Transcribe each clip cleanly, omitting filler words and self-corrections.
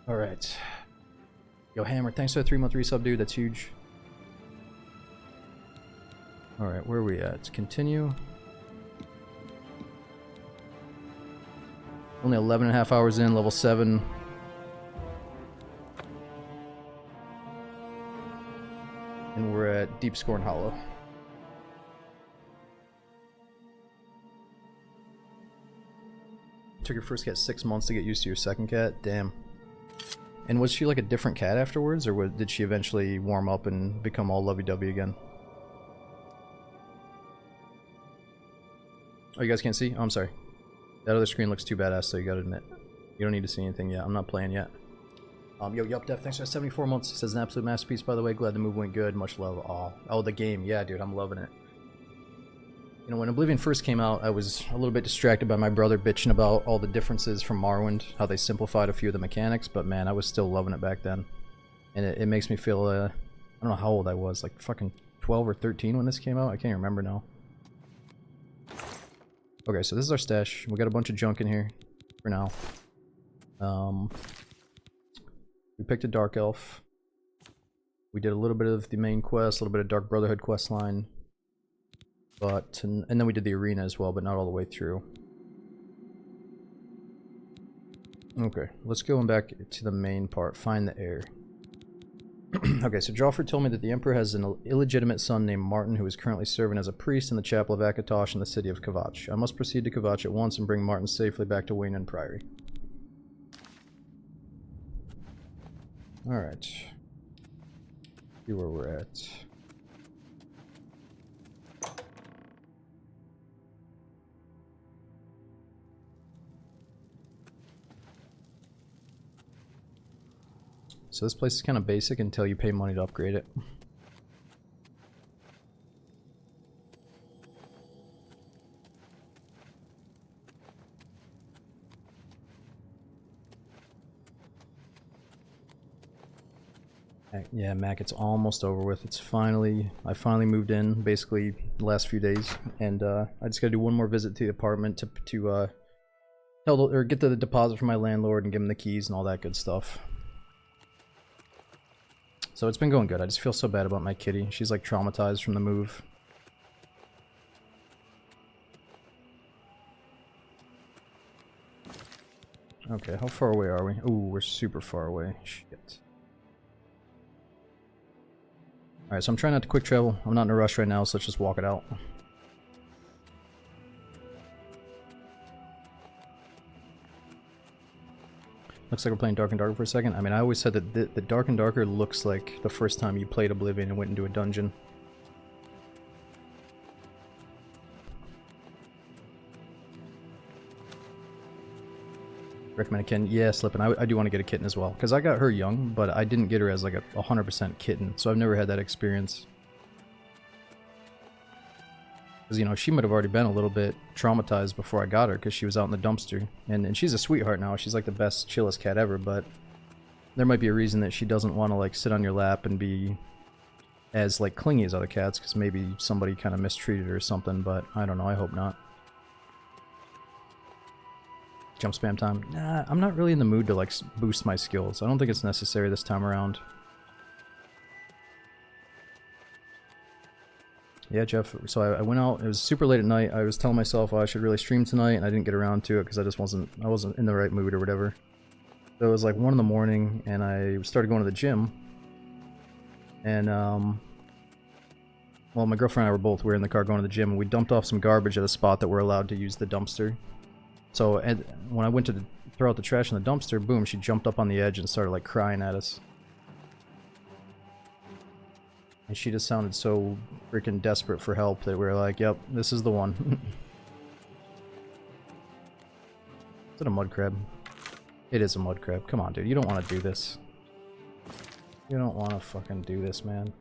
Alright. Yo, Hammer, thanks for the 3-month resub, dude. That's huge. Alright, where are we at? Continue. Only 11.5 hours in, level 7. And we're at Deep Scorn Hollow. Took your first cat 6 months to get used to your second cat? Damn. And was she like a different cat afterwards, or did she eventually warm up and become all lovey-dovey again? Oh, you guys can't see? Oh, I'm sorry. That other screen looks too badass, so you gotta admit. You don't need to see anything yet. I'm not playing yet. Yo, Yup Def, thanks for 74 months. Says an absolute masterpiece, by the way. Glad the move went good. Much love. Oh, the game. Yeah, dude, I'm loving it. You know, when Oblivion first came out, I was a little bit distracted by my brother bitching about all the differences from Morrowind, how they simplified a few of the mechanics, but man, I was still loving it back then. And it makes me feel, I don't know how old I was, like fucking 12 or 13 when this came out? I can't remember now. Okay, so this is our stash. We got a bunch of junk in here for now. We picked a Dark Elf. We did a little bit of the main quest, a little bit of Dark Brotherhood quest line. And then we did the arena as well, but not all the way through. Okay, let's go back to the main part. Find the heir. Okay, so Joffrey told me that the Emperor has an illegitimate son named Martin who is currently serving as a priest in the chapel of Akatosh in the city of Kvatch. I must proceed to Kvatch at once and bring Martin safely back to Wayne and Priory. Alright. See where we're at. So this place is kind of basic until you pay money to upgrade it. Yeah, Mac, it's almost over with. I finally moved in, basically the last few days, and I just gotta do one more visit to the apartment to get the deposit from my landlord and give him the keys and all that good stuff. So it's been going good. I just feel so bad about my kitty. She's like traumatized from the move. Okay, how far away are we? Ooh, we're super far away. Shit. Alright, so I'm trying not to quick travel. I'm not in a rush right now, so let's just walk it out. Looks like we're playing Dark and Darker for a second. I mean, I always said that the Dark and Darker looks like the first time you played Oblivion and went into a dungeon. Recommend a kitten? Yeah, Slippin'. I do want to get a kitten as well. Because I got her young, but I didn't get her as like a 100% kitten. So I've never had that experience. Because, you know, she might have already been a little bit traumatized before I got her because she was out in the dumpster. And she's a sweetheart now. She's like the best, chillest cat ever, but there might be a reason that she doesn't want to like sit on your lap and be as like clingy as other cats because maybe somebody kind of mistreated her or something, but I don't know. I hope not. Jump spam time? Nah, I'm not really in the mood to like boost my skills. I don't think it's necessary this time around. Yeah, Jeff, so I went out, it was super late at night, I was telling myself, oh, I should really stream tonight, and I didn't get around to it because I wasn't in the right mood or whatever. So it was like 1 in the morning, and I started going to the gym, and, well, my girlfriend and I we were in the car going to the gym, and we dumped off some garbage at a spot that we're allowed to use the dumpster. So, when I went to throw out the trash in the dumpster, boom, she jumped up on the edge and started, like, crying at us. And she just sounded so freaking desperate for help that we were like, yep, this is the one. Is it a mud crab? It is a mud crab. Come on, dude. You don't want to do this. You don't want to fucking do this, man.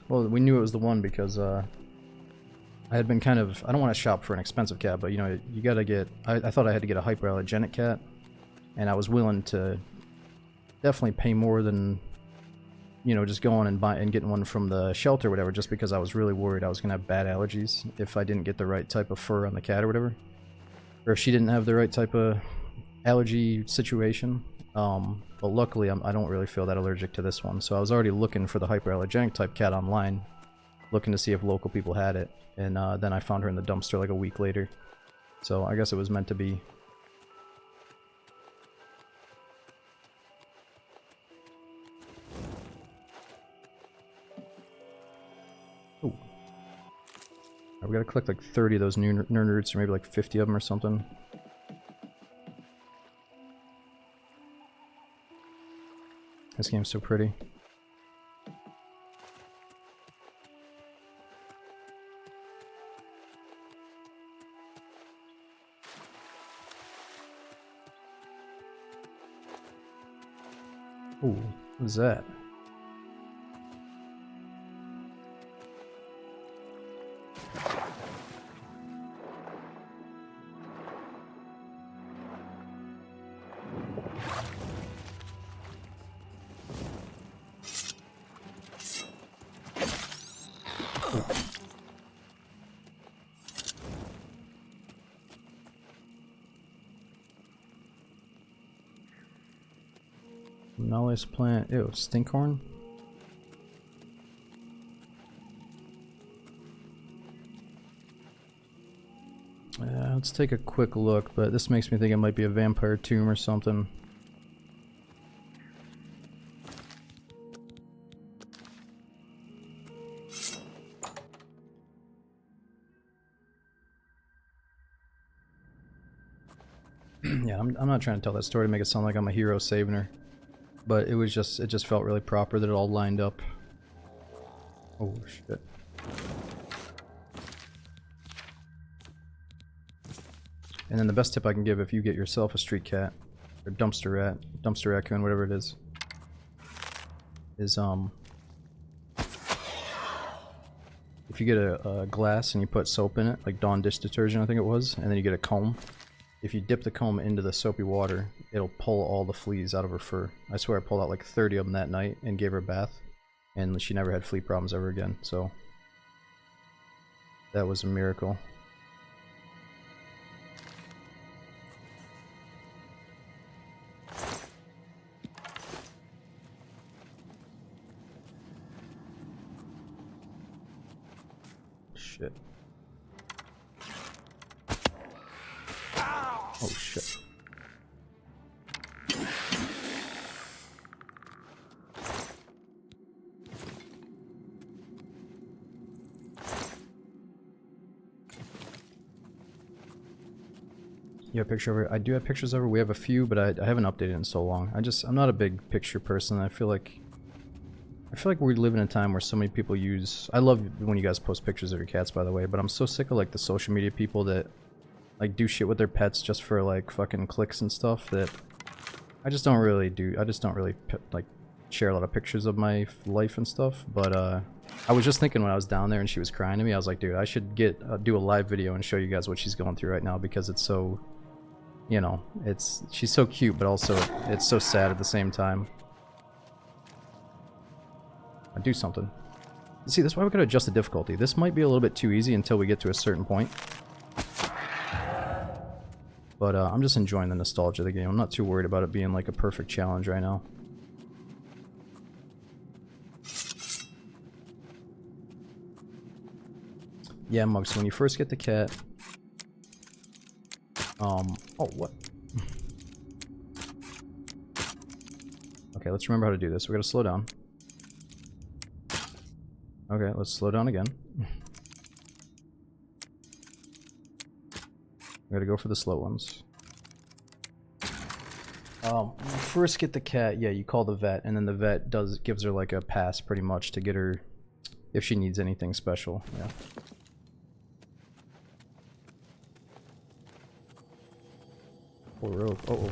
Well, we knew it was the one because, I had been kind of, I don't want to shop for an expensive cat, but you know, you gotta get, I thought I had to get a hyperallergenic cat, and I was willing to definitely pay more than you know, just going and getting one from the shelter or whatever, just because I was really worried I was gonna have bad allergies if I didn't get the right type of fur on the cat or whatever, or if she didn't have the right type of allergy situation. But luckily I don't really feel that allergic to this one, so I was already looking for the hyperallergenic type cat online, looking to see if local people had it, and then I found her in the dumpster like a week later. So I guess it was meant to be. Ooh. We gotta collect like 30 of those nerd roots, or maybe like 50 of them or something. This game's so pretty. Ooh, what is that? Knowledge plant. Ew, stinkhorn? Let's take a quick look, but this makes me think it might be a vampire tomb or something. Yeah, I'm not trying to tell that story to make it sound like I'm a hero saving her. But it just felt really proper that it all lined up. Oh shit. And then the best tip I can give, if you get yourself a street cat, or dumpster rat, dumpster raccoon, whatever it is if you get a glass and you put soap in it, like Dawn dish detergent I think it was, and then you get a comb, if you dip the comb into the soapy water, it'll pull all the fleas out of her fur. I swear I pulled out like 30 of them that night and gave her a bath, and she never had flea problems ever again, so that was a miracle. Shit. Oh shit. You have a picture of her? I do have pictures of her. We have a few, but I haven't updated in so long. I'm not a big picture person. I feel like we live in a time where so many people use... I love when you guys post pictures of your cats, by the way, but I'm so sick of like the social media people that like do shit with their pets just for like fucking clicks and stuff, that I just don't really like share a lot of pictures of my life and stuff. But I was just thinking when I was down there and she was crying to me, I was like, dude, I should do a live video and show you guys what she's going through right now, because it's so, you know, she's so cute, but also it's so sad at the same time. I'd do something. See, that's why we gotta adjust the difficulty. This might be a little bit too easy until we get to a certain point. But I'm just enjoying the nostalgia of the game. I'm not too worried about it being like a perfect challenge right now. Yeah, Mug, so when you first get the cat... oh, what? Okay, let's remember how to do this. We gotta slow down. Okay, let's slow down again. We gotta go for the slow ones. When you first get the cat, yeah, you call the vet, and then the vet gives her like a pass pretty much to get her if she needs anything special. Yeah. Oh, rope. Oh.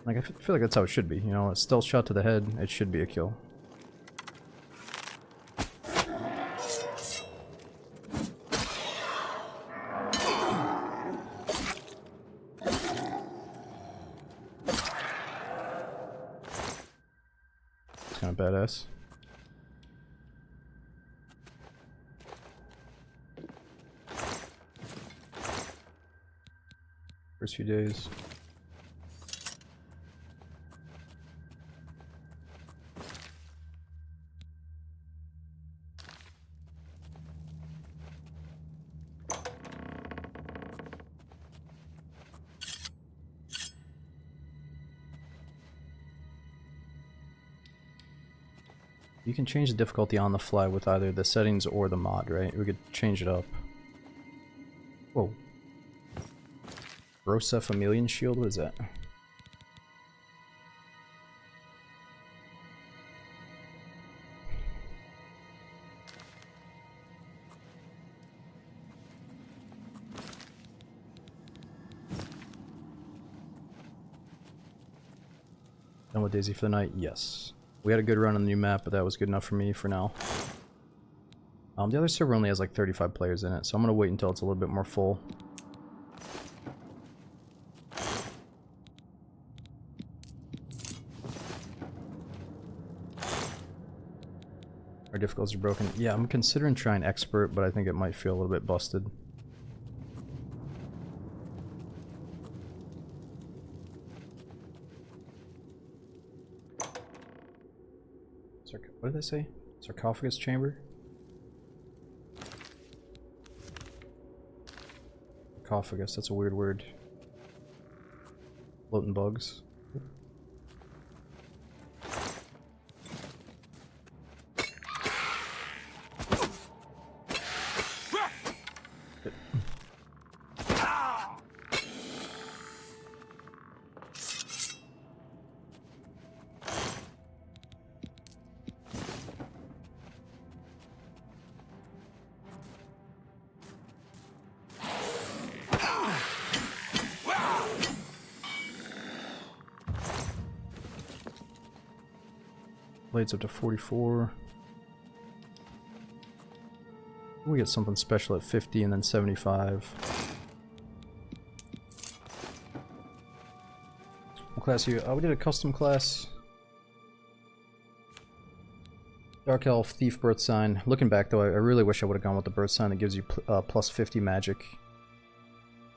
Like, I feel like that's how it should be, you know? A stealth shot to the head, it should be a kill. It's kind of badass. First few days. You can change the difficulty on the fly with either the settings or the mod, right? We could change it up. Whoa. Brocephamelion shield? What is that? Done with Daisy for the night? Yes. We had a good run on the new map, but that was good enough for me for now. The other server only has like 35 players in it, so I'm gonna wait until it's a little bit more full. Our difficulties are broken. Yeah, I'm considering trying expert, but I think it might feel a little bit busted. What did they say? Sarcophagus chamber? Sarcophagus, that's a weird word. Floating bugs. Blades up to 44. We get something special at 50 and then 75. What class you? We did a custom class. Dark Elf, Thief, Birth Sign. Looking back though, I really wish I would have gone with the Birth Sign that gives you plus 50 magic.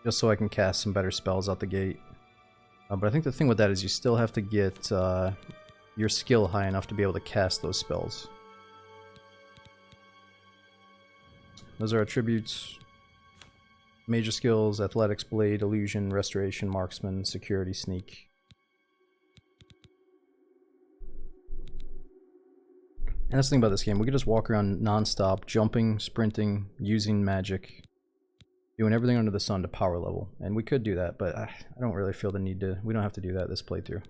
Just so I can cast some better spells out the gate. But I think the thing with that is you still have to get your skill high enough to be able to cast those spells. Those are attributes. Major skills: Athletics, Blade, Illusion, Restoration, Marksman, Security, Sneak. And that's the thing about this game, we could just walk around non-stop, jumping, sprinting, using magic, doing everything under the sun to power level. And we could do that, but I don't really feel the need to. We don't have to do that this playthrough.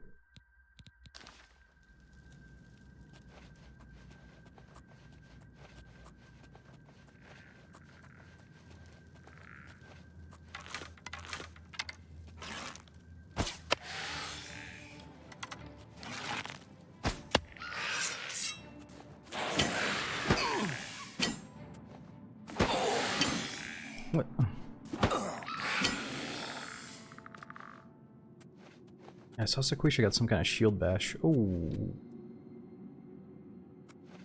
What? I saw Sequisha got some kind of shield bash. Oh,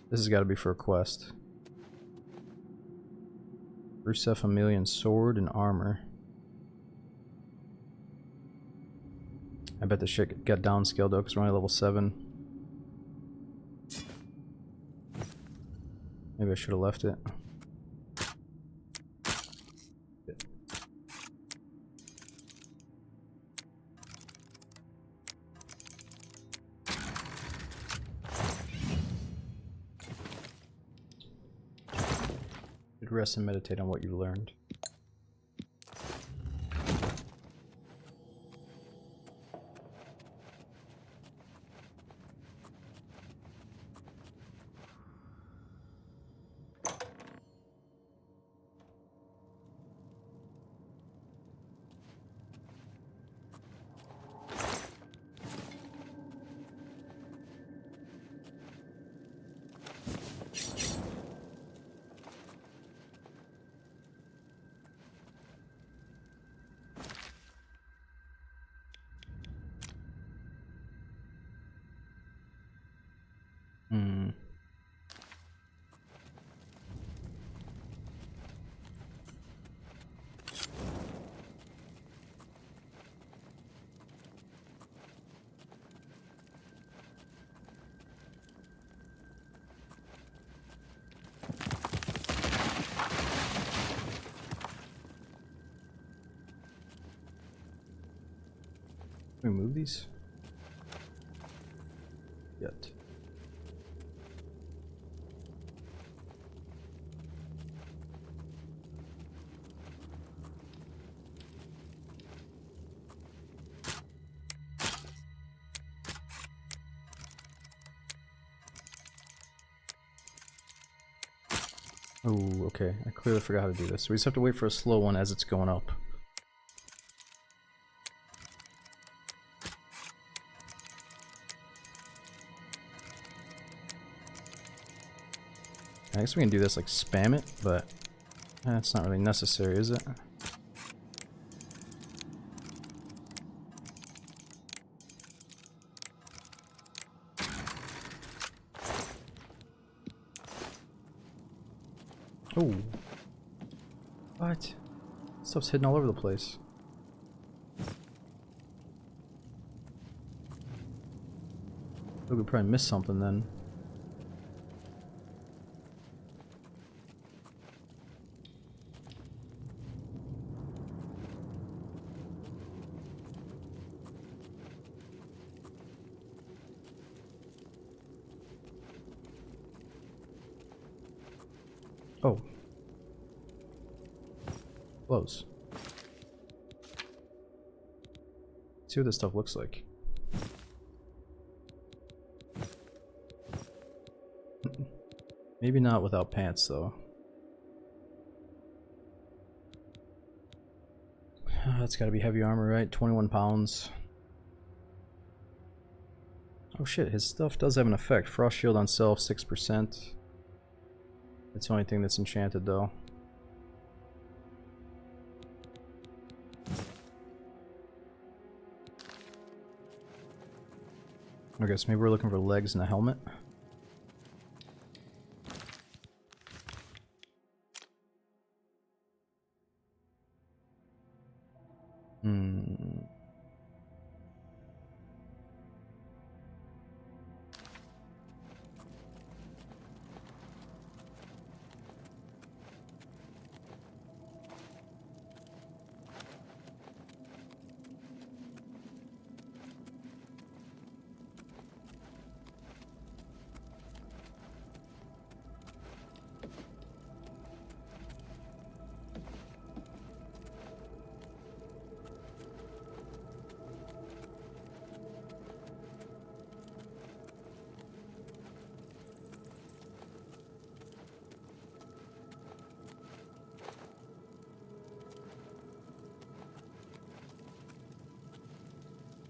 this has got to be for a quest. Brocephamelion sword and armor. I bet the shit got downscaled though, because we're only level 7. Maybe I should have left it. Rest and meditate on what you learned. Can we move these? Yet. Oh, okay. I clearly forgot how to do this. So we just have to wait for a slow one as it's going up. I guess we can do this like spam it, but that's not really necessary, is it? Oh. What? Stuff's hidden all over the place. We could probably miss something then. Oh. Close. See what this stuff looks like. Maybe not without pants, though. That's gotta be heavy armor, right? 21 pounds. Oh shit, his stuff does have an effect. Frost shield on self, 6%. It's the only thing that's enchanted, though. Okay, so maybe we're looking for legs and a helmet.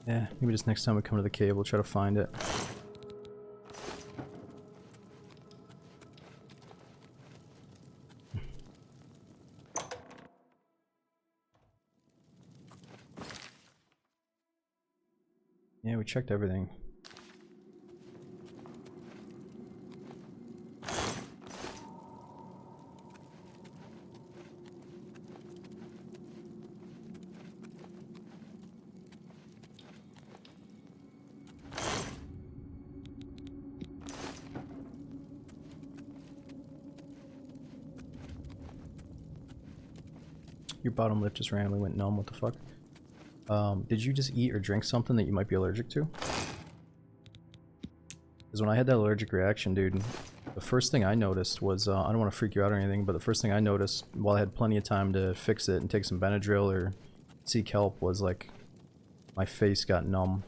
Yeah, maybe just next time we come to the cave, we'll try to find it. Yeah, we checked everything. Your bottom lip just randomly went numb, what the fuck? Did you just eat or drink something that you might be allergic to? Because when I had that allergic reaction, dude, the first thing I noticed was, I don't want to freak you out or anything, but the first thing I noticed, while I had plenty of time to fix it and take some Benadryl or seek help, was like, my face got numb.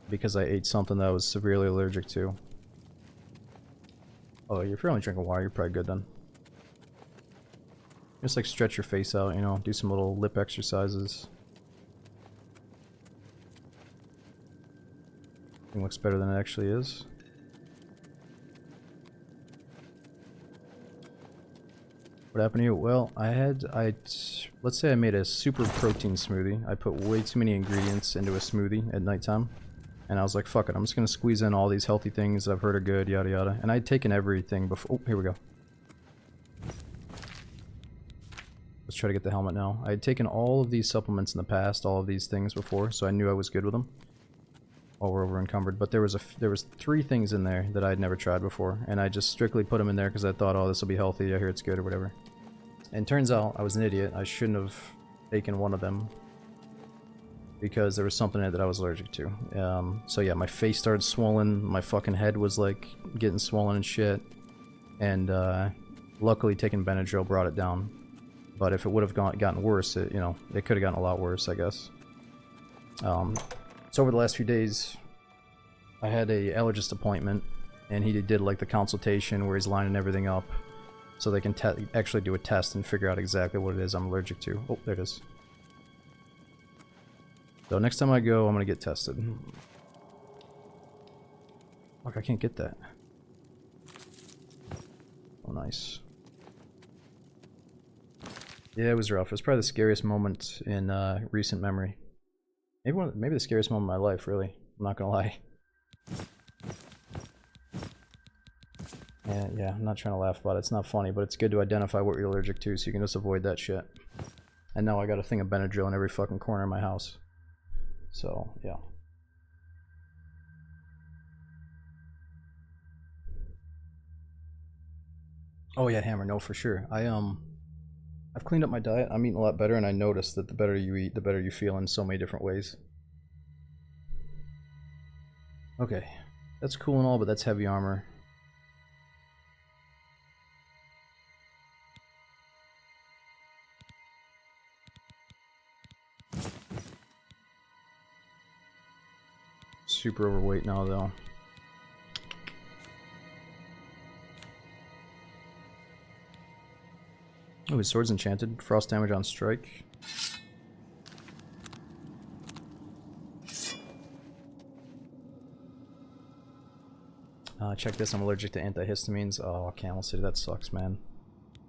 Because I ate something that I was severely allergic to. Oh, if you're only drinking water, you're probably good then. Just like stretch your face out, you know, do some little lip exercises. It looks better than it actually is. What happened to you? Well, let's say I made a super protein smoothie. I put way too many ingredients into a smoothie at nighttime. And I was like, fuck it, I'm just gonna squeeze in all these healthy things I've heard are good, yada yada. And I'd taken everything before. Oh, here we go. Let's try to get the helmet now. I had taken all of these supplements in the past, all of these things before, so I knew I was good with them. While we're over encumbered, but there was 3 things in there that I'd never tried before, and I just strictly put them in there because I thought, oh, this will be healthy, I hear it's good or whatever. And turns out I was an idiot. I shouldn't have taken one of them. because there was something in it that I was allergic to. So yeah, my face started swollen, my fucking head was like getting swollen and shit, and luckily taking Benadryl brought it down. But if it would have gotten worse, it, you know, it could have gotten a lot worse, I guess. So over the last few days, I had a allergist appointment, and he did like the consultation where he's lining everything up, so they can actually do a test and figure out exactly what it is I'm allergic to. Oh, there it is. So next time I go, I'm gonna get tested. Fuck, I can't get that. Oh, nice. Yeah, it was rough. It was probably the scariest moment in recent memory. Maybe the scariest moment of my life, really. I'm not gonna lie. And yeah, I'm not trying to laugh about it. It's not funny, but it's good to identify what you're allergic to so you can just avoid that shit. And now I got a thing of Benadryl in every fucking corner of my house. So, yeah. Oh yeah, Hammer, no, for sure. I've cleaned up my diet. I'm eating a lot better, and I noticed that the better you eat, the better you feel in so many different ways. Okay, that's cool and all, but that's heavy armor. Super overweight now, though. Oh, his sword's enchanted. Frost damage on strike. Check this, I'm allergic to antihistamines. Oh, Camel City, that sucks, man.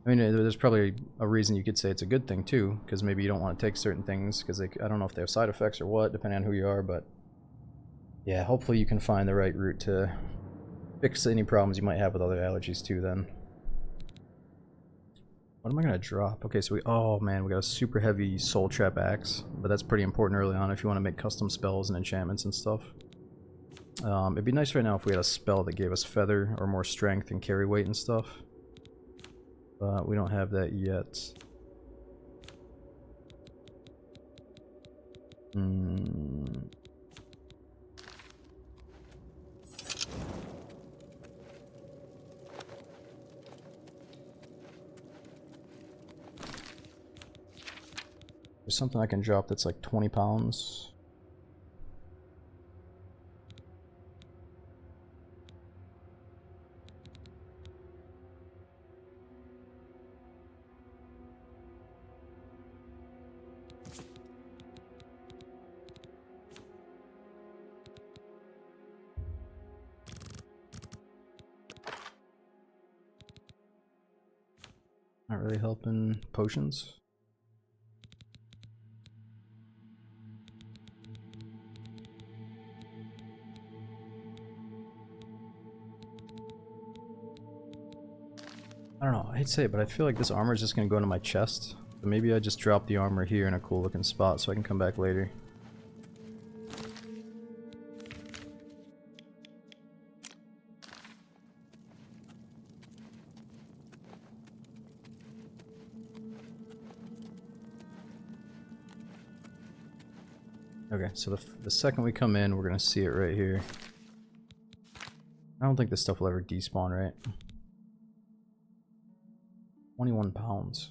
I mean, there's probably a reason you could say it's a good thing, too, because maybe you don't want to take certain things, because I don't know if they have side effects or what, depending on who you are, but yeah, hopefully you can find the right route to fix any problems you might have with other allergies, too, then. What am I gonna drop? Okay, so oh man, we got a super heavy Soul Trap Axe, but that's pretty important early on if you want to make custom spells and enchantments and stuff. It'd be nice right now if we had a spell that gave us feather or more strength and carry weight and stuff. But we don't have that yet. There's something I can drop that's like 20 pounds. Not really helping. Potions. I don't know, I hate to say it, but I feel like this armor is just going to go into my chest. So maybe I just drop the armor here in a cool looking spot so I can come back later. Okay, so the second we come in, we're going to see it right here. I don't think this stuff will ever despawn, right? 21 pounds.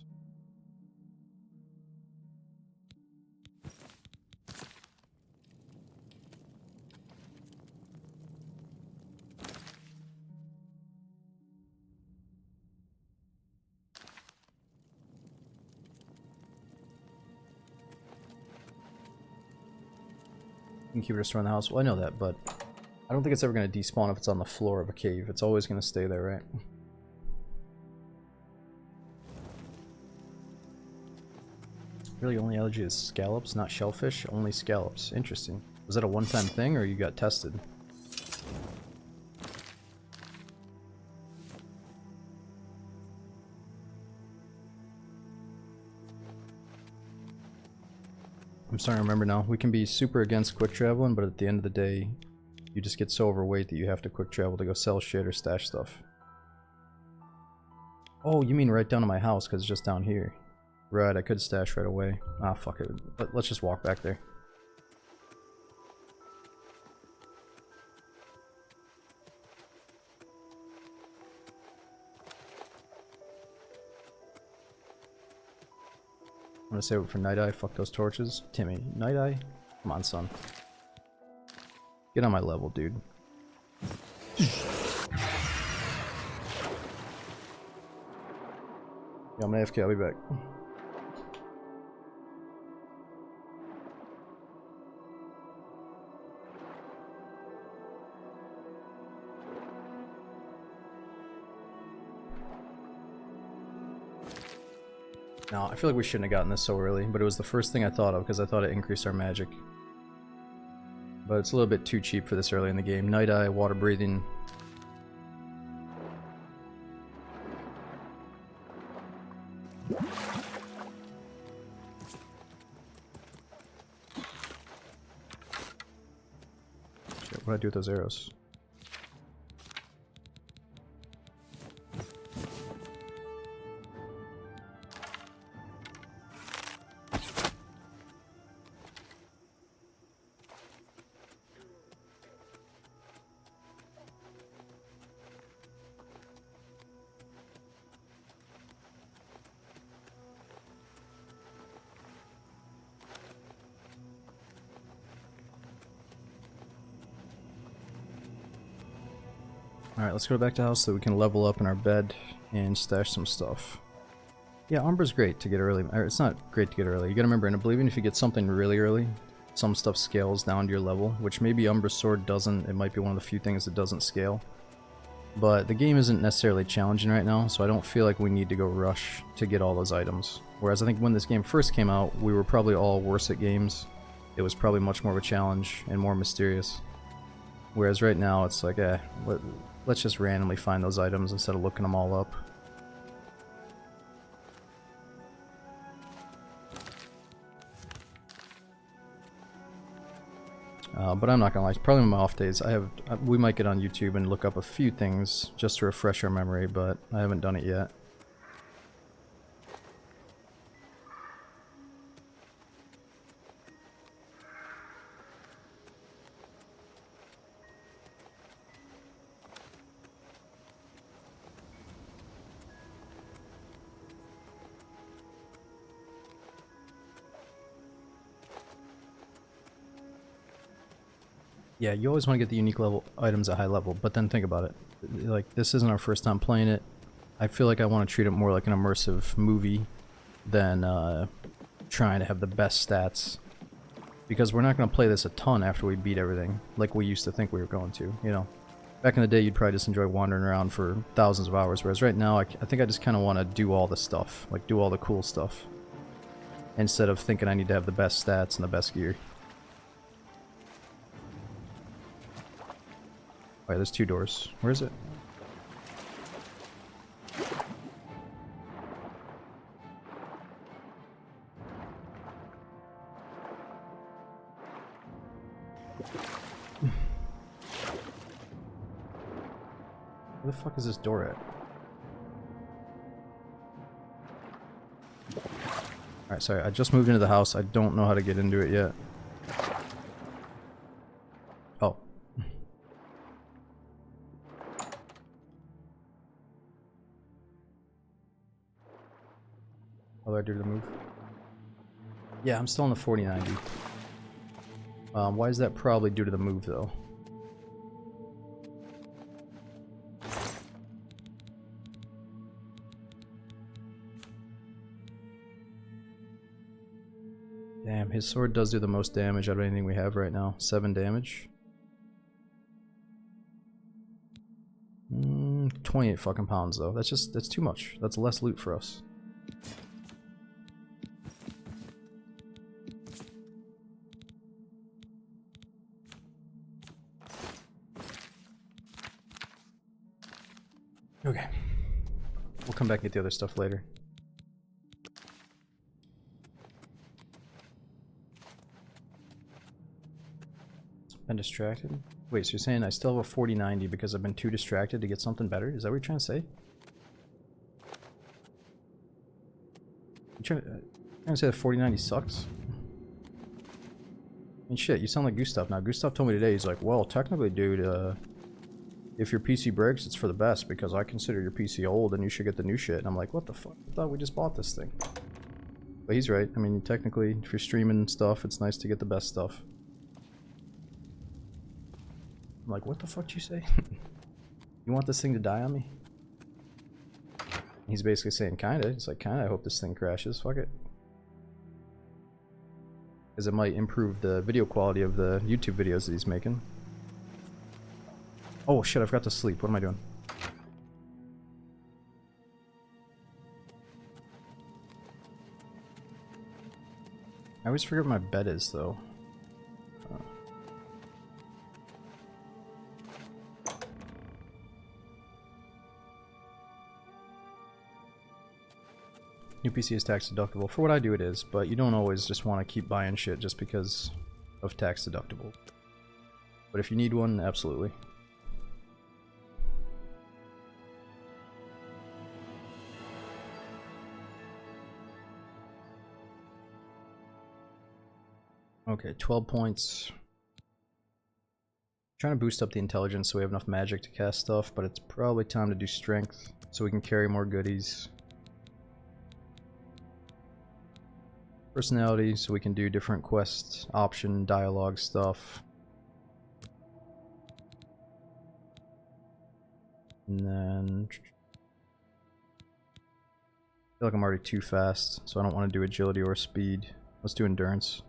You can keep it restoring the house. Well, I know that, but I don't think it's ever going to despawn if it's on the floor of a cave. It's always going to stay there, right? Really, only allergy is scallops, not shellfish? Only scallops. Interesting. Was that a one-time thing, or you got tested? I'm starting to remember now. We can be super against quick traveling, but at the end of the day, you just get so overweight that you have to quick travel to go sell shit or stash stuff. Oh, you mean right down to my house, because it's just down here. Right, I could stash right away. Ah, fuck it. Let's just walk back there. gonna save it for Night Eye. Fuck those torches. Timmy, Night Eye? Come on, son. Get on my level, dude. Yeah, I'm AFK, I'll be back. No, I feel like we shouldn't have gotten this so early, but it was the first thing I thought of because I thought it increased our magic. But it's a little bit too cheap for this early in the game. Night Eye, water breathing. Shit, what do I do with those arrows? Alright, let's go back to house so we can level up in our bed and stash some stuff. Yeah, Umbra's great to get early. It's not great to get early. You gotta remember, in Oblivion, if you get something really early, some stuff scales down to your level, which maybe Umbra's sword doesn't. It might be one of the few things that doesn't scale. But the game isn't necessarily challenging right now, so I don't feel like we need to go rush to get all those items. Whereas I think when this game first came out, we were probably all worse at games. It was probably much more of a challenge and more mysterious. Whereas right now, it's like, let's just randomly find those items instead of looking them all up. But I'm not gonna lie, probably on my off days, we might get on YouTube and look up a few things just to refresh our memory, but I haven't done it yet. Yeah, you always want to get the unique level items at high level, but then think about it. Like, this isn't our first time playing it. I feel like I want to treat it more like an immersive movie than trying to have the best stats. Because we're not going to play this a ton after we beat everything, like we used to think we were going to, you know. Back in the day, you'd probably just enjoy wandering around for thousands of hours, whereas right now, I think I just kind of want to do all the stuff. Like, do all the cool stuff. Instead of thinking I need to have the best stats and the best gear. Alright, there's two doors. Where is it? Where the fuck is this door at? Alright, sorry, I just moved into the house. I don't know how to get into it yet. Oh. What do I do to move? Yeah, I'm still in the 4090. Why is that probably due to the move, though? Damn, his sword does do the most damage out of anything we have right now. 7 damage. 28 fucking pounds, though. That's too much. That's less loot for us. Okay. We'll come back and get the other stuff later. Been distracted? Wait, so you're saying I still have a 4090 because I've been too distracted to get something better? Is that what you're trying to say? You're trying to say the 4090 sucks? I mean, shit, you sound like Gustav now. Gustav told me today, he's like, well, technically, dude, if your PC breaks, it's for the best because I consider your PC old and you should get the new shit. And I'm like, what the fuck? I thought we just bought this thing. But he's right. I mean, technically, if you're streaming stuff, it's nice to get the best stuff. I'm like, what the fuck did you say? You want this thing to die on me? He's basically saying, kinda. It's like, kinda, I hope this thing crashes. Fuck it. Because it might improve the video quality of the YouTube videos that he's making. Oh shit, I forgot to sleep. What am I doing? I always forget where my bed is, though. New PC is tax deductible. For what I do it is, but you don't always just want to keep buying shit just because of tax deductible. But if you need one, absolutely. Okay, 12 points. Trying to boost up the intelligence so we have enough magic to cast stuff, but it's probably time to do strength so we can carry more goodies. Personality so we can do different quest option dialogue stuff. And then I feel like I'm already too fast, so I don't want to do agility or speed. Let's do endurance.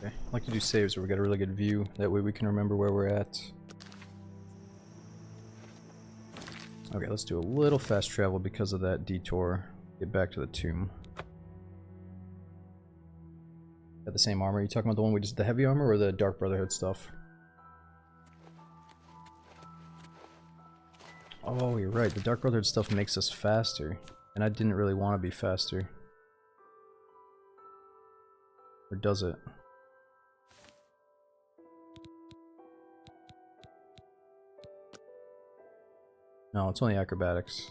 I like to do saves where we get a really good view, that way we can remember where we're at. Okay, let's do a little fast travel because of that detour. Get back to the tomb. Got the same armor. Are you talking about the one we just, the heavy armor or the Dark Brotherhood stuff? Oh, you're right. The Dark Brotherhood stuff makes us faster. And I didn't really want to be faster. Or does it? No, it's only acrobatics.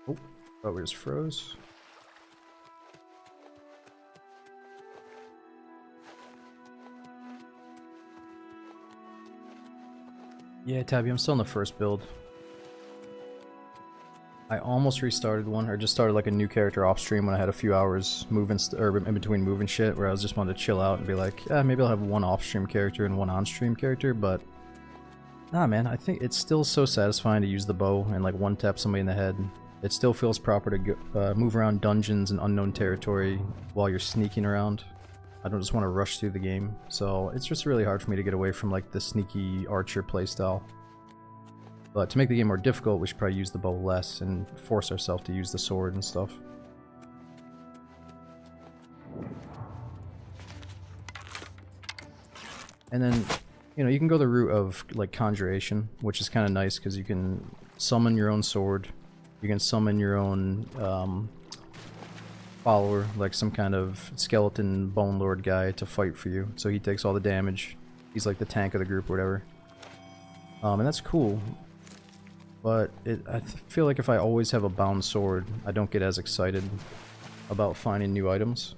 Oh, thought we just froze. Yeah, Tabby, I'm still in the first build. I almost restarted one, or just started like a new character off stream when I had a few hours moving, or in between moving shit, where I was just wanted to chill out and be like, yeah, maybe I'll have one off stream character and one on stream character, but nah, man, I think it's still so satisfying to use the bow and like one tap somebody in the head. It still feels proper to go, move around dungeons and unknown territory while you're sneaking around. I don't just want to rush through the game, so it's just really hard for me to get away from like the sneaky archer playstyle. But to make the game more difficult, we should probably use the bow less and force ourselves to use the sword and stuff. And then, you know, you can go the route of like conjuration, which is kind of nice because you can summon your own sword. You can summon your own follower, like some kind of skeleton bone lord guy to fight for you. So he takes all the damage. He's like the tank of the group or whatever. And that's cool. But I feel like if I always have a bound sword, I don't get as excited about finding new items.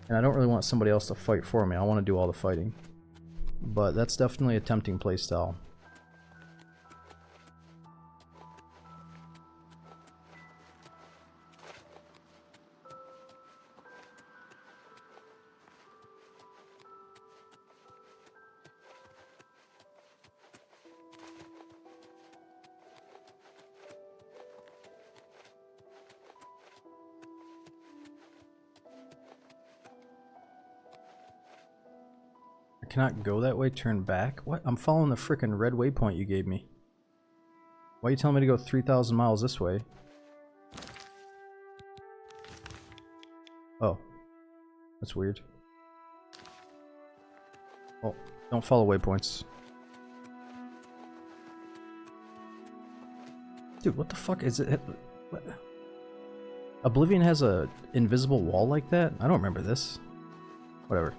And I don't really want somebody else to fight for me. I want to do all the fighting. But that's definitely a tempting playstyle. I cannot go that way, turn back? What? I'm following the frickin' red waypoint you gave me. Why are you telling me to go 3,000 miles this way? Oh. That's weird. Oh, don't follow waypoints. Dude, what the fuck is it? What? Oblivion has a invisible wall like that? I don't remember this. Whatever.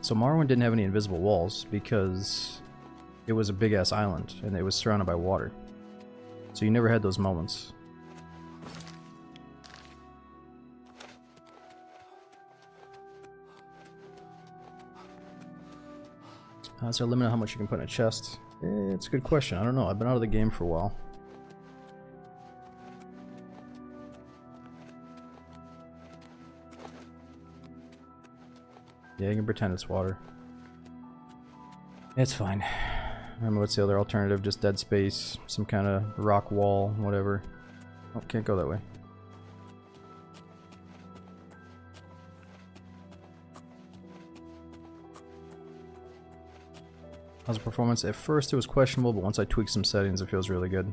So Morrowind didn't have any invisible walls because it was a big-ass island and it was surrounded by water. So you never had those moments. Is there a limit on how much you can put in a chest? It's a good question. I don't know. I've been out of the game for a while. Yeah, you can pretend it's water. It's fine. Remember, what's the other alternative? Just dead space, some kind of rock wall, whatever. Oh, can't go that way. How's the performance? At first it was questionable, but once I tweaked some settings, it feels really good.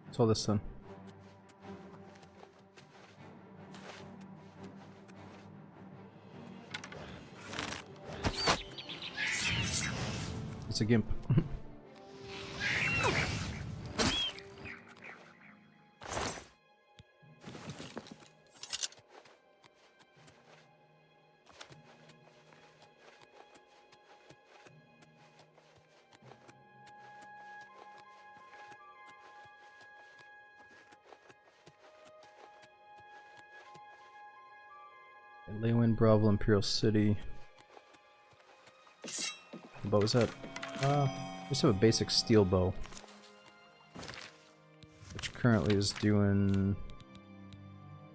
What's all this then? It's a gimp. Leywin, Bravo, Imperial City. What bow is that? Just have a basic steel bow, which currently is doing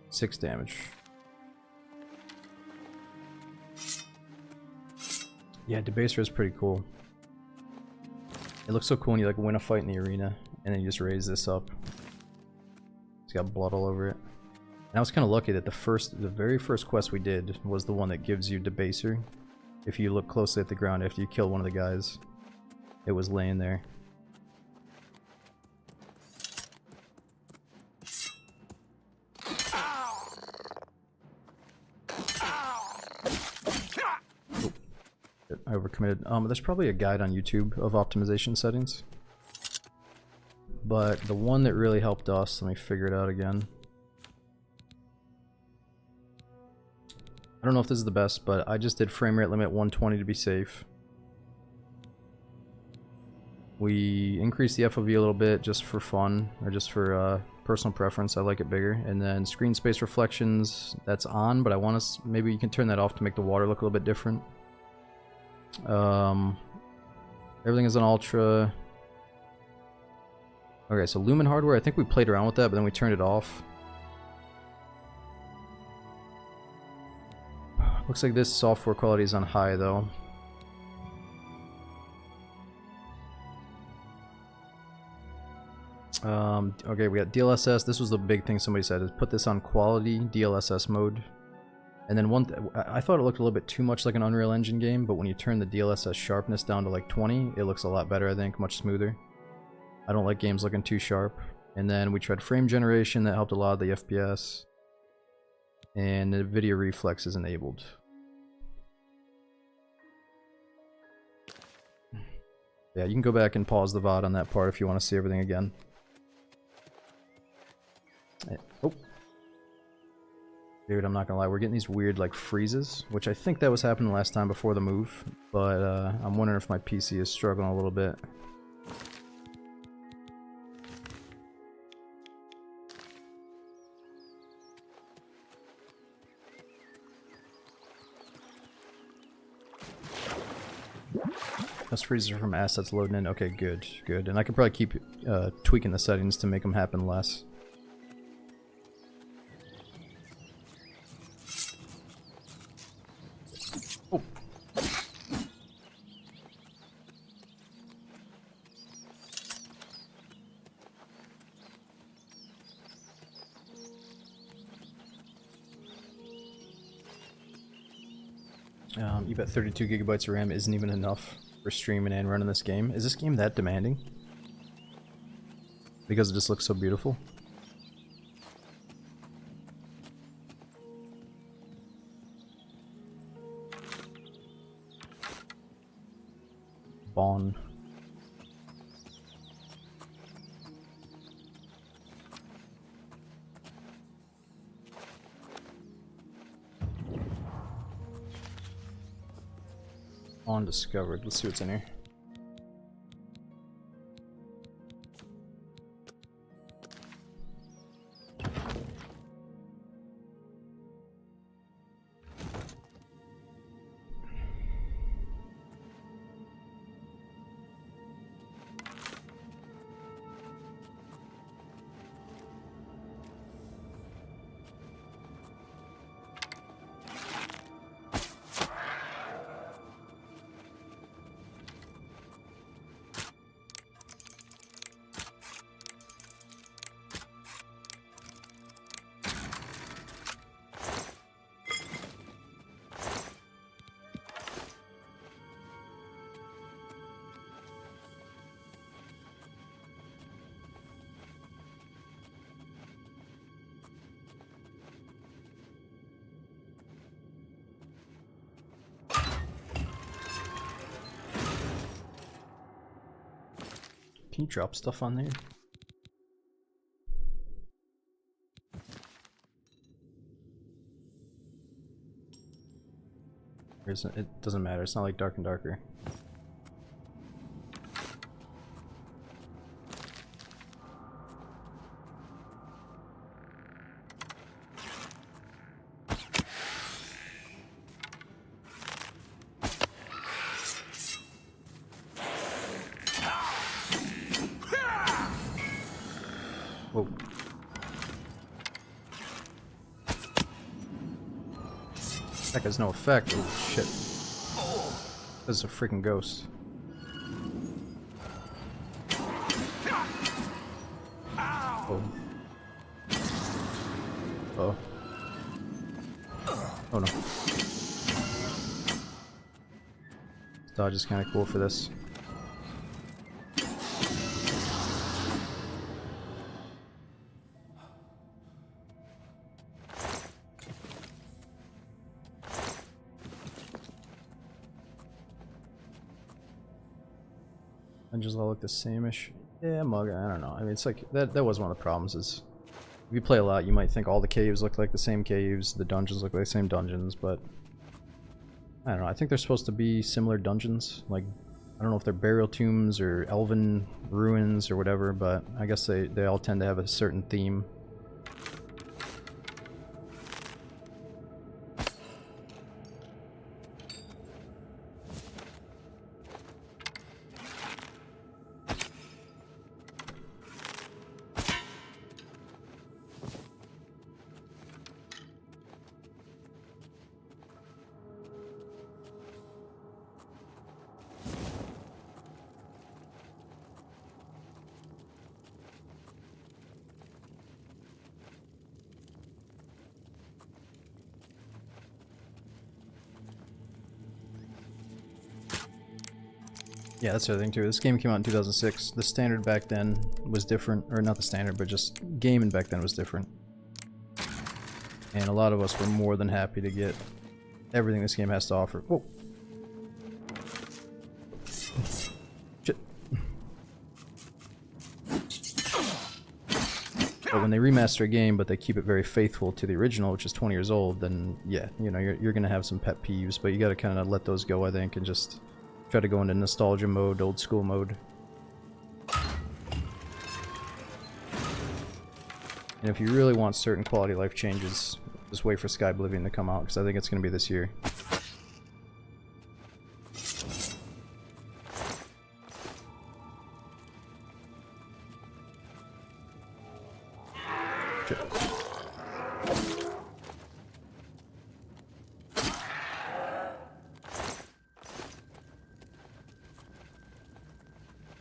6 damage. Yeah, Debaser is pretty cool. It looks so cool when you like win a fight in the arena, and then you just raise this up. It's got blood all over it. And I was kind of lucky that the very first quest we did was the one that gives you Debaser. If you look closely at the ground after you kill one of the guys, it was laying there. Oh, I overcommitted. There's probably a guide on YouTube of optimization settings. But the one that really helped us, let me figure it out again. I don't know if this is the best, but I just did frame rate limit 120 to be safe. We increased the FOV a little bit just for fun, or just for personal preference. I like it bigger. And then screen space reflections, that's on, but I want to, maybe you can turn that off to make the water look a little bit different. Everything is on ultra. Okay, so Lumen hardware, I think we played around with that, but then we turned it off. Looks like this software quality is on high though. Okay, we got DLSS. This was the big thing somebody said, is put this on quality DLSS mode. And then I thought it looked a little bit too much like an Unreal Engine game, but when you turn the DLSS sharpness down to like 20, it looks a lot better, I think, much smoother. I don't like games looking too sharp. And then we tried frame generation, that helped a lot of the FPS. And the video reflex is enabled. Yeah, you can go back and pause the VOD on that part if you want to see everything again. Oh. Dude, I'm not gonna lie, we're getting these weird like freezes, which I think that was happening last time before the move, but I'm wondering if my PC is struggling a little bit. Those freezes are from assets loading in. Okay, good, good. And I could probably keep tweaking the settings to make them happen less. Oh. You bet 32 gigabytes of RAM isn't even enough for streaming and running this game. Is this game that demanding? Because it just looks so beautiful? Bon. Undiscovered. Let's see what's in here. Can you drop stuff on there? Or is it doesn't matter, it's not like Dark and Darker. Whoa. That has no effect. Oh shit. This is a freaking ghost. Oh. Oh. Oh no. Dodge is kind of cool for this. Dungeons all look the same-ish. Yeah, mug. I don't know. I mean, it's like that was one of the problems. Is if you play a lot, you might think all the caves look like the same caves, the dungeons look like the same dungeons, but I don't know. I think they're supposed to be similar dungeons. Like, I don't know if they're burial tombs or elven ruins or whatever, but I guess they all tend to have a certain theme. Yeah, that's the other thing too. This game came out in 2006. The standard back then was different, or not the standard, but just gaming back then was different. And a lot of us were more than happy to get everything this game has to offer. Whoa. Shit. But when they remaster a game, but they keep it very faithful to the original, which is 20 years old, then yeah, you know, you're gonna have some pet peeves, but you gotta kind of let those go, I think, and just try to go into nostalgia mode, old school mode. And if you really want certain quality of life changes, just wait for Sky Oblivion to come out, because I think it's going to be this year. Shit.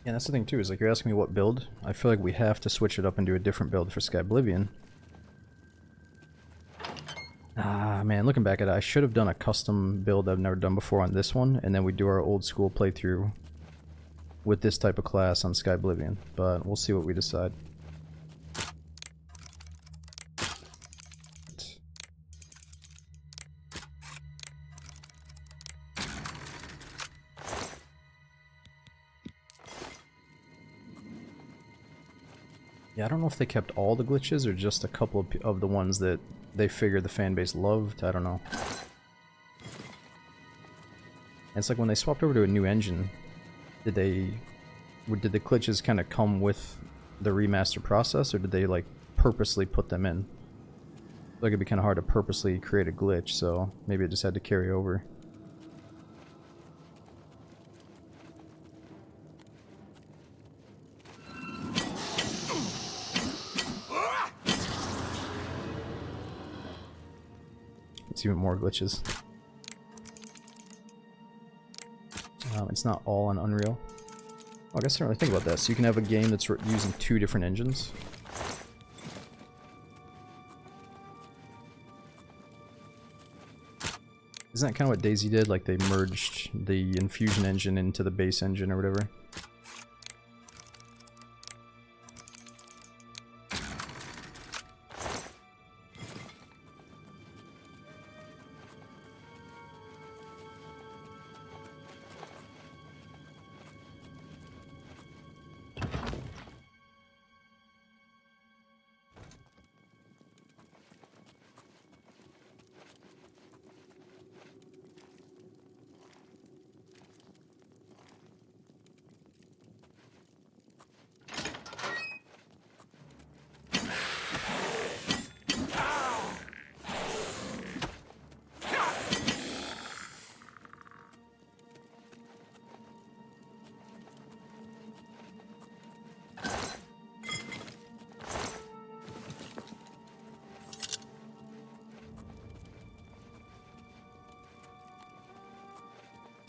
Yeah, that's the thing too, is like you're asking me what build. I feel like we have to switch it up and do a different build for Sky Oblivion. Ah, man, looking back at it, I should have done a custom build I've never done before on this one, and then we do our old school playthrough with this type of class on Sky Oblivion, but we'll see what we decide. Yeah, I don't know if they kept all the glitches or just a couple of the ones that they figured the fan base loved. I don't know. And it's like when they swapped over to a new engine, did the glitches kind of come with the remaster process, or did they like purposely put them in? Like it'd be kind of hard to purposely create a glitch, so maybe it just had to carry over. It's even more glitches. It's not all on Unreal. Oh, I guess I didn't really think about that. So you can have a game that's using 2 different engines. Isn't that kind of what DayZ did? Like they merged the Infusion engine into the base engine or whatever?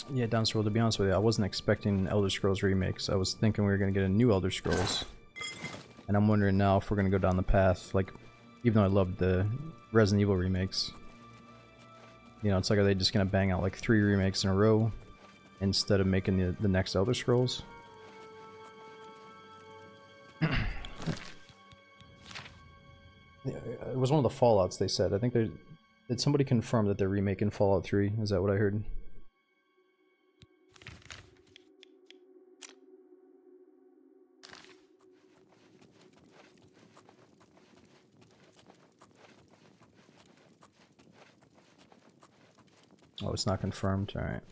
Yeah, Downscroll, to be honest with you, I wasn't expecting Elder Scrolls remakes. I was thinking we were going to get a new Elder Scrolls. And I'm wondering now if we're going to go down the path, like, even though I loved the Resident Evil remakes, you know, it's like, are they just going to bang out like 3 remakes in a row instead of making the next Elder Scrolls? It was one of the Fallouts, they said. I think they... Did somebody confirm that they're remaking Fallout 3? Is that what I heard? Oh, it's not confirmed? Alright.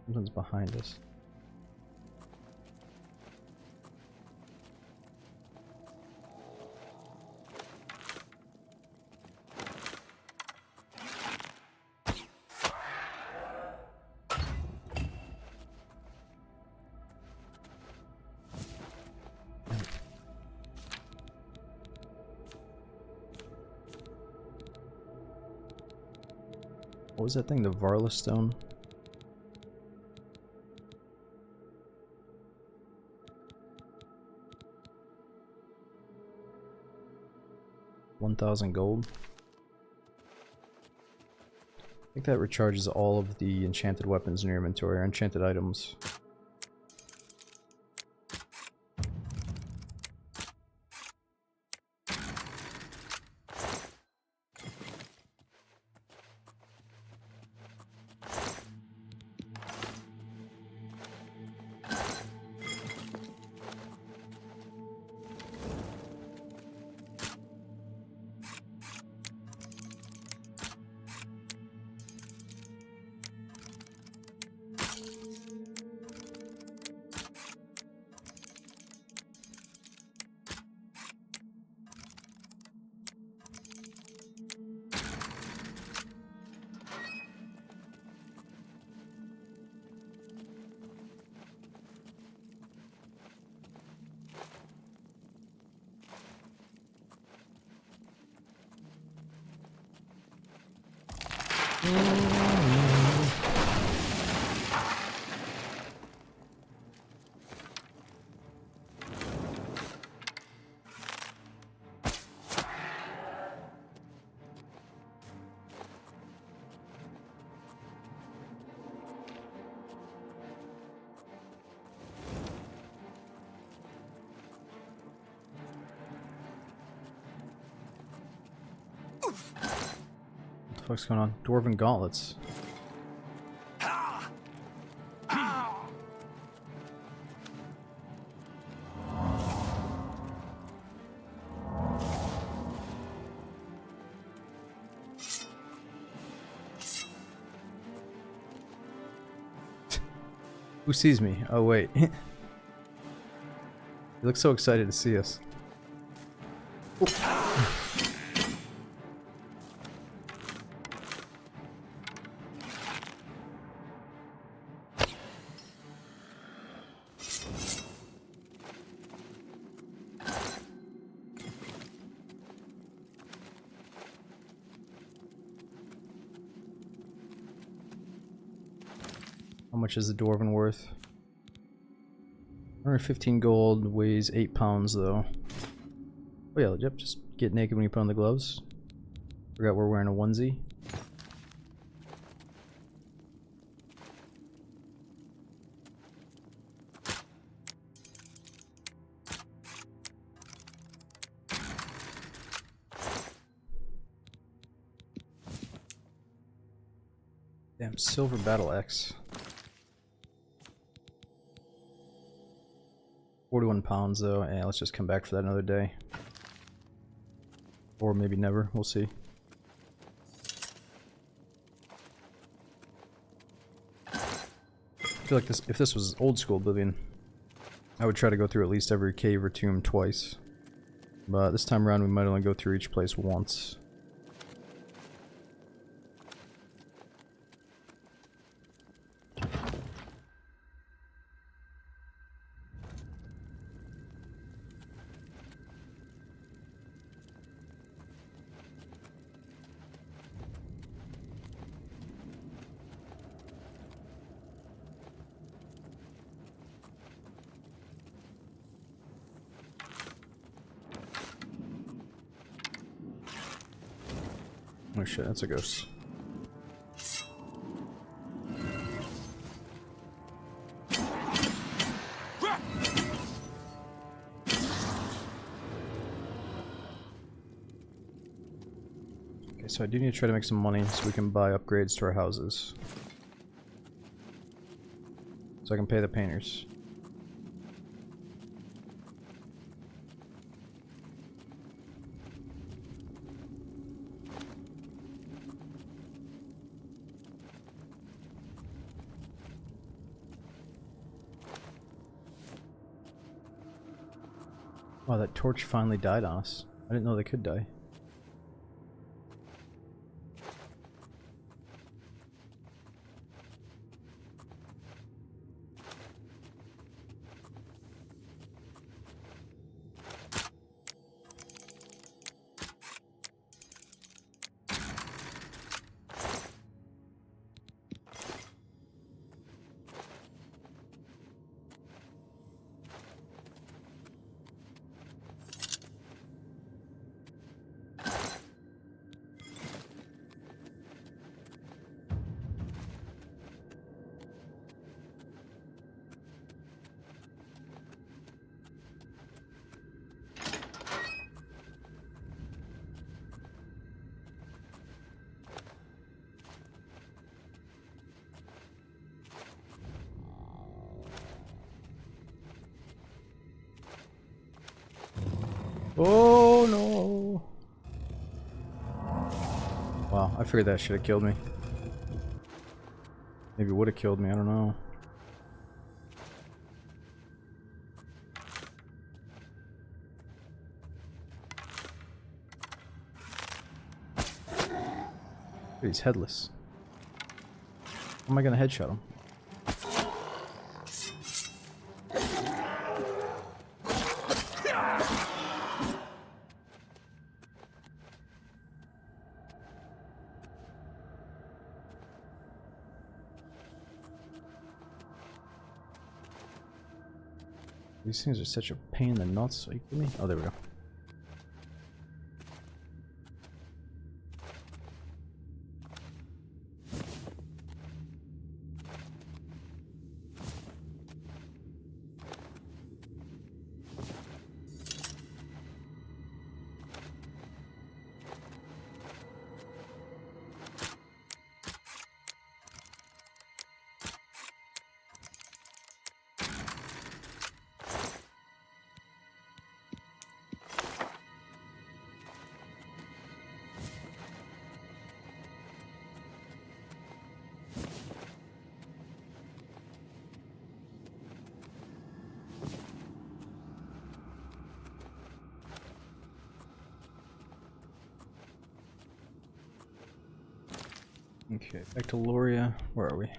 Something's behind us. What was that thing? The Varla Stone? $1,000 gold. I think that recharges all of the enchanted weapons in your inventory, or enchanted items. the fuck's going on? Dwarven gauntlets. Who sees me? Oh wait. He looks so excited to see us. How much is the dwarven worth? 115 gold, weighs 8 pounds though. Oh yeah, yep, just get naked when you put on the gloves. Forgot we're wearing a onesie. Damn, silver battle axe. 41 pounds though. Yeah, let's just come back for that another day. Or maybe never, we'll see. I feel like if this was old school Oblivion, I would try to go through at least every cave or tomb twice. But this time around we might only go through each place once. Oh shit, that's a ghost. Okay, so I do need to try to make some money so we can buy upgrades to our houses. So I can pay the painters. Wow, that torch finally died on us. I didn't know they could die. Oh no! Wow, I figured that should have killed me. Maybe it would have killed me, I don't know. Dude, he's headless. How am I gonna headshot him? These things are such a pain in the nuts. Are you kidding me? Oh, there we go. Okay, back to Loria. Where are we?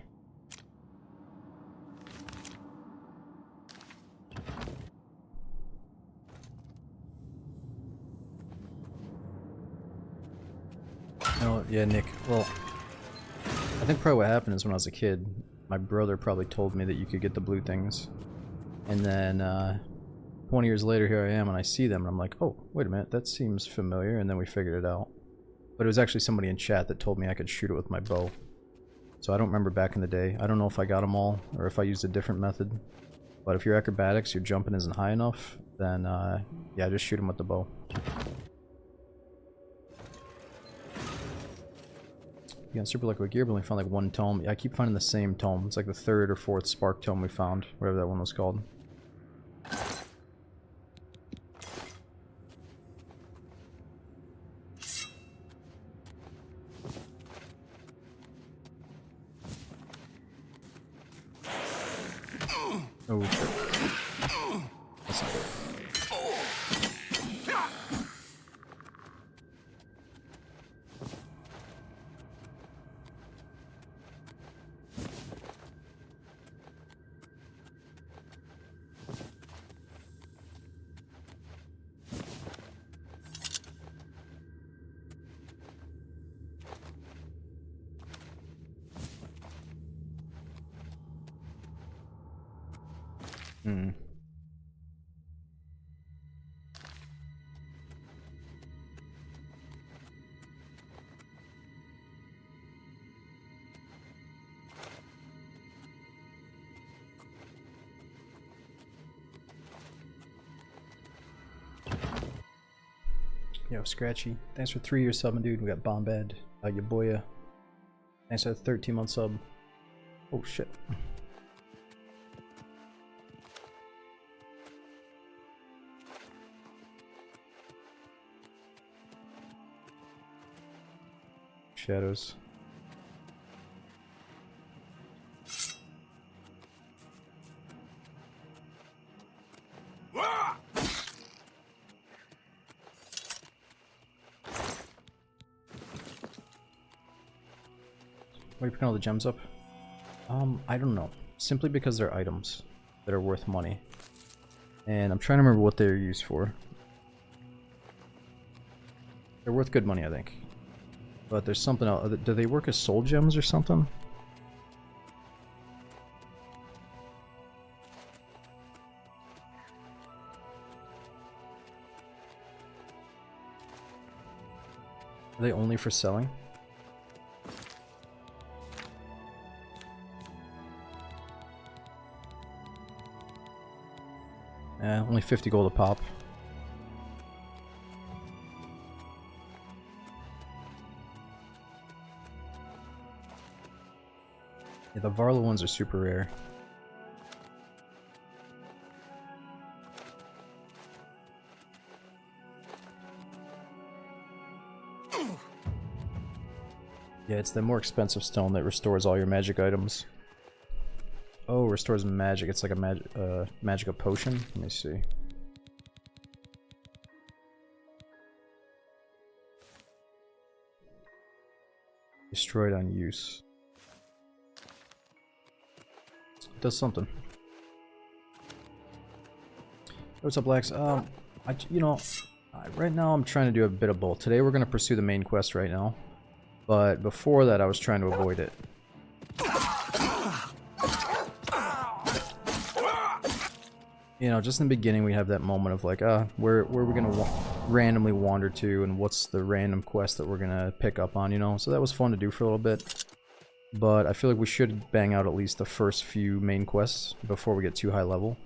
Oh, yeah, Nick. Well, I think probably what happened is when I was a kid, my brother probably told me that you could get the blue things. And then, 20 years later, here I am, and I see them, and I'm like, oh, wait a minute, that seems familiar, and then we figured it out. But it was actually somebody in chat that told me I could shoot it with my bow. So I don't remember back in the day. I don't know if I got them all, or if I used a different method. But if your acrobatics, your jumping isn't high enough, then, yeah, just shoot them with the bow. Yeah, on Super Liquid Gear, but only found like one tome. Yeah, I keep finding the same tome. It's like the 3rd or 4th Spark tome we found, whatever that one was called. Oh, shit. That's not good. Hmm. Yo, Scratchy. Thanks for 3 years subbing, dude. We got Bombad. Your boya. Thanks for the 13-month sub. Oh, shit. Shadows. Why are you picking all the gems up? I don't know. Simply because they're items that are worth money. And I'm trying to remember what they're used for. They're worth good money, I think. But there's something else. Do they work as soul gems or something? Are they only for selling? Only 50 gold a pop. Yeah, the Varla ones are super rare. Yeah, it's the more expensive stone that restores all your magic items. Oh, restores magic. It's like a magic potion. Let me see. Destroyed on use. It does something. What's up, Lex? You know, right now I'm trying to do a bit of both. Today we're gonna pursue the main quest right now, but before that I was trying to avoid it. You know, just in the beginning we have that moment of like, where are we gonna randomly wander to, and what's the random quest that we're gonna pick up on, you know? So that was fun to do for a little bit. But I feel like we should bang out at least the first few main quests before we get too high level.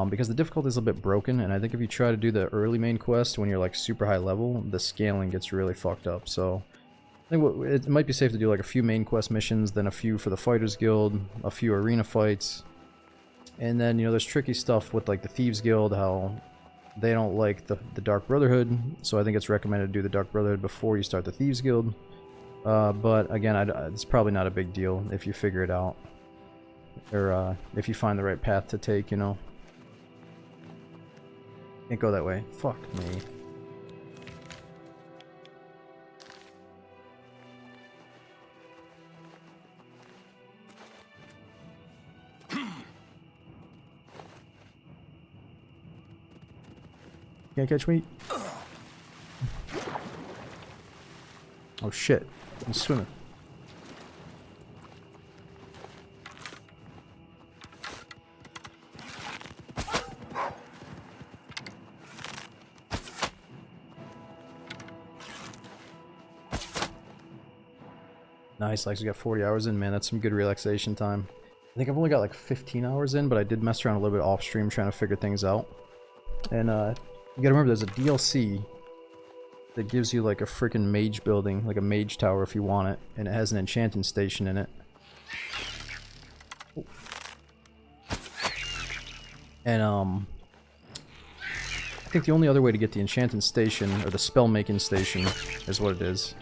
Because the difficulty is a bit broken, and I think if you try to do the early main quest when you're like super high level, the scaling gets really fucked up. So I think it might be safe to do like a few main quest missions, then a few for the Fighters Guild, a few arena fights. And then, you know, there's tricky stuff with like the Thieves Guild, how they don't like the Dark Brotherhood, so I think it's recommended to do the Dark Brotherhood before you start the Thieves Guild. But again, it's probably not a big deal if you figure it out. Or if you find the right path to take, you know. Can't go that way. Fuck me. Can't catch me. Oh shit. I'm swimming. Nice, like we got 40 hours in, man. That's some good relaxation time. I think I've only got like 15 hours in, but I did mess around a little bit off stream trying to figure things out. And you gotta remember there's a DLC that gives you like a freaking mage building, like a mage tower if you want it, and it has an enchanting station in it. And I think the only other way to get the enchanting station, or the spell making station is what it is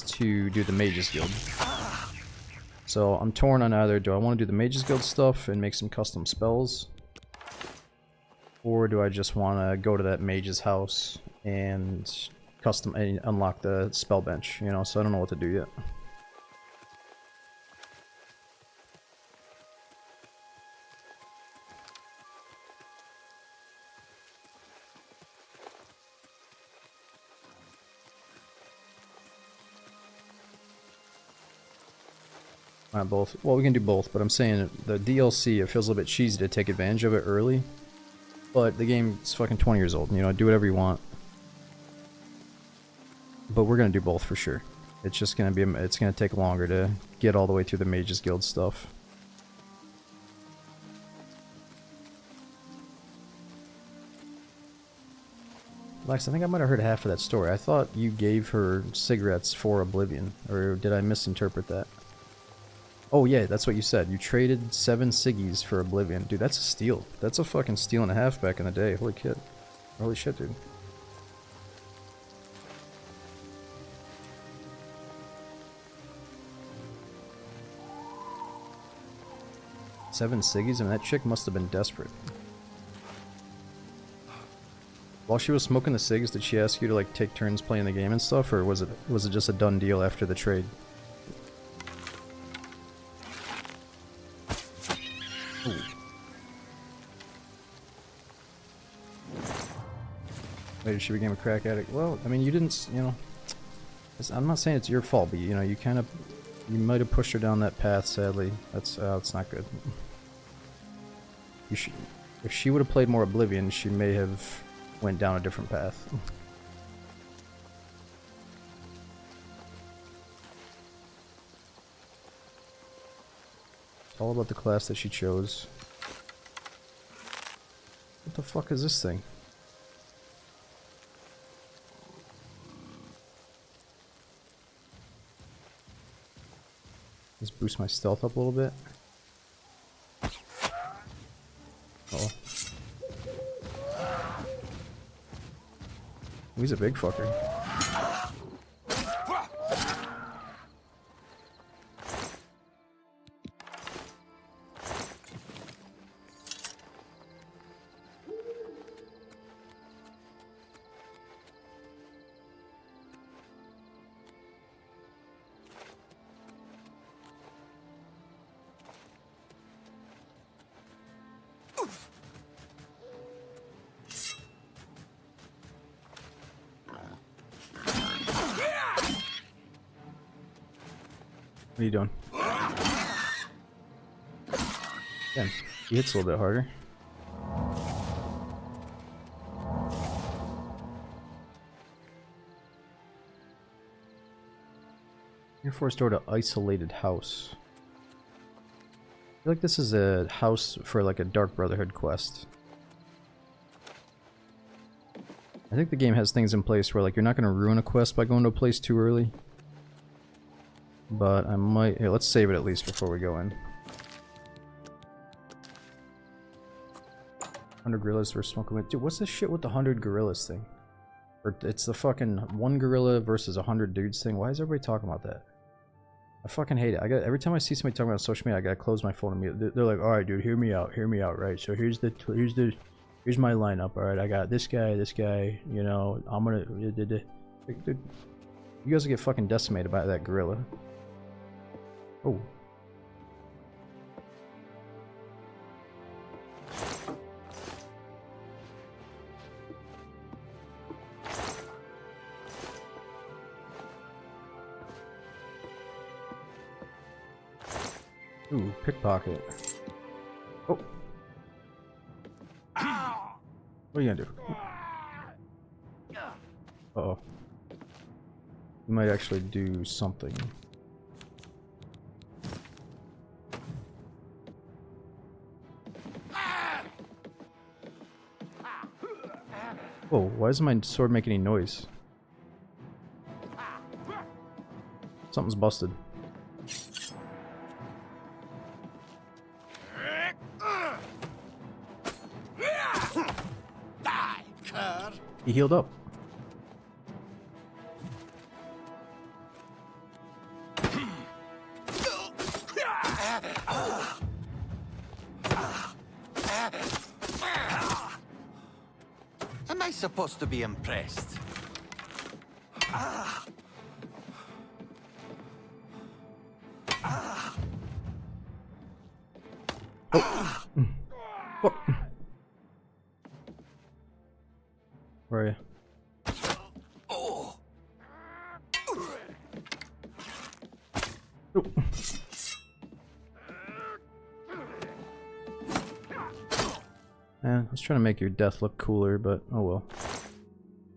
to do the Mages Guild. So I'm torn on either, do I want to do the Mages Guild stuff and make some custom spells? Or do I just want to go to that mage's house and custom and unlock the spell bench, you know? So I don't know what to do yet. Not both. Well, we can do both, but I'm saying the DLC, it feels a little bit cheesy to take advantage of it early. But the game's fucking 20 years old, you know, do whatever you want. But we're gonna do both for sure. It's just gonna be, it's gonna take longer to get all the way through the Mages Guild stuff. Lex, I think I might have heard half of that story. I thought you gave her cigarettes for Oblivion, or did I misinterpret that? Oh yeah, that's what you said. You traded 7 ciggies for Oblivion. Dude, that's a steal. That's a fucking steal and a half back in the day. Holy shit. Holy shit, dude. Seven ciggies? I mean, that chick must have been desperate. While she was smoking the cigs, did she ask you to like take turns playing the game and stuff, or was it just a done deal after the trade? Ooh. Later she became a crack addict. Well, I mean, you didn't, you know, I'm not saying it's your fault, but you know, you might have pushed her down that path, sadly. That's not good. You should, if she would have played more Oblivion, she may have went down a different path. It's all about the class that she chose. What the fuck is this thing? Let's boost my stealth up a little bit. Oh. He's a big fucker. What are you doing? Damn, he hits a little bit harder. You're forced door to isolated house. I feel like this is a house for like a Dark Brotherhood quest. I think the game has things in place where like you're not going to ruin a quest by going to a place too early. But I might... Here, let's save it at least before we go in. 100 gorillas versus smoking with... Dude, what's this shit with the 100 gorillas thing? Or it's the fucking 1 gorilla versus 100 dudes thing. Why is everybody talking about that? I fucking hate it. Every time I see somebody talking about social media, I gotta close my phone and mute. They're like, alright dude, hear me out, right? So here's my lineup, alright? I got this guy, you know, I'm gonna... Dude, you guys will get fucking decimated by that gorilla. Oh. Ooh, pickpocket. Oh. What are you gonna do? Uh-oh. You might actually do something. Whoa, why doesn't my sword make any noise? Something's busted. He healed up. Am I supposed to be impressed? What? Where are you? Oh. Oh. Man, I was trying to make your death look cooler, but oh well.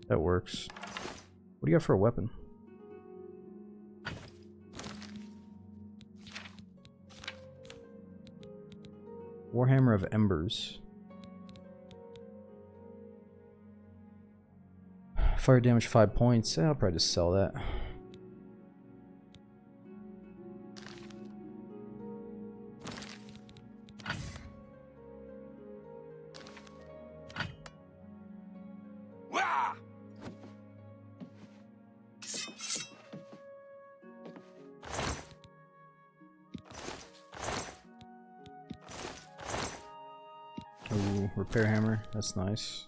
That works. What do you got for a weapon? Warhammer of Embers. Fire damage 5 points. I'll probably just sell that. Ooh, repair hammer. That's nice.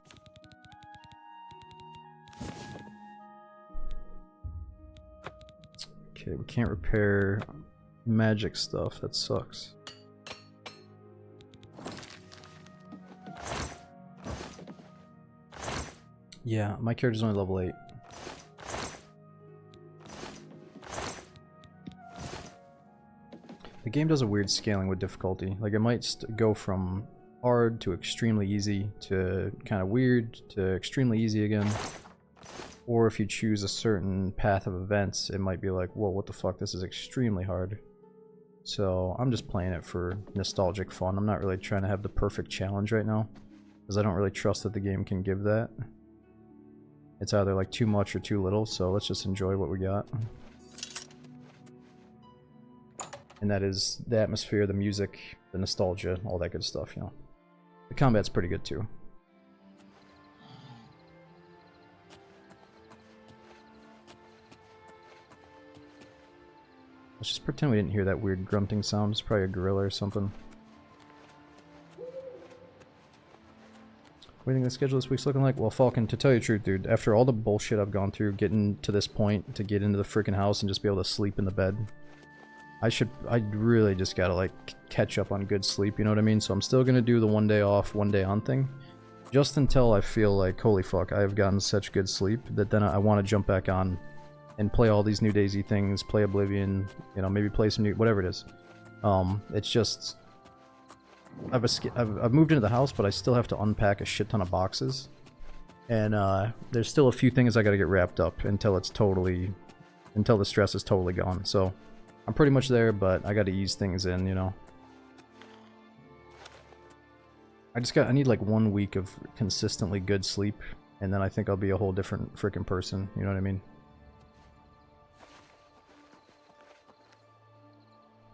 Okay, we can't repair magic stuff. That sucks. Yeah, my character's only level 8. The game does a weird scaling with difficulty. Like, it might go from hard to extremely easy to kind of weird to extremely easy again. Or if you choose a certain path of events, it might be like, whoa, what the fuck, this is extremely hard. So I'm just playing it for nostalgic fun. I'm not really trying to have the perfect challenge right now, because I don't really trust that the game can give that. It's either like too much or too little, so let's just enjoy what we got. And that is the atmosphere, the music, the nostalgia, all that good stuff, you know. The combat's pretty good too. Let's just pretend we didn't hear that weird grunting sound. It's probably a gorilla or something. What do you think the schedule this week's looking like? Well, Falcon, to tell you the truth, dude, after all the bullshit I've gone through, getting to this point, to get into the freaking house and just be able to sleep in the bed, I really just gotta, like, catch up on good sleep, you know what I mean? So I'm still gonna do the 1 day off, 1 day on thing, just until I feel like, holy fuck, I have gotten such good sleep that then I want to jump back on and play all these new DayZ things, play Oblivion, you know, maybe play some new, whatever it is. It's just, I've moved into the house, but I still have to unpack a shit ton of boxes. And there's still a few things I gotta get wrapped up until it's totally, until the stress is totally gone. So I'm pretty much there, but I gotta ease things in, you know. I need like 1 week of consistently good sleep, and then I think I'll be a whole different freaking person, you know what I mean?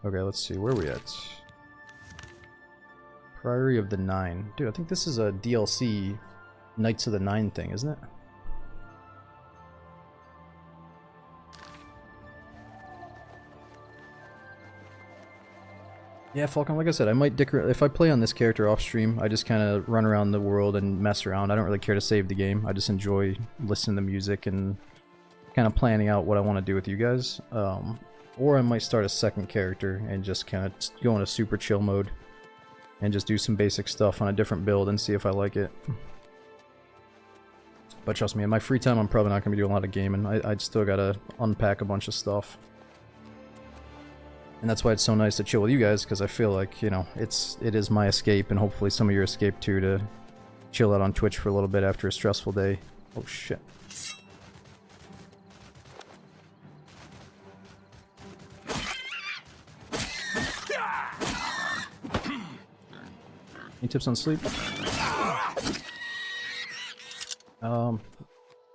Okay, let's see, where are we at? Priory of the Nine. Dude, I think this is a DLC Knights of the Nine thing, isn't it? Yeah, Falcon, like I said, I might if I play on this character off stream, I just kind of run around the world and mess around. I don't really care to save the game. I just enjoy listening to music and kind of planning out what I want to do with you guys. Or I might start a second character and just kind of go into super chill mode and just do some basic stuff on a different build and see if I like it. But trust me, in my free time, I'm probably not going to be doing a lot of gaming. I'd still got to unpack a bunch of stuff. And that's why it's so nice to chill with you guys, because I feel like, you know, it is my escape, and hopefully some of your escape too, to chill out on Twitch for a little bit after a stressful day. Oh shit. Any tips on sleep?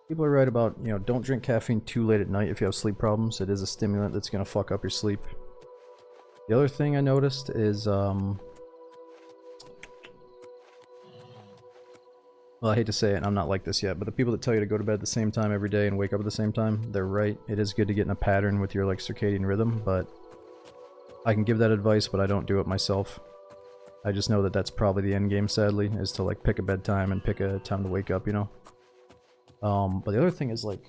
People are right about, you know, don't drink caffeine too late at night if you have sleep problems. It is a stimulant that's going to fuck up your sleep. The other thing I noticed is, well, I hate to say it, and I'm not like this yet, but the people that tell you to go to bed at the same time every day and wake up at the same time, they're right. It is good to get in a pattern with your, like, circadian rhythm, but I can give that advice, but I don't do it myself. I just know that that's probably the end game, sadly, is to, like, pick a bedtime and pick a time to wake up, you know? But the other thing is, like,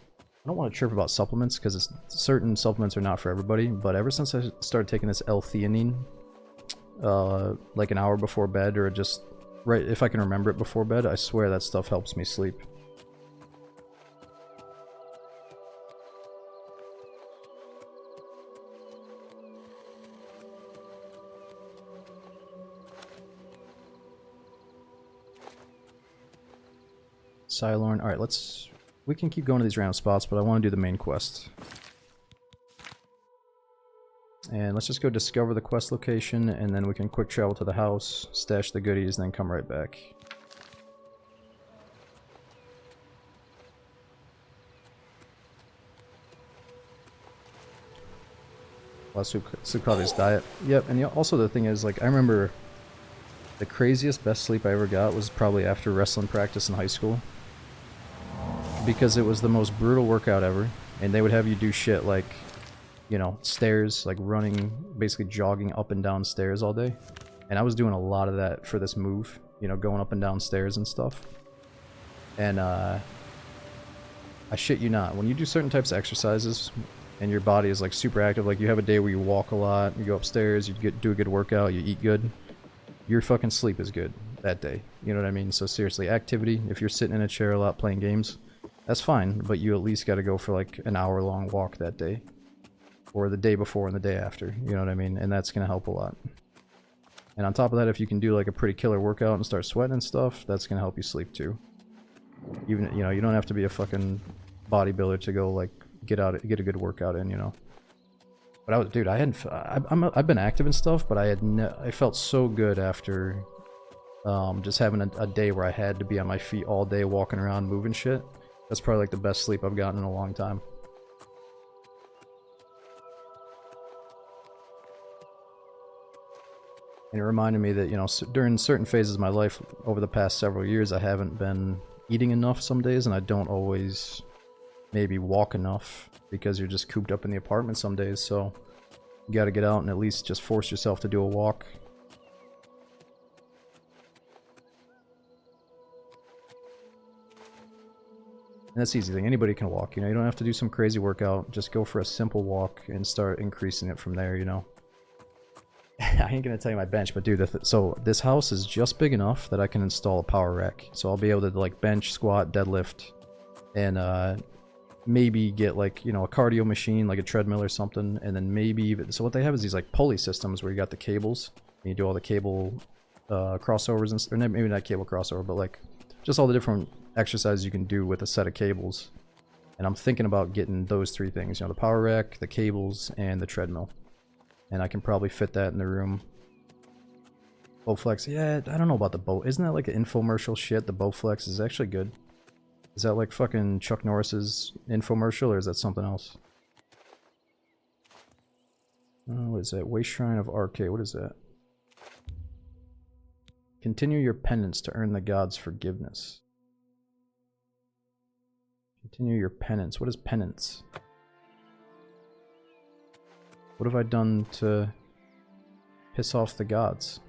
I don't want to chirp about supplements, because certain supplements are not for everybody, but ever since I started taking this L-theanine, like an hour before bed, or just right, if I can remember it before bed, I swear that stuff helps me sleep. Cylorn. Alright, we can keep going to these random spots, but I want to do the main quest. And let's just go discover the quest location, and then we can quick travel to the house, stash the goodies, and then come right back. Sukavi's diet. Yep, and also the thing is, like, I remember the craziest, best sleep I ever got was probably after wrestling practice in high school. Because it was the most brutal workout ever, and they would have you do shit like, you know, stairs, like running, basically jogging up and down stairs all day. And I was doing a lot of that for this move, you know, going up and down stairs and stuff. And I shit you not, when you do certain types of exercises and your body is like super active, like you have a day where you walk a lot, you go upstairs, you do a good workout, you eat good, your fucking sleep is good that day. You know what I mean? So seriously, activity, if you're sitting in a chair a lot playing games, that's fine, but you at least got to go for like an hour-long walk that day. Or the day before and the day after, you know what I mean? And that's going to help a lot. And on top of that, if you can do like a pretty killer workout and start sweating and stuff, that's going to help you sleep too. Even, you know, you don't have to be a fucking bodybuilder to go like get a good workout in, you know. But dude, I've been active and stuff, but I felt so good after just having a day where I had to be on my feet all day, walking around, moving shit. That's probably like the best sleep I've gotten in a long time. And it reminded me that, you know, during certain phases of my life over the past several years, I haven't been eating enough some days, and I don't always maybe walk enough because you're just cooped up in the apartment some days, so you gotta get out and at least just force yourself to do a walk. And that's the easy thing. Anybody can walk, you know. You don't have to do some crazy workout. Just go for a simple walk and start increasing it from there, you know. I ain't gonna tell you my bench, but dude, so this house is just big enough that I can install a power rack. So I'll be able to like bench, squat, deadlift, and maybe get like, you know, a cardio machine, like a treadmill or something, and then maybe even, so what they have is these like pulley systems where you got the cables, and you do all the cable crossovers, and or maybe not cable crossover, but like just all the different exercises you can do with a set of cables. And I'm thinking about getting those three things, you know, the power rack, the cables, and the treadmill. And I can probably fit that in the room. Bowflex, yeah, I don't know about the bow. Isn't that like an infomercial shit? The Bowflex is actually good. Is that like fucking Chuck Norris's infomercial, or is that something else? What is that? Waste Shrine of RK, what is that? Continue your penance to earn the gods' forgiveness. Continue your penance. What is penance? What have I done to piss off the gods?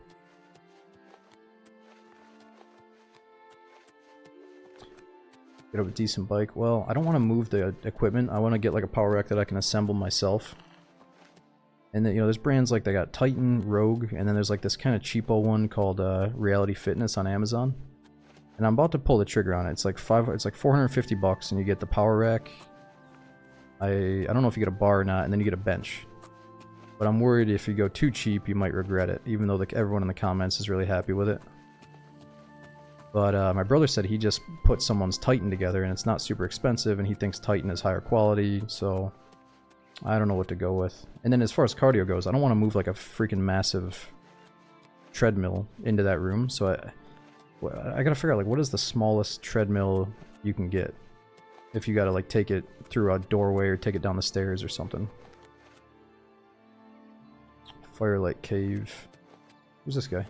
Get a decent bike. Well, I don't want to move the equipment. I want to get like a power rack that I can assemble myself. And then, you know, there's brands like, they got Titan, Rogue, and then there's like this kind of cheapo one called Reality Fitness on Amazon. And I'm about to pull the trigger on it. It's like $450 and you get the power rack. I don't know if you get a bar or not, and then you get a bench. But I'm worried if you go too cheap, you might regret it, even though like everyone in the comments is really happy with it. But my brother said he just put someone's Titan together, and it's not super expensive, and he thinks Titan is higher quality, so I don't know what to go with. And then as far as cardio goes, I don't want to move like a freaking massive treadmill into that room, so I gotta figure out like what is the smallest treadmill you can get if you gotta like take it through a doorway or take it down the stairs or something. Firelight Cave. Who's this guy?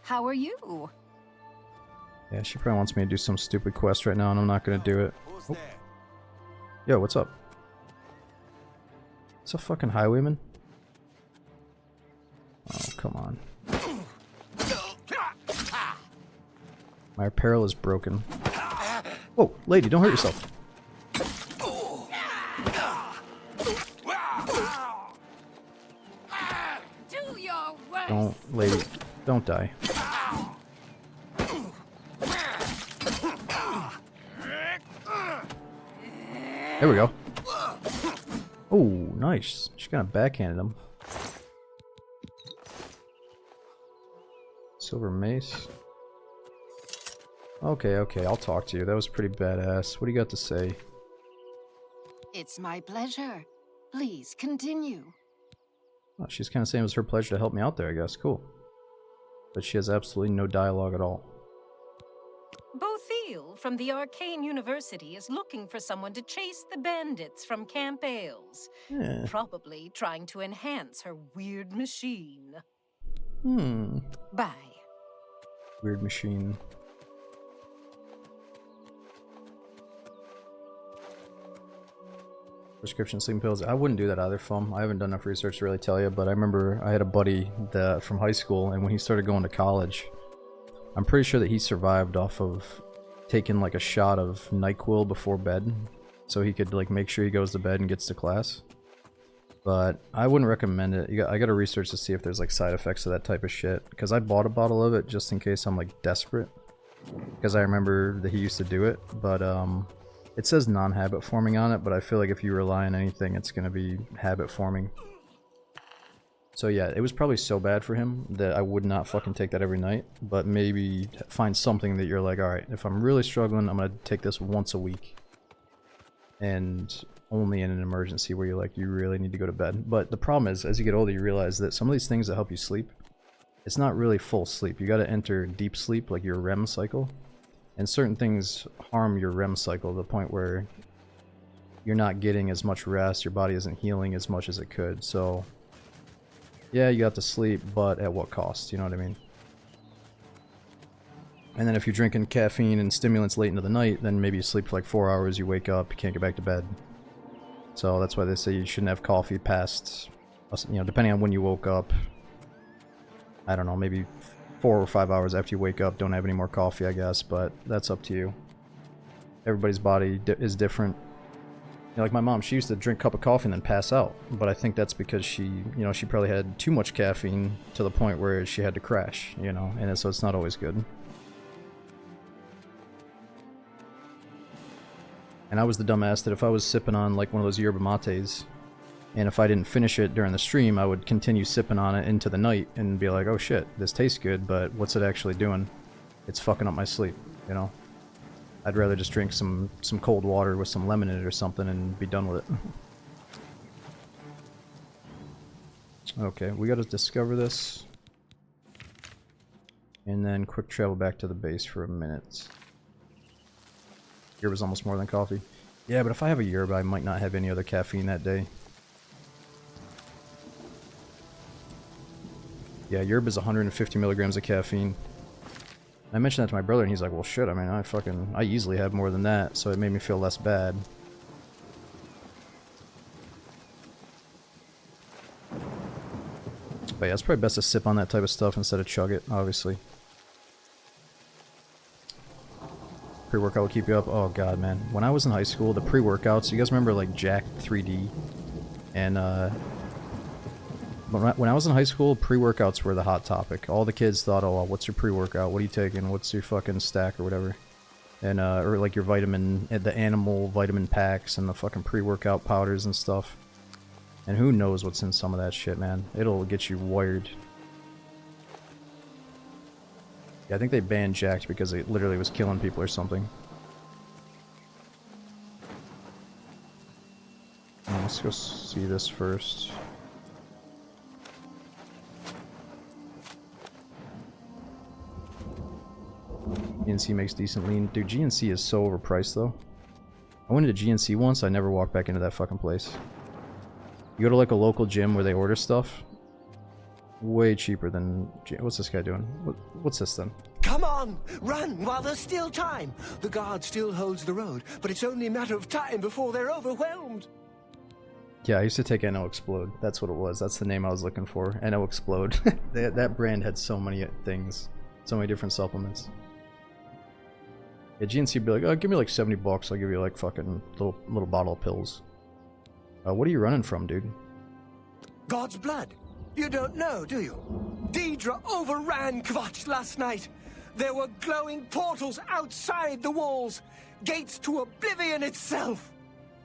How are you? Yeah, she probably wants me to do some stupid quest right now, and I'm not gonna do it. Oh. Yo, what's up? It's a fucking highwayman? Oh, come on. My apparel is broken. Whoa, lady, don't hurt yourself. Do your worst. Don't, lady, don't die. There we go. Oh, nice. She kind of backhanded him. Silver mace. Okay, okay, I'll talk to you. That was pretty badass. What do you got to say? It's my pleasure. Please continue. Oh, she's kind of saying it was her pleasure to help me out there, I guess. Cool. But she has absolutely no dialogue at all. Bothil from the Arcane University is looking for someone to chase the bandits from Camp Ailes. Yeah. Probably trying to enhance her weird machine. Bye. Weird machine. Prescription sleeping pills. I wouldn't do that either, Fum. I haven't done enough research to really tell you, but I remember I had a buddy that from high school, and when he started going to college, I'm pretty sure that he survived off of taking like a shot of NyQuil before bed, so he could like make sure he goes to bed and gets to class. But I wouldn't recommend it. I gotta research to see if there's like side effects of that type of shit, because I bought a bottle of it just in case I'm like desperate, because I remember that he used to do it. But it says non-habit forming on it, but I feel like if you rely on anything, it's gonna be habit forming. So yeah, it was probably so bad for him that I would not fucking take that every night, but maybe find something that you're like, alright, if I'm really struggling, I'm gonna take this once a week. And only in an emergency where you're like, you really need to go to bed. But the problem is, as you get older, you realize that some of these things that help you sleep, it's not really full sleep. You gotta enter deep sleep, like your REM cycle. And certain things harm your REM cycle to the point where you're not getting as much rest, your body isn't healing as much as it could. So yeah, you got to sleep, but at what cost? You know what I mean? And then if you're drinking caffeine and stimulants late into the night, then maybe you sleep for like 4 hours, you wake up, you can't get back to bed. So that's why they say you shouldn't have coffee past, you know, depending on when you woke up. I don't know, maybe 4 or 5 hours after you wake up, don't have any more coffee, I guess, but that's up to you. Everybody's body is different. You know, like my mom, she used to drink a cup of coffee and then pass out, but I think that's because she, you know, she probably had too much caffeine to the point where she had to crash, you know, and so it's not always good. And I was the dumbass that if I was sipping on like one of those yerba mates, and if I didn't finish it during the stream, I would continue sipping on it into the night and be like, oh shit, this tastes good, but what's it actually doing? It's fucking up my sleep, you know? I'd rather just drink some cold water with some lemon in it or something and be done with it. Okay, we gotta discover this. And then quick travel back to the base for a minute. Yerba's almost more than coffee. Yeah, but if I have a yerba, I might not have any other caffeine that day. Yeah, yerba is 150 milligrams of caffeine. I mentioned that to my brother, and he's like, well, shit, I mean, I easily have more than that, so it made me feel less bad. But yeah, it's probably best to sip on that type of stuff instead of chug it, obviously. Pre-workout will keep you up. Oh god, man. When I was in high school, the pre-workouts, you guys remember like Jack 3D? And when I was in high school, pre-workouts were the hot topic. All the kids thought, oh, well, what's your pre-workout? What are you taking? What's your fucking stack or whatever? And or like your vitamin, the animal vitamin packs and the fucking pre-workout powders and stuff. And who knows what's in some of that shit, man. It'll get you wired. Yeah, I think they banned Jacked because it literally was killing people or something. Let's go see this first. GNC makes decent lean. Dude, GNC is so overpriced though. I went into GNC once, I never walked back into that fucking place. You go to like a local gym where they order stuff. Way cheaper than... What's this guy doing? What's this then? Come on! Run while there's still time! The guard still holds the road, but it's only a matter of time before they're overwhelmed. Yeah, I used to take NO Explode. That's what it was. That's the name I was looking for. NO Explode. That brand had so many things. So many different supplements. Yeah, GNC would be like, oh, give me like $70. I'll give you like fucking little bottle of pills. What are you running from, dude? God's blood. You don't know, do you? Deidre overran Kvatch last night. There were glowing portals outside the walls. Gates to Oblivion itself.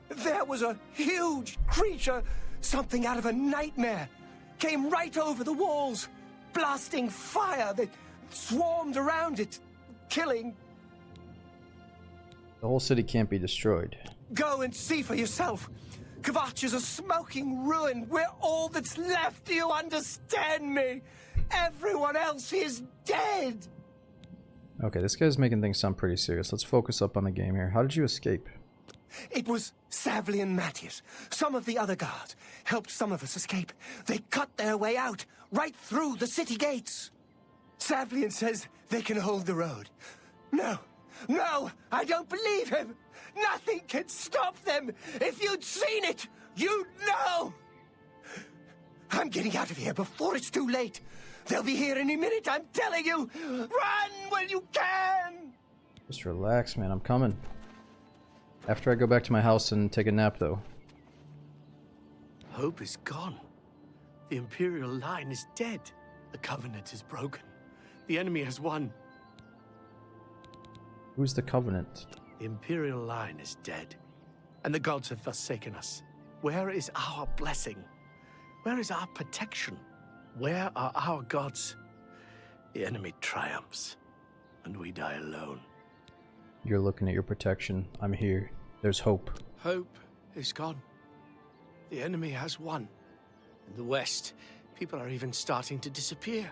There was a huge creature, something out of a nightmare. Came right over the walls, blasting fire that swarmed around it, killing. The whole city can't be destroyed. Go and see for yourself. Kvatch is a smoking ruin. We're all that's left. Do you understand me? Everyone else is dead. Okay, this guy's making things sound pretty serious. Let's focus up on the game here. How did you escape? It was Savli and Matthias. Some of the other guards helped some of us escape. They cut their way out, right through the city gates. Savlian says they can hold the road. No, I don't believe him. Nothing can stop them. If you'd seen it, you'd know. I'm getting out of here before it's too late. They'll be here any minute, I'm telling you. Run when you can. Just relax, man. I'm coming. After I go back to my house and take a nap, though. Hope is gone. The Imperial line is dead. The Covenant is broken. The enemy has won. Who's the Covenant? The Imperial line is dead, and the gods have forsaken us. Where is our blessing? Where is our protection? Where are our gods? The enemy triumphs, and we die alone. You're looking at your protection. I'm here. There's hope. Hope is gone. The enemy has won. In the West, people are even starting to disappear.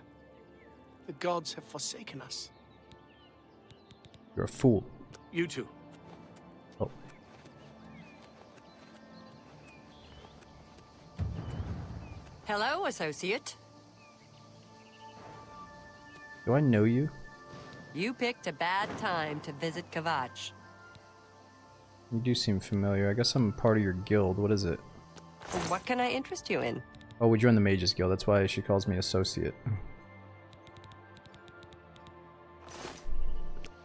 The gods have forsaken us. You're a fool. You too. Oh. Hello, associate. Do I know you? You picked a bad time to visit Kvatch. You do seem familiar. I guess I'm part of your guild. What is it? What can I interest you in? Oh, we joined the Mages Guild. That's why she calls me associate.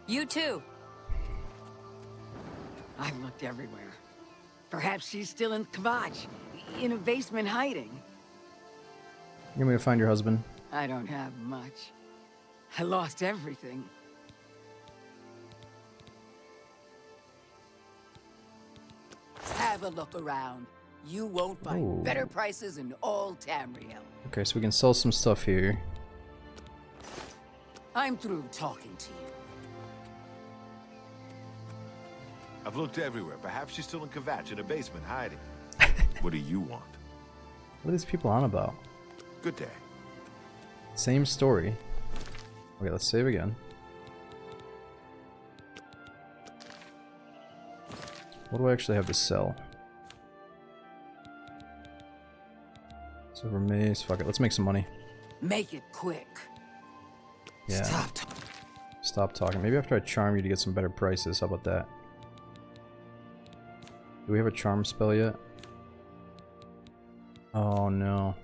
You too. I've looked everywhere. Perhaps she's still in Kvatch, in a basement hiding. You want me to find your husband? I don't have much. I lost everything. Have a look around. You won't find Ooh. better prices in all Tamriel. Okay, so we can sell some stuff here. I'm through talking to you. I've looked everywhere. Perhaps she's still in Kvatch in a basement hiding. What do you want? What are these people on about? Good day. Same story. Okay, let's save again. What do I actually have to sell? Silver mace. Fuck it. Let's make some money. Make it quick. Yeah. Stop talking. Maybe after I charm you to get some better prices. How about that? Do we have a charm spell yet? Oh no.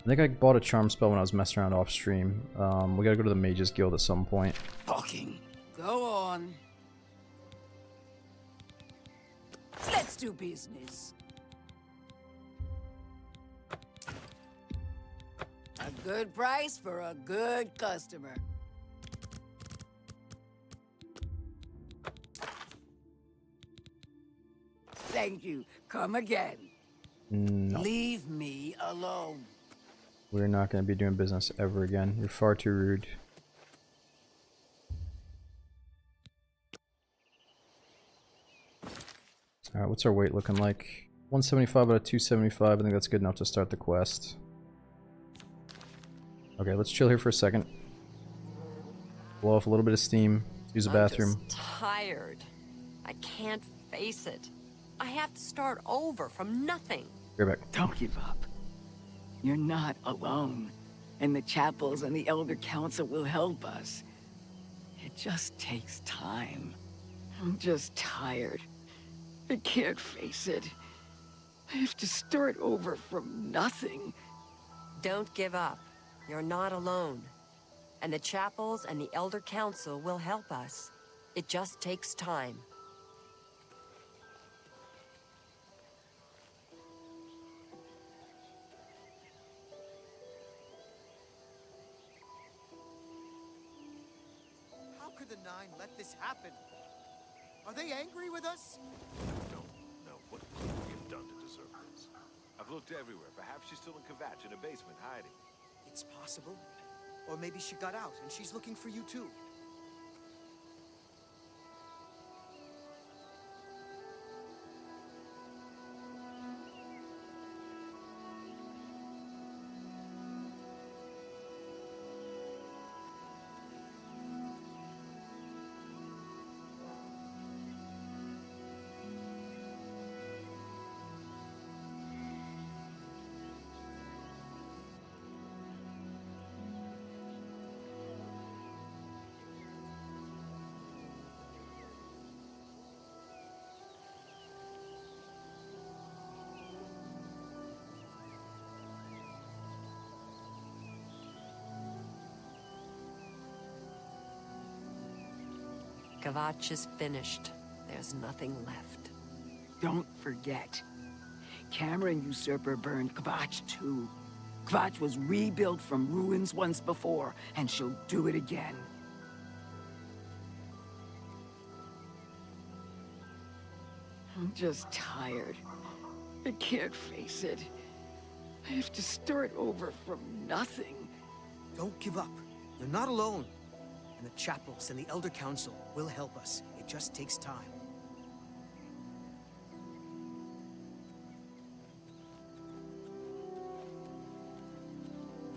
I think I bought a charm spell when I was messing around off stream. We gotta go to the Mages Guild at some point. Talking. Go on. Let's do business. A good price for a good customer. Thank you. Come again. No. Leave me alone. We're not going to be doing business ever again. You're far too rude. Alright, what's our weight looking like? 175 out of 275. I think that's good enough to start the quest. Okay, let's chill here for a second. Blow off a little bit of steam. Use the bathroom. I'm just tired. I can't face it. I have to start over from nothing. Be right back. Don't give up. You're not alone. And the chapels and the Elder Council will help us. It just takes time. I'm just tired. I can't face it. I have to start over from nothing. Don't give up. You're not alone. And the chapels and the Elder Council will help us. It just takes time. How could the Nine let this happen? Are they angry with us? No. What could we have done to deserve this? I've looked everywhere. Perhaps she's still in Kvatch in a basement hiding. It's possible. Or maybe she got out and she's looking for you too. Kvatch is finished. There's nothing left. Don't forget. Cameron Usurper burned Kvatch too. Kvatch was rebuilt from ruins once before, and she'll do it again. I'm just tired. I can't face it. I have to start over from nothing. Don't give up. You're not alone. And the chapels and the Elder Council will help us. It just takes time.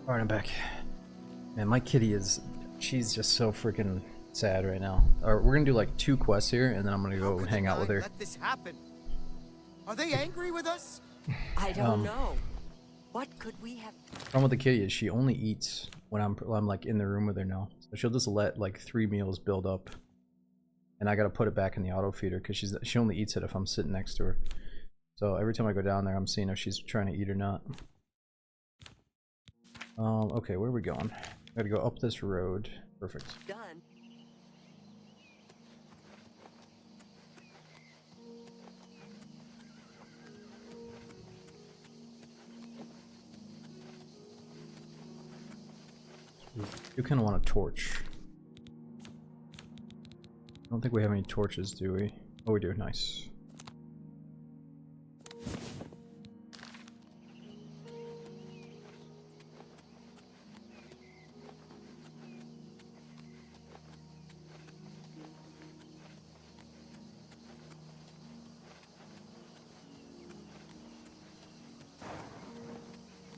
Alright, I'm back. Man, my kitty she's just so freaking sad right now. Alright, we're gonna do like 2 quests here, and then I'm gonna go hang out with her. Let this happen. Are they angry with us? I don't know. What could we have... Problem with the kitty is she only eats when I'm like in the room with her now. So she'll just let like 3 meals build up, and I gotta put it back in the auto feeder because she only eats it if I'm sitting next to her. So every time I go down there, I'm seeing if she's trying to eat or not. Okay, where are we going? Gotta go up this road. Perfect. Done. You kind of want a torch. I don't think we have any torches, do we? Oh, we do. Nice.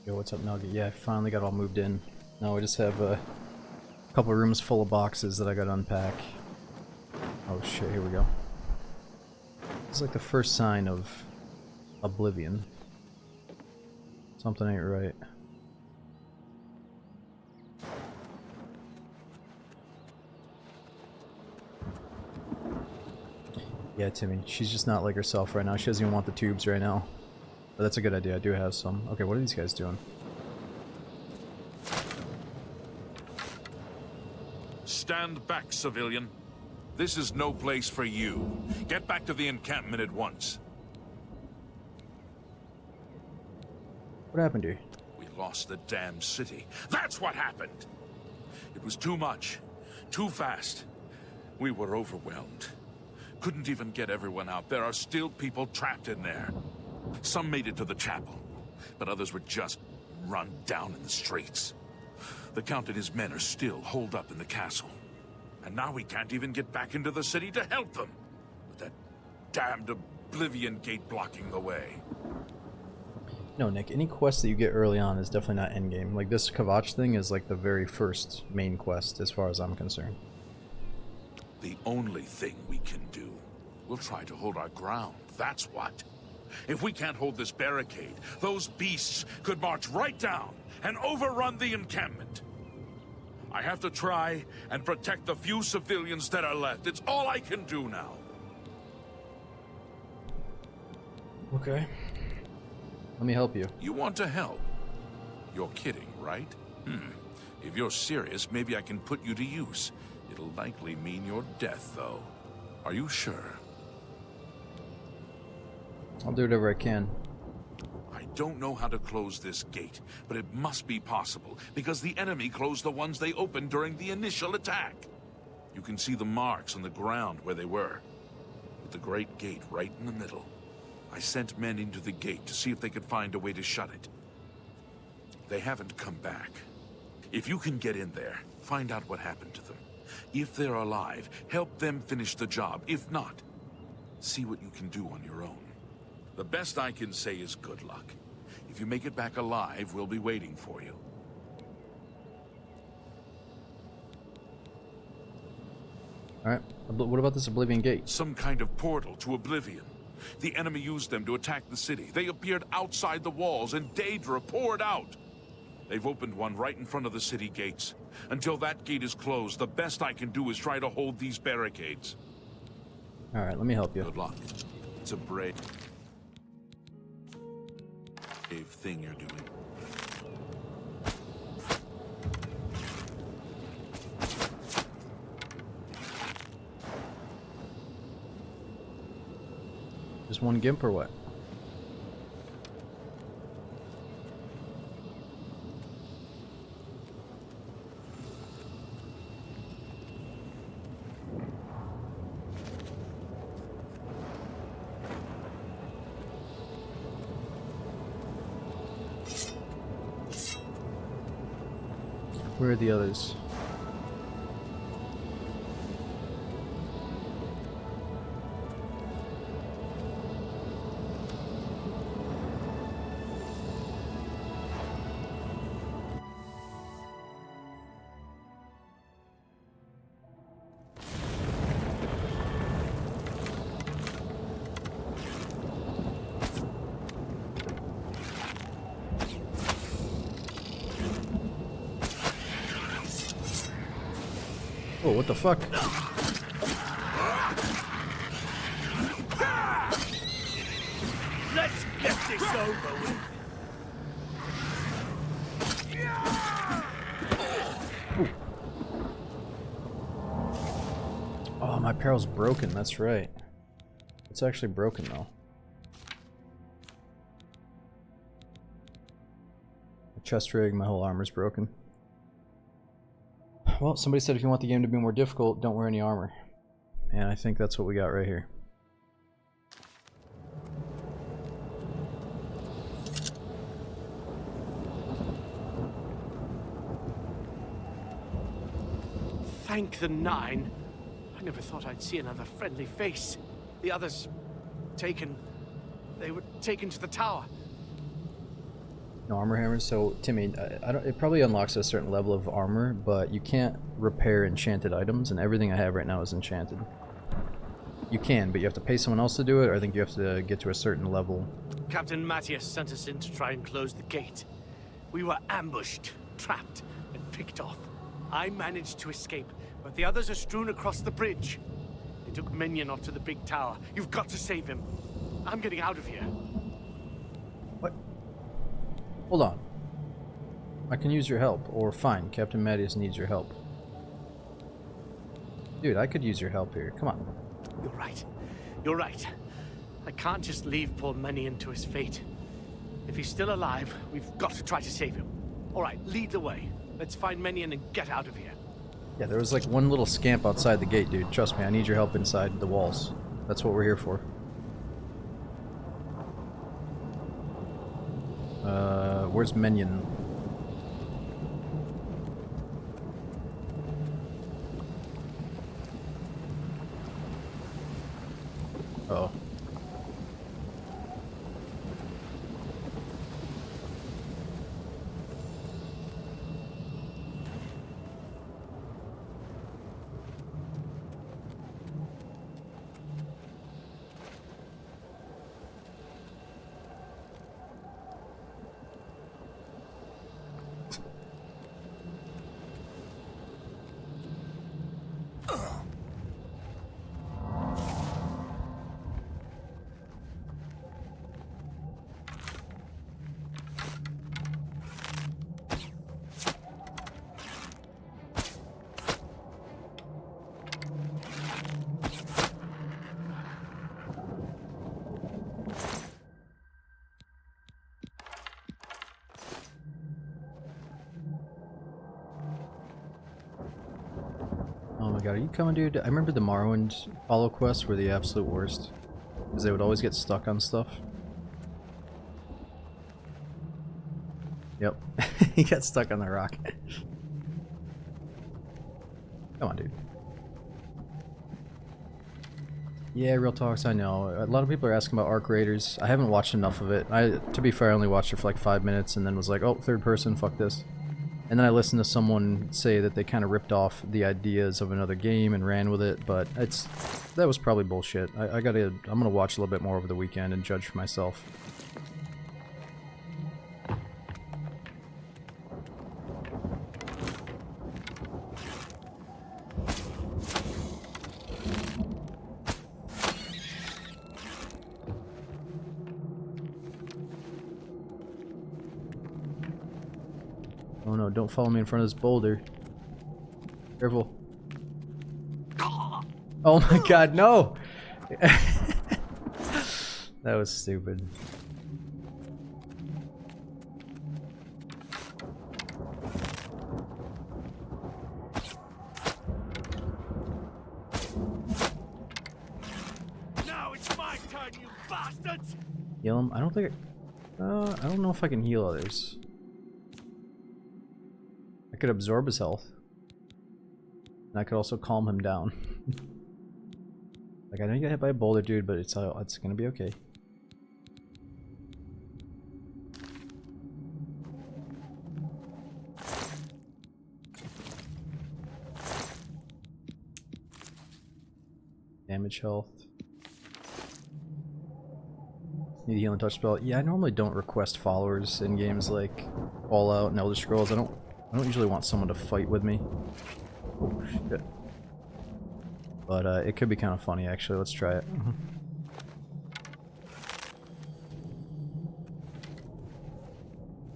Yo, what's up, Nugget? Yeah, I finally got all moved in. Now we just have a couple of rooms full of boxes that I gotta unpack. Oh shit, here we go. This is like the first sign of Oblivion. Something ain't right. Yeah, Timmy, she's just not like herself right now. She doesn't even want the tubes right now. But that's a good idea, I do have some. Okay, what are these guys doing? Stand back, civilian. This is no place for you. Get back to the encampment at once. What happened to you? We lost the damn city. That's what happened! It was too much. Too fast. We were overwhelmed. Couldn't even get everyone out. There are still people trapped in there. Some made it to the chapel, but others were just run down in the streets. The Count and his men are still holed up in the castle. And now we can't even get back into the city to help them, with that damned Oblivion gate blocking the way. No, Nick, any quest that you get early on is definitely not endgame. Like, this Kvatch thing is like the very first main quest, as far as I'm concerned. The only thing we can do. We'll try to hold our ground, that's what. If we can't hold this barricade, those beasts could march right down and overrun the encampment. I have to try and protect the few civilians that are left. It's all I can do now. Okay. Let me help you. You want to help? You're kidding, right? If you're serious, maybe I can put you to use. It'll likely mean your death, though. Are you sure? I'll do whatever I can. I don't know how to close this gate, but it must be possible, because the enemy closed the ones they opened during the initial attack. You can see the marks on the ground where they were, with the great gate right in the middle. I sent men into the gate to see if they could find a way to shut it. They haven't come back. If you can get in there, find out what happened to them. If they're alive, help them finish the job. If not, see what you can do on your own. The best I can say is good luck. If you make it back alive, we'll be waiting for you. Alright, what about this Oblivion gate? Some kind of portal to Oblivion. The enemy used them to attack the city. They appeared outside the walls, and Daedra poured out. They've opened one right in front of the city gates. Until that gate is closed, the best I can do is try to hold these barricades. Alright, let me help you. Good luck. It's a brave thing you're doing. Just one gimp or what? Where are the others? Oh, what the fuck? Let's get this over with. Oh, my apparel's broken, that's right. It's actually broken though. My chest rig, my whole armor's broken. Well, somebody said if you want the game to be more difficult, don't wear any armor. And I think that's what we got right here. Thank the Nine. I never thought I'd see another friendly face. The others taken. They were taken to the tower. No armor hammers. So Timmy, I don't. It probably unlocks a certain level of armor, but you can't repair enchanted items, and everything I have right now is enchanted. You can, but you have to pay someone else to do it, or I think you have to get to a certain level. Captain Matthias sent us in to try and close the gate. We were ambushed, trapped, and picked off. I managed to escape, but the others are strewn across the bridge. They took Minion off to the big tower. You've got to save him. I'm getting out of here. What? Hold on. I can use your help, or fine, Captain Matthias needs your help. Dude, I could use your help here. Come on. You're right. You're right. I can't just leave poor Minion to his fate. If he's still alive, we've got to try to save him. All right, lead the way. Let's find Minion and get out of here. Yeah, there was like one little scamp outside the gate, dude. Trust me, I need your help inside the walls. That's what we're here for. Where's Menyon? Uh-oh. Oh my god, are you coming, dude? I remember the Morrowind follow quests were the absolute worst. Because they would always get stuck on stuff. Yep. He got stuck on the rock. Come on, dude. Yeah, real talks, I know. A lot of people are asking about Arc Raiders. I haven't watched enough of it. To be fair, I only watched it for like 5 minutes and then was like, oh, third person, fuck this. And then I listened to someone say that they kind of ripped off the ideas of another game and ran with it, but that was probably bullshit. I'm gonna watch a little bit more over the weekend and judge for myself. Oh no, don't follow me in front of this boulder. Careful. Oh my god, no! That was stupid. Now it's my turn, you bastards! Heal him? I don't think I don't know if I can heal others. I could absorb his health. And I could also calm him down. Like, I know you got hit by a boulder, dude, but it's gonna be okay. Damage health. Need a healing touch spell. Yeah, I normally don't request followers in games like Fallout and Elder Scrolls. I don't usually want someone to fight with me. Oh shit. But it could be kind of funny actually. Let's try it.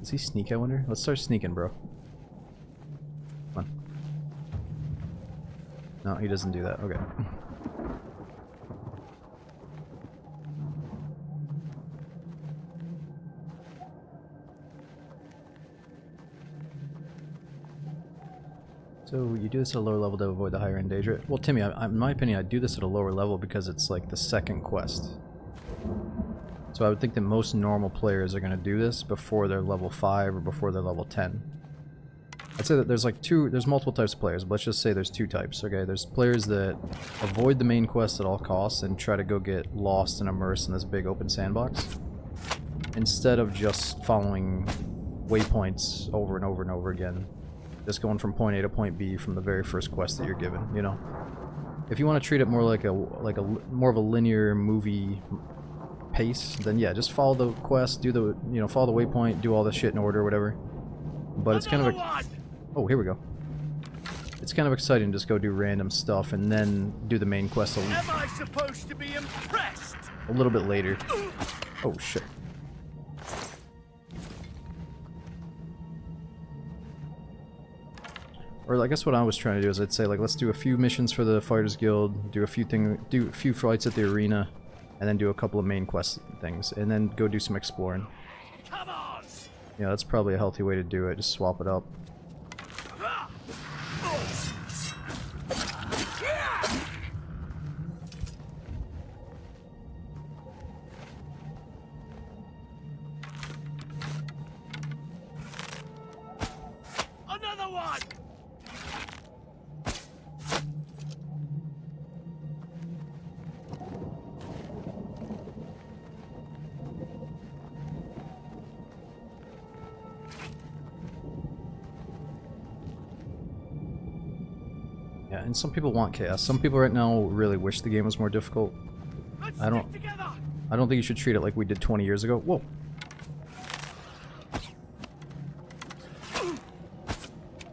Does he sneak, I wonder? Let's start sneaking, bro. Come on. No, he doesn't do that. Okay. So you do this at a lower level to avoid the higher end danger. Well, Timmy, in my opinion, I'd do this at a lower level because it's like the second quest. So I would think that most normal players are going to do this before they're level 5 or before they're level 10. I'd say that there's multiple types of players, but let's just say there's 2 types, okay? There's players that avoid the main quest at all costs and try to go get lost and immersed in this big open sandbox, instead of just following waypoints over and over and over again. Just going from point A to point B from the very first quest that you're given, you know. If you want to treat it more like more of a linear movie pace, then yeah, just follow the quest, follow the waypoint, do all the shit in order or whatever. But it's kind of oh, here we go. It's kind of exciting to just go do random stuff and then do the main quest Am I supposed to be impressed? a little bit later. Oh shit. Or I guess what I was trying to do is I'd say, like, let's do a few missions for the Fighters Guild, do a few fights at the arena, and then do a couple of main quest things, and then go do some exploring. Come on! Yeah, that's probably a healthy way to do it. Just swap it up. Another one! Yeah, and some people want chaos. Some people right now really wish the game was more difficult. I don't think you should treat it like we did 20 years ago. Whoa.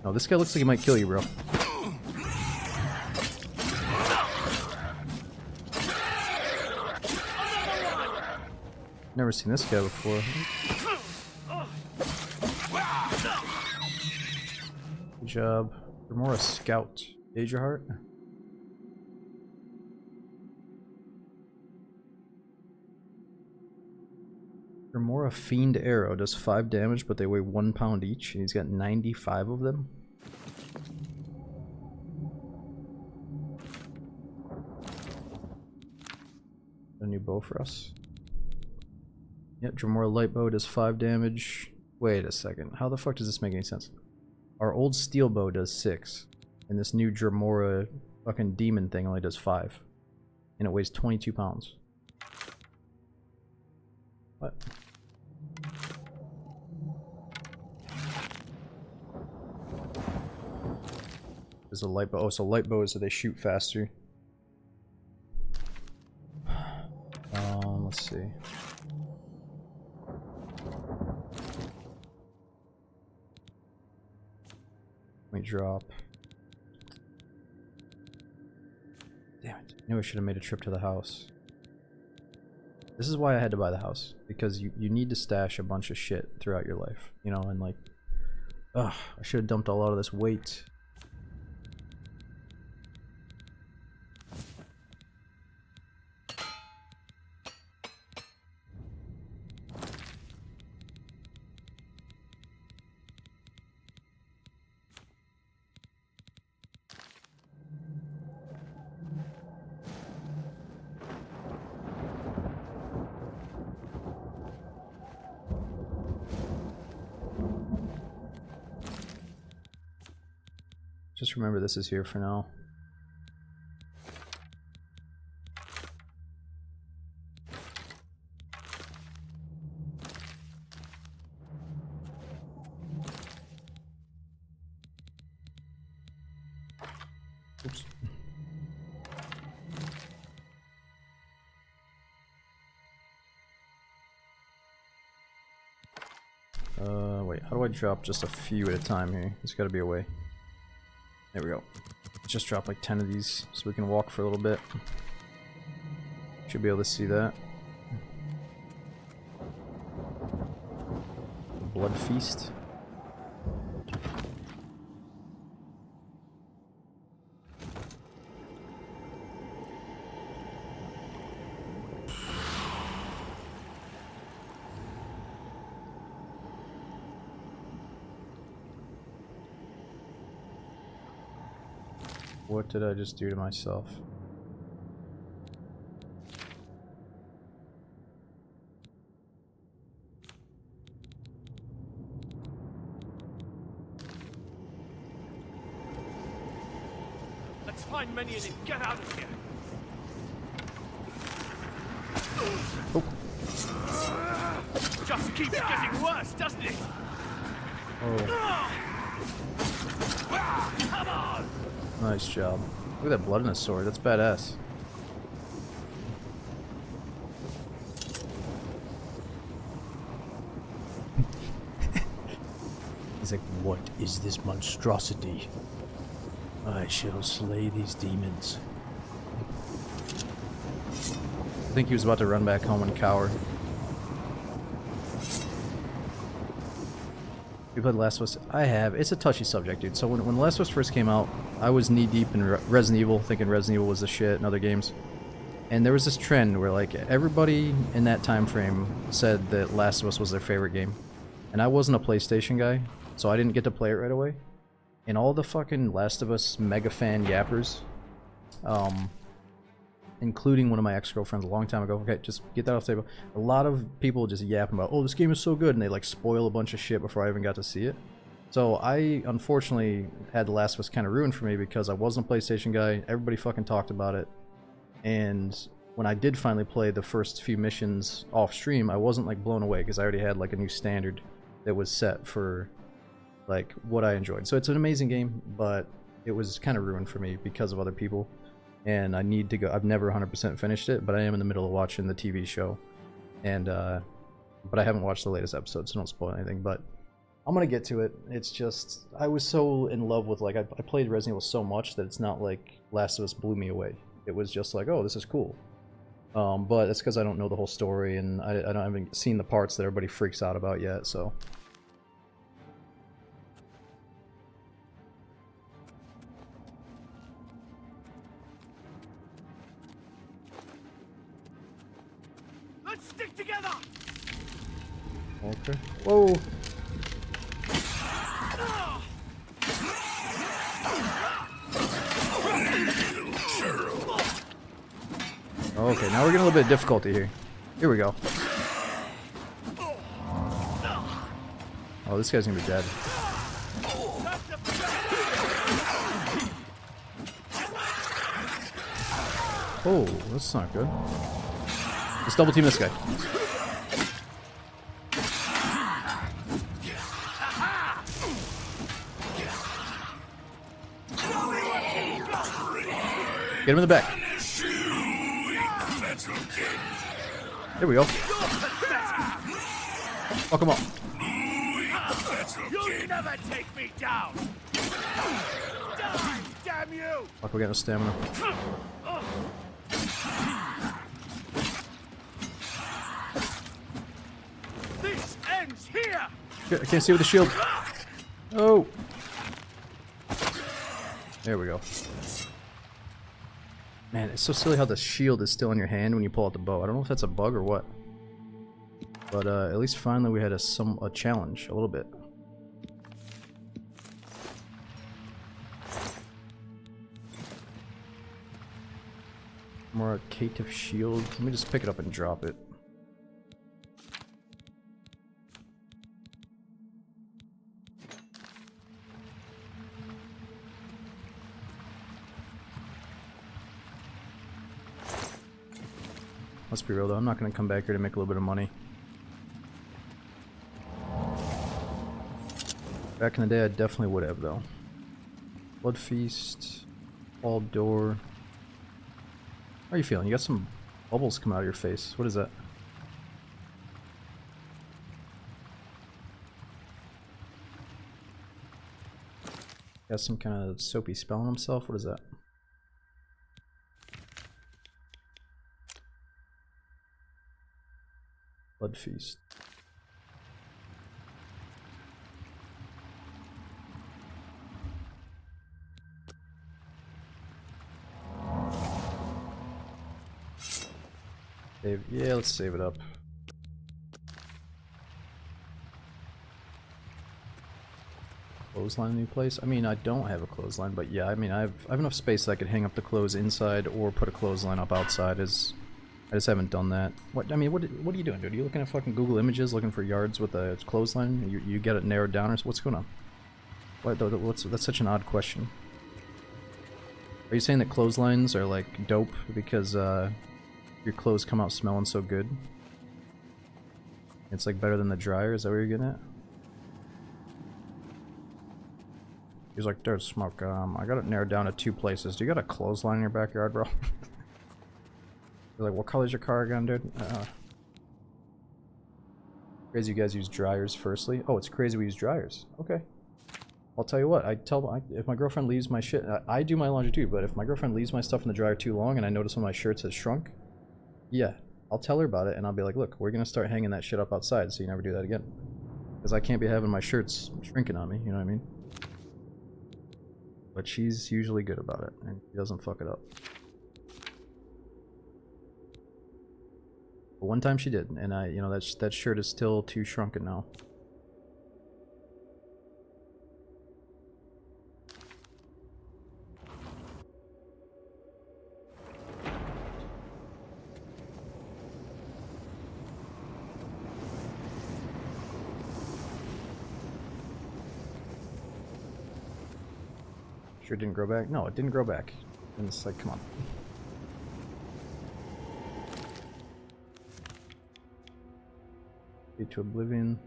No, this guy looks like he might kill you, bro. Never seen this guy before. Good job. You're more a scout. Age your heart. You're more a fiend arrow. Does 5 damage, but they weigh 1 pound each, and he's got 95 of them. A new bow for us. Yep, Dremora light bow does 5 damage. Wait a second. How the fuck does this make any sense? Our old steel bow does 6. And this new Dremora fucking demon thing only does 5. And it weighs 22 pounds. What? There's a light bow. Oh, so light bows, so they shoot faster. Let's see. Let me drop. Damn it. I knew I should have made a trip to the house. This is why I had to buy the house. Because you need to stash a bunch of shit throughout your life. You know, and like... Ugh, I should have dumped a lot of this weight. Just remember this is here for now. Oops. Wait, how do I drop just a few at a time here? There's gotta be a way. There we go. Just drop like 10 of these so we can walk for a little bit. Should be able to see that. Blood feast. What did I just do to myself? Let's find Minion and get out of here. Oh. Just keeps getting worse, doesn't it? Oh. Come on! Nice job. Look at that blood in his sword. That's badass. He's like, what is this monstrosity? I shall slay these demons. I think he was about to run back home and cower. You played Last of Us? I have. It's a touchy subject, dude. So when Last of Us first came out, I was knee-deep in Resident Evil, thinking Resident Evil was the shit and other games. And there was this trend where, like, everybody in that time frame said that Last of Us was their favorite game. And I wasn't a PlayStation guy, so I didn't get to play it right away. And all the fucking Last of Us mega fan yappers, including one of my ex-girlfriends a long time ago. Okay, just get that off the table. A lot of people just yapping about, oh, this game is so good, and they like spoil a bunch of shit before I even got to see it. So I unfortunately had The Last of Us kind of ruined for me because I wasn't a PlayStation guy. Everybody fucking talked about it. And when I did finally play the first few missions off stream, I wasn't like blown away because I already had like a new standard that was set for like what I enjoyed. So it's an amazing game, but it was kind of ruined for me because of other people. And I need to go. I've never 100% finished it, but I am in the middle of watching the TV show. And but I haven't watched the latest episode, so don't spoil anything. But I'm gonna get to it. It's just, I was so in love with, like, I played Resident Evil so much that it's not like Last of Us blew me away. It was just like, oh, this is cool. But it's because I don't know the whole story, and I haven't seen the parts that everybody freaks out about yet, so. Let's stick together! Okay. Whoa! Okay, now we're getting a little bit of difficulty here. Here we go. Oh, this guy's gonna be dead. Oh, that's not good. Let's double team this guy. Get him in the back. There we go. Fuck him up. You'll never take me down! Die, damn you! Fuck, we got no stamina. This ends here! Shit, I can't see with the shield. Oh! There we go. Man, it's so silly how the shield is still in your hand when you pull out the bow. I don't know if that's a bug or what. But at least finally we had a challenge, a little bit. More cative shield. Let me just pick it up and drop it. Let's be real though, I'm not going to come back here to make a little bit of money. Back in the day I definitely would have though. Blood Feast, All Door. How are you feeling? You got some bubbles coming out of your face. What is that? Got some kind of soapy spell on himself? What is that? Blood Feast. Save. Yeah, let's save it up. Clothesline in a new place? I mean, I don't have a clothesline, but yeah, I mean, I have enough space that I could hang up the clothes inside or put a clothesline up outside. I just haven't done that. What are you doing, dude? Are you looking at fucking Google Images, looking for yards with a clothesline? You get it narrowed down, or what's going on? That's such an odd question. Are you saying that clotheslines are like dope because your clothes come out smelling so good? It's like better than the dryer. Is that what you're getting at? He's like, there's smoke. I got it narrowed down to 2 places. Do you got a clothesline in your backyard, bro? You're like, what color's your car again, dude? Crazy you guys use dryers firstly. Oh, it's crazy we use dryers. Okay. I'll tell you what, if my girlfriend leaves my shit, I do my laundry too, but if my girlfriend leaves my stuff in the dryer too long and I notice one of my shirts has shrunk, yeah, I'll tell her about it and I'll be like, look, we're gonna start hanging that shit up outside so you never do that again. Because I can't be having my shirts shrinking on me, you know what I mean? But she's usually good about it and she doesn't fuck it up. But one time she did, and that shirt is still too shrunken now. Sure it didn't grow back? No, it didn't grow back. And it's like, come on. Lead to Oblivion.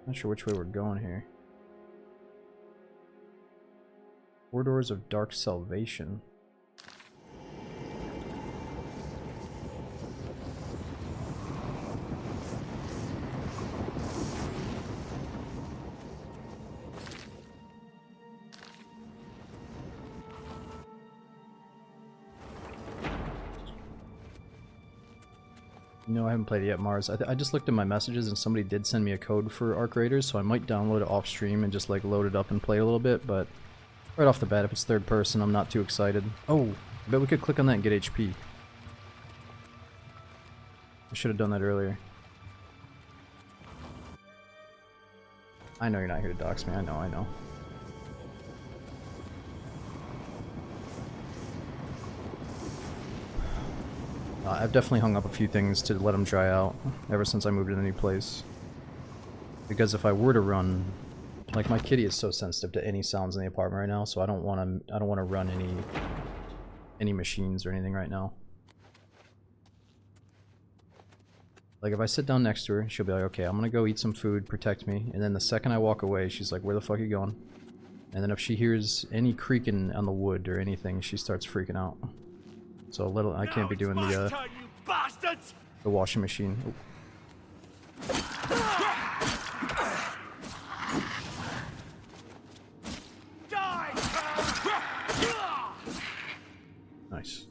Not sure which way we're going here. Corridors of Dark Salvation. No, I haven't played it yet, Mars. I just looked at my messages and somebody did send me a code for Arc Raiders, so I might download it off stream and just like load it up and play a little bit, but right off the bat, if it's third person, I'm not too excited. Oh, I bet we could click on that and get HP. I should have done that earlier. I know you're not here to dox me, I know. I've definitely hung up a few things to let them dry out ever since I moved to the new place. Because if I were to run, like my kitty is so sensitive to any sounds in the apartment right now, so I don't want to run any machines or anything right now. Like if I sit down next to her, she'll be like, okay, I'm gonna go eat some food, protect me, and then the second I walk away, she's like, where the fuck are you going? And then if she hears any creaking on the wood or anything, she starts freaking out. So I can't be doing the washing machine. Nice.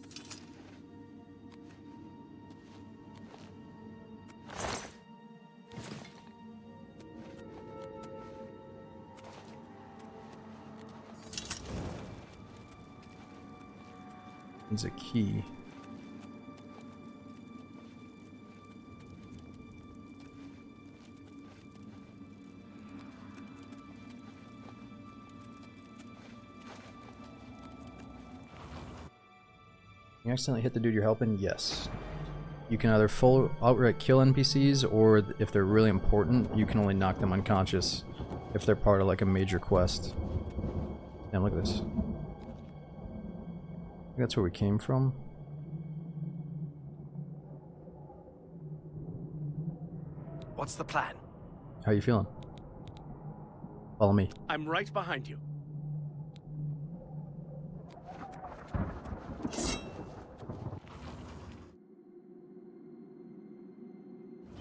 Needs a key. You accidentally hit the dude you're helping? Yes. You can either full outright kill NPCs, or if they're really important, you can only knock them unconscious if they're part of like a major quest. Damn, look at this. I think that's where we came from. What's the plan? How you feeling? Follow me. I'm right behind you.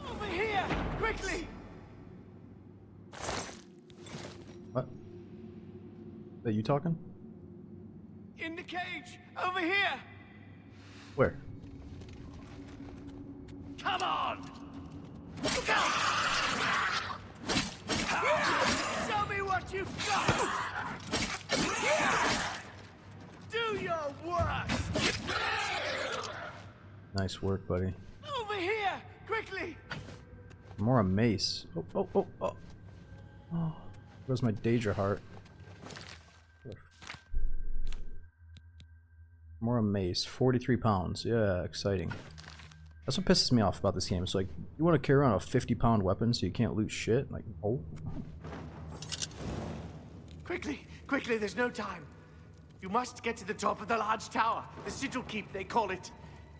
Over here! Quickly! What? Are you talking? In the cage! Over here! Where? Come on! Show me what you've got! Do your worst! Nice work, buddy. Over here! Quickly! More a mace. Oh. Oh. Where's my Daedra heart? More a mace. 43 pounds. Yeah, exciting. That's what pisses me off about this game. It's like, you want to carry around a 50-pound weapon so you can't loot shit? Like, oh. Quickly, there's no time. You must get to the top of the large tower. The sigil keep, they call it.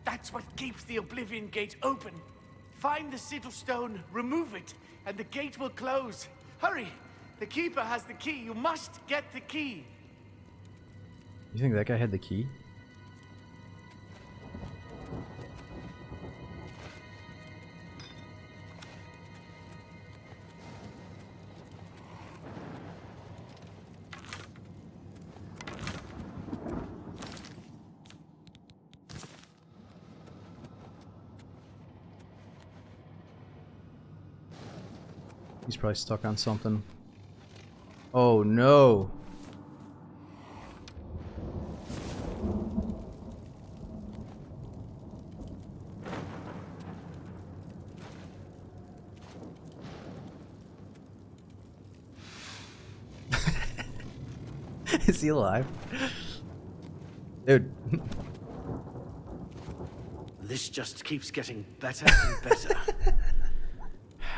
That's what keeps the Oblivion gate open. Find the sigil stone, remove it, and the gate will close. Hurry! The keeper has the key. You must get the key. You think that guy had the key? He's probably stuck on something. Oh no! Is he alive? Dude. This just keeps getting better and better.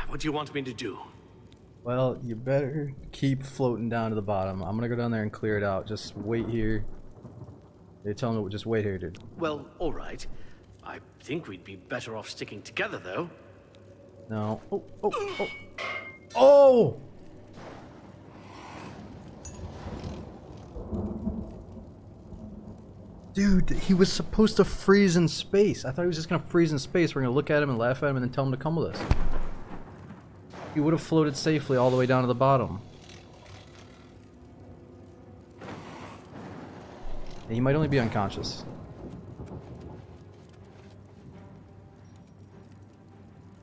What do you want me to do? Well, you better keep floating down to the bottom. I'm gonna go down there and clear it out. Just wait here. They tell me to just wait here, dude. Well, all right. I think we'd be better off sticking together, though. No. Oh, oh, oh. Oh! Dude, he was supposed to freeze in space. I thought he was just gonna freeze in space. We're gonna look at him and laugh at him and then tell him to come with us. He would have floated safely all the way down to the bottom. He might only be unconscious.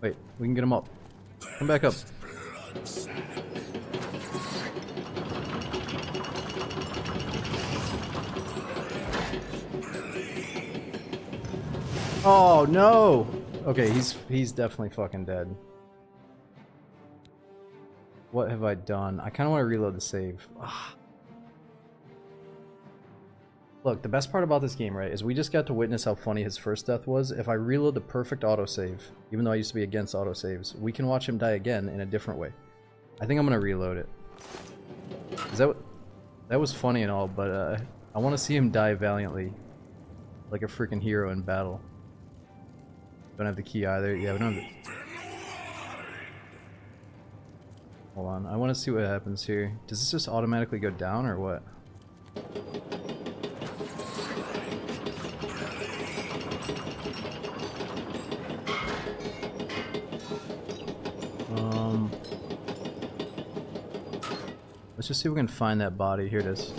Wait, we can get him up. Come back up. Oh no! Okay, he's definitely fucking dead. What have I done? I kind of want to reload the save. Ugh. Look, the best part about this game, right, is we just got to witness how funny his first death was. If I reload the perfect autosave, even though I used to be against autosaves, we can watch him die again in a different way. I think I'm gonna reload it. That was funny and all, but I want to see him die valiantly, like a freaking hero in battle. Don't have the key either. Yeah, we don't have the... Hold on, I want to see what happens here. Does this just automatically go down or what? Let's just see if we can find that body. Here it is.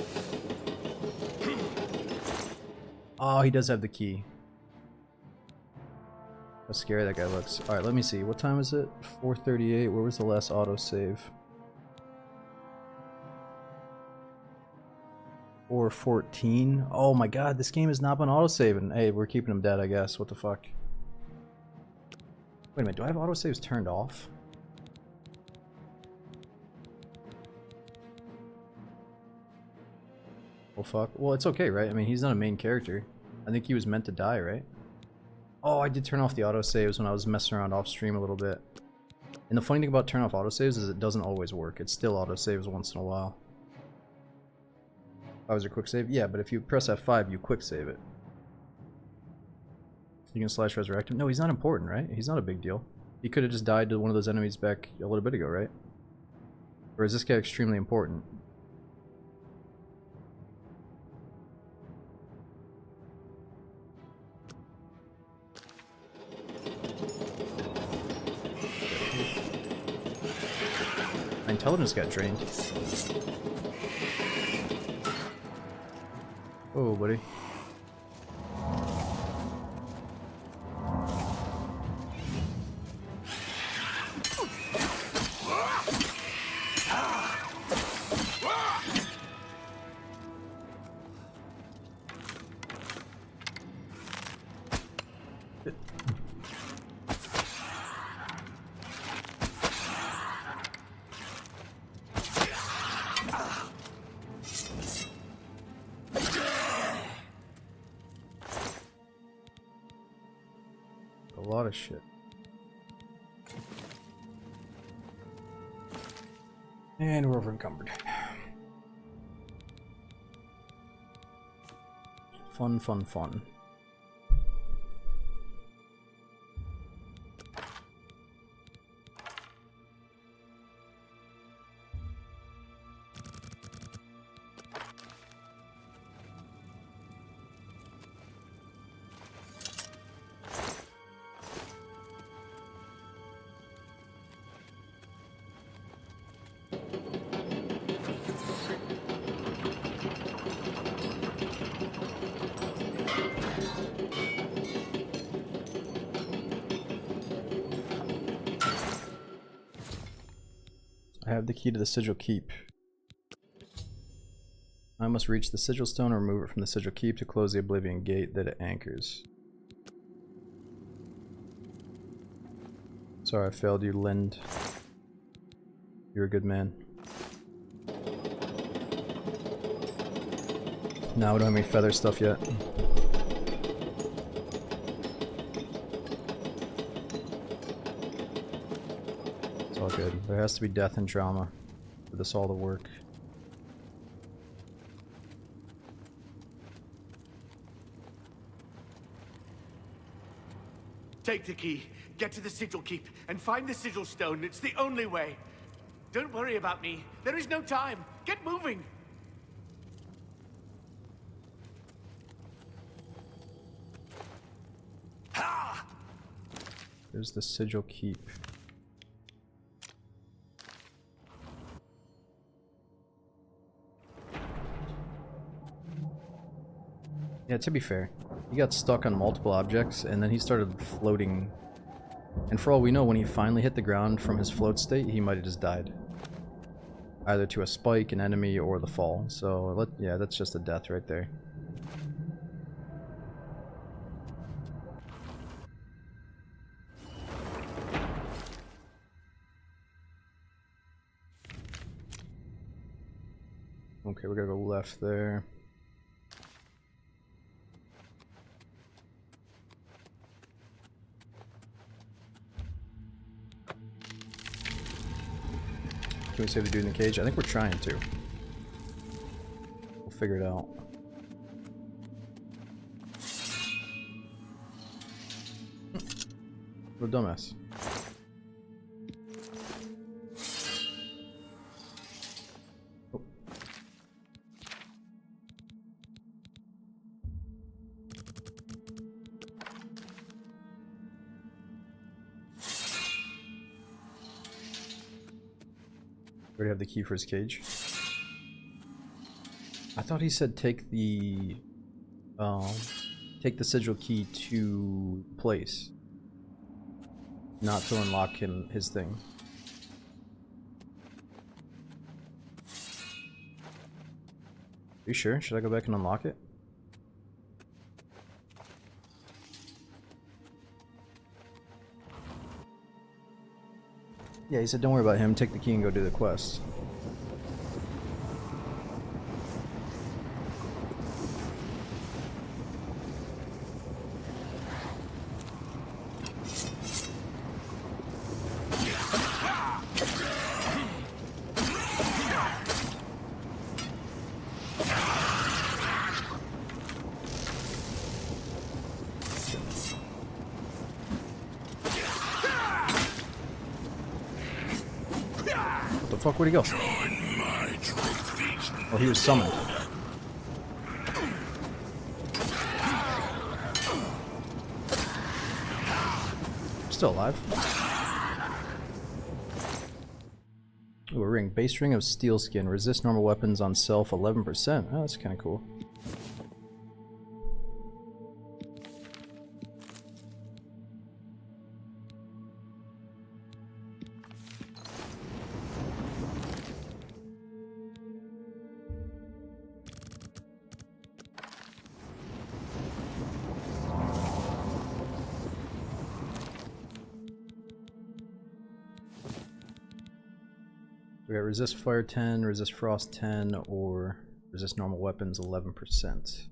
Oh, he does have the key. How scary that guy looks. Alright, let me see. What time is it? 4:38. Where was the last autosave? 4:14. Oh my god, this game has not been autosaving. Hey, we're keeping him dead, I guess. What the fuck? Wait a minute, do I have autosaves turned off? Well, fuck. Well, it's okay, right? I mean, he's not a main character. I think he was meant to die, right? Oh, I did turn off the autosaves when I was messing around off stream a little bit. And the funny thing about turning off autosaves is it doesn't always work. It still autosaves once in a while. Oh, was it quick save? Yeah, but if you press F5, you quick save it. You can slash resurrect him. No, he's not important, right? He's not a big deal. He could have just died to one of those enemies back a little bit ago, right? Or is this guy extremely important? My intelligence got drained. Oh, buddy. A lot of shit. And we're over encumbered. Fun, fun, fun. I have the key to the sigil keep. I must reach the sigil stone or remove it from the sigil keep to close the Oblivion gate that it anchors. Sorry I failed you, Lind. You're a good man. No, we don't have any feather stuff yet. It's all good. There has to be death and drama for this all to work. Take the key, get to the sigil keep, and find the sigil stone. It's the only way. Don't worry about me. There is no time. Get moving. Ha! There's the sigil keep. Yeah, to be fair, he got stuck on multiple objects and then he started floating. And for all we know, when he finally hit the ground from his float state, he might have just died. Either to a spike, an enemy, or the fall. So, yeah, that's just a death right there. Okay, we gotta go left there. Can we save the dude in the cage? I think we're trying to. We'll figure it out. What a dumbass. Oh. Already have the key for his cage. I thought he said take the sigil key to place, not to unlock his thing. Are you sure? Should I go back and unlock it? Yeah, he said don't worry about him, take the key and go do the quest. Fuck, where'd he go? Oh, he was summoned. Still alive. Ooh, a ring. Base ring of steel skin. Resist normal weapons on self 11%. Oh, that's kind of cool. We got resist fire 10, resist frost 10, or resist normal weapons 11%.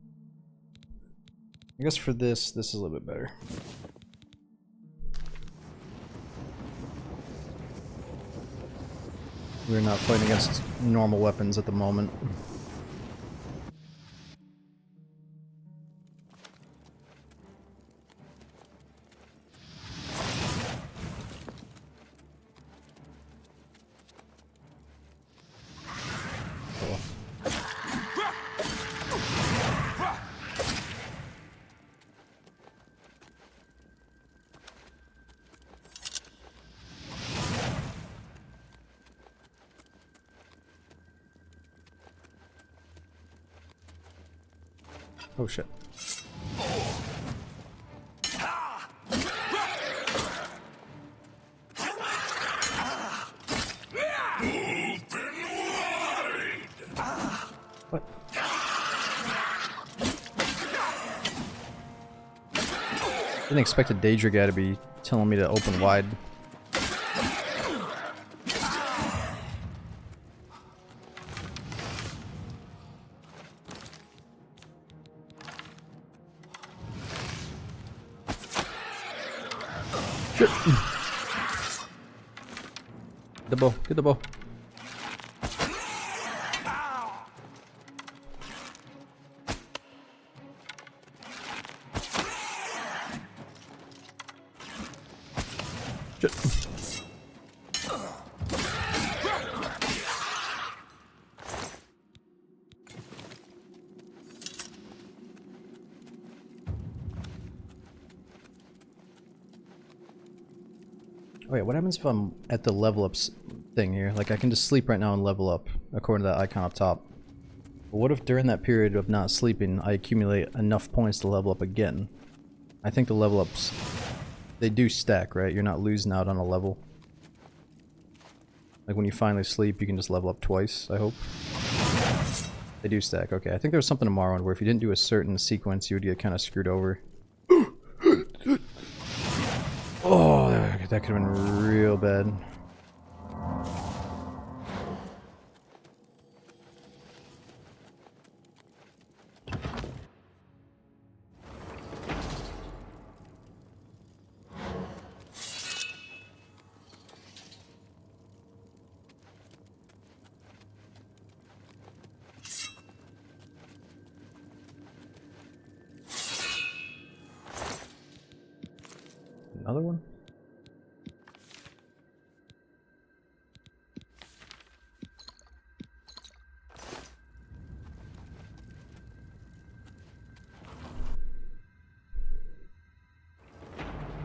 I guess for this is a little bit better. We're not fighting against normal weapons at the moment. Oh shit. What? Didn't expect a Daedra guy to be telling me to open wide. The bow. Get the bow. Shit. Oh yeah, what happens if I'm at the level up thing here? Like I can just sleep right now and level up according to that icon up top. But what if during that period of not sleeping I accumulate enough points to level up again? I think the level ups, they do stack, right? You're not losing out on a level. Like when you finally sleep you can just level up twice, I hope. They do stack, okay. I think there was something tomorrow where if you didn't do a certain sequence you would get kind of screwed over. Oh, that could have been real bad. Another one?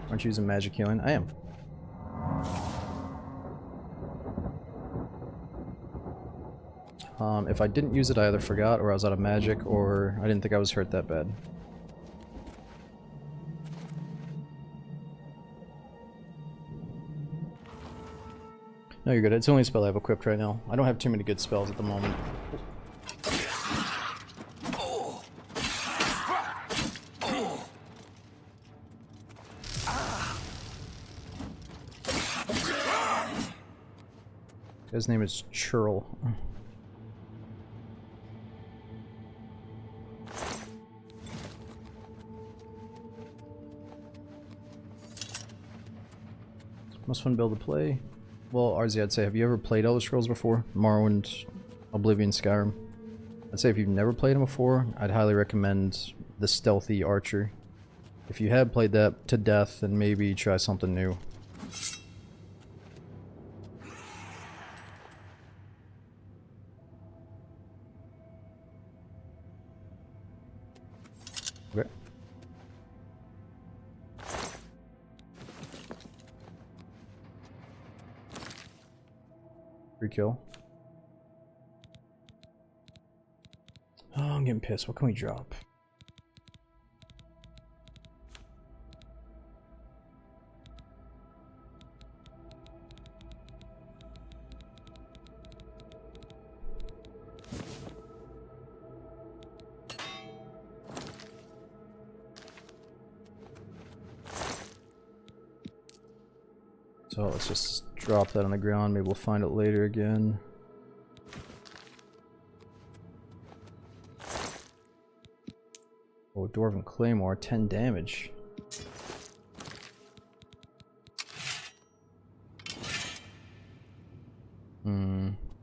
Aren't you using magic healing? I am. If I didn't use it, I either forgot, or I was out of magic, or I didn't think I was hurt that bad. No, you're good. It's the only spell I have equipped right now. I don't have too many good spells at the moment. His name is Churl. Most fun build to play. Well, RZ, I'd say, have you ever played Elder Scrolls before? Morrowind, Oblivion, Skyrim. I'd say if you've never played them before, I'd highly recommend the Stealthy Archer. If you have played that to death, then maybe try something new. Okay. Free kill. Oh, I'm getting pissed. What can we drop? So let's just drop that on the ground. Maybe we'll find it later again. Oh, Dwarven Claymore, 10 damage.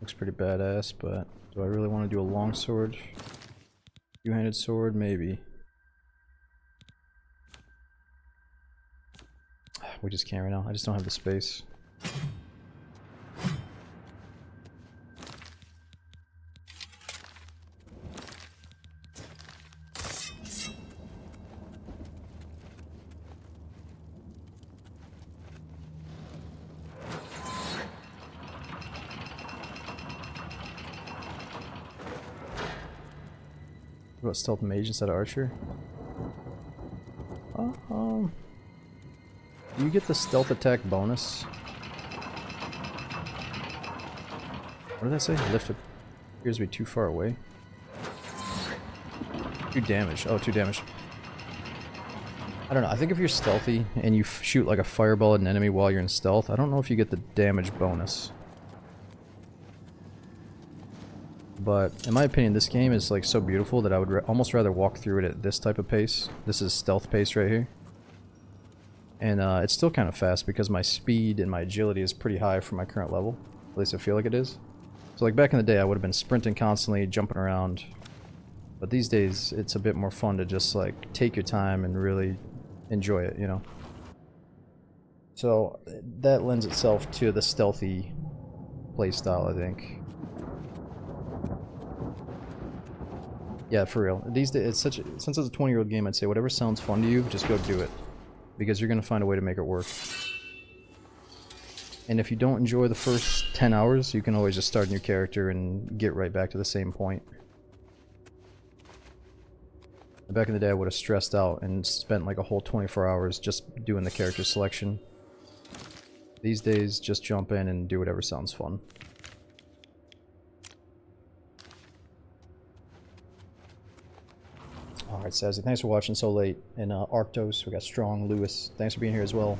Looks pretty badass, but do I really want to do a longsword? Two-handed sword, maybe. We just can't right now. I just don't have the space. What about stealth mage instead of archer? Do you get the stealth attack bonus? What did I say? Lift appears to be too far away. 2 damage. Oh, 2 damage. I don't know. I think if you're stealthy and you shoot like a fireball at an enemy while you're in stealth, I don't know if you get the damage bonus. But in my opinion, this game is like so beautiful that I would almost rather walk through it at this type of pace. This is stealth pace right here. And it's still kind of fast because my speed and my agility is pretty high for my current level. At least I feel like it is. So like back in the day I would have been sprinting constantly, jumping around. But these days it's a bit more fun to just like take your time and really enjoy it, you know? So that lends itself to the stealthy playstyle, I think. Yeah, for real. These days, it's since it's a 20-year-old game, I'd say whatever sounds fun to you, just go do it. Because you're gonna find a way to make it work. And if you don't enjoy the first 10 hours, you can always just start a new character and get right back to the same point. Back in the day, I would have stressed out and spent like a whole 24 hours just doing the character selection. These days, just jump in and do whatever sounds fun. Alright, Sazzy, thanks for watching so late. And Arctos, we got Strong, Lewis, thanks for being here as well.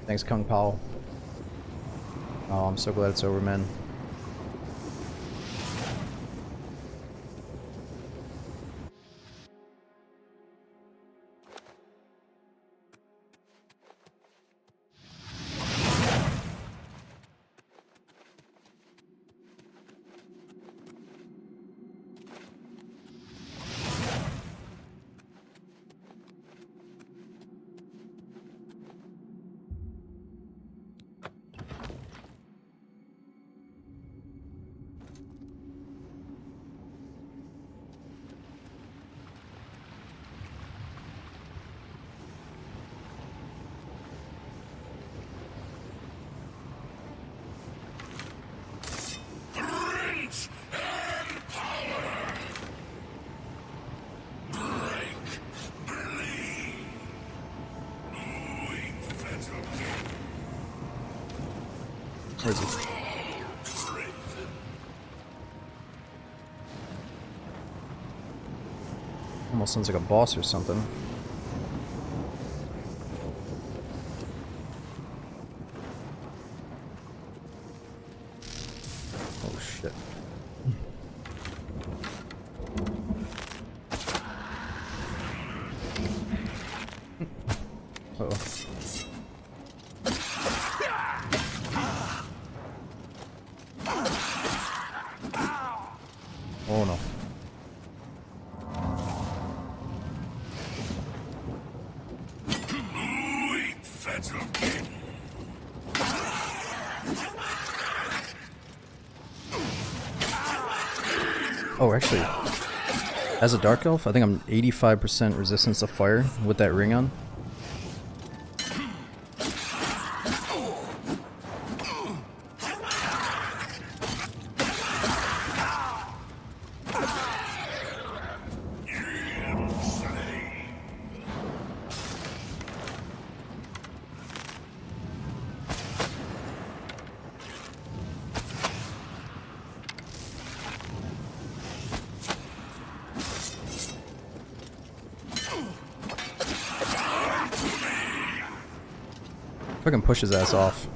Thanks, Kung Pao. Oh, I'm so glad it's over, man. Where is he? Almost sounds like a boss or something. Oh shit. Uh-oh. Oh no. Oh, actually, as a Dark Elf, I think I'm 85% resistance to fire with that ring on. Fucking push his ass off.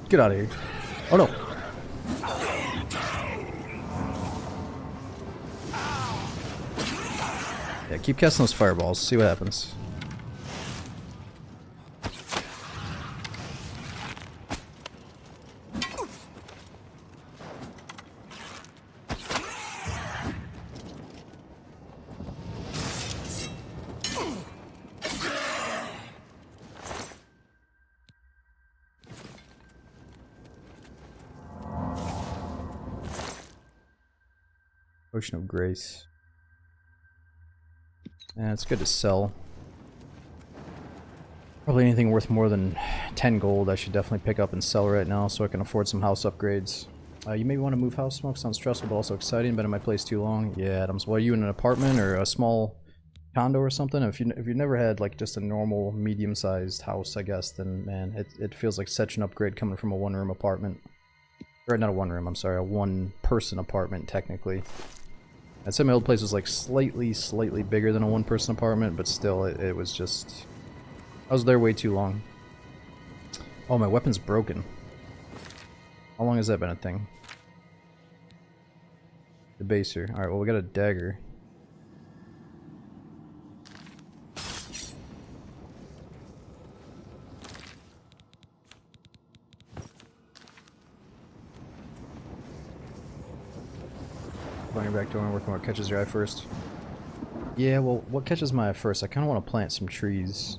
Get out of here. Oh no. Yeah, keep casting those fireballs, see what happens. Potion of Grace. Yeah, it's good to sell. Probably anything worth more than 10 gold I should definitely pick up and sell right now so I can afford some house upgrades. You may want to move house. Smoke sounds stressful but also exciting. Been in my place too long. Yeah, Adams. What, are you in an apartment or a small condo or something? If you've never had like just a normal medium-sized house, I guess, then man, it feels like such an upgrade coming from a one-room apartment. Or not a one-room, I'm sorry, a one-person apartment technically. I'd say my old place was like slightly bigger than a one-person apartment, but still, it was just... I was there way too long. Oh, my weapon's broken. How long has that been a thing? Debaser. Alright, well we got a dagger. on your back door and working what catches your eye first. Yeah, well, what catches my eye first? I kind of want to plant some trees.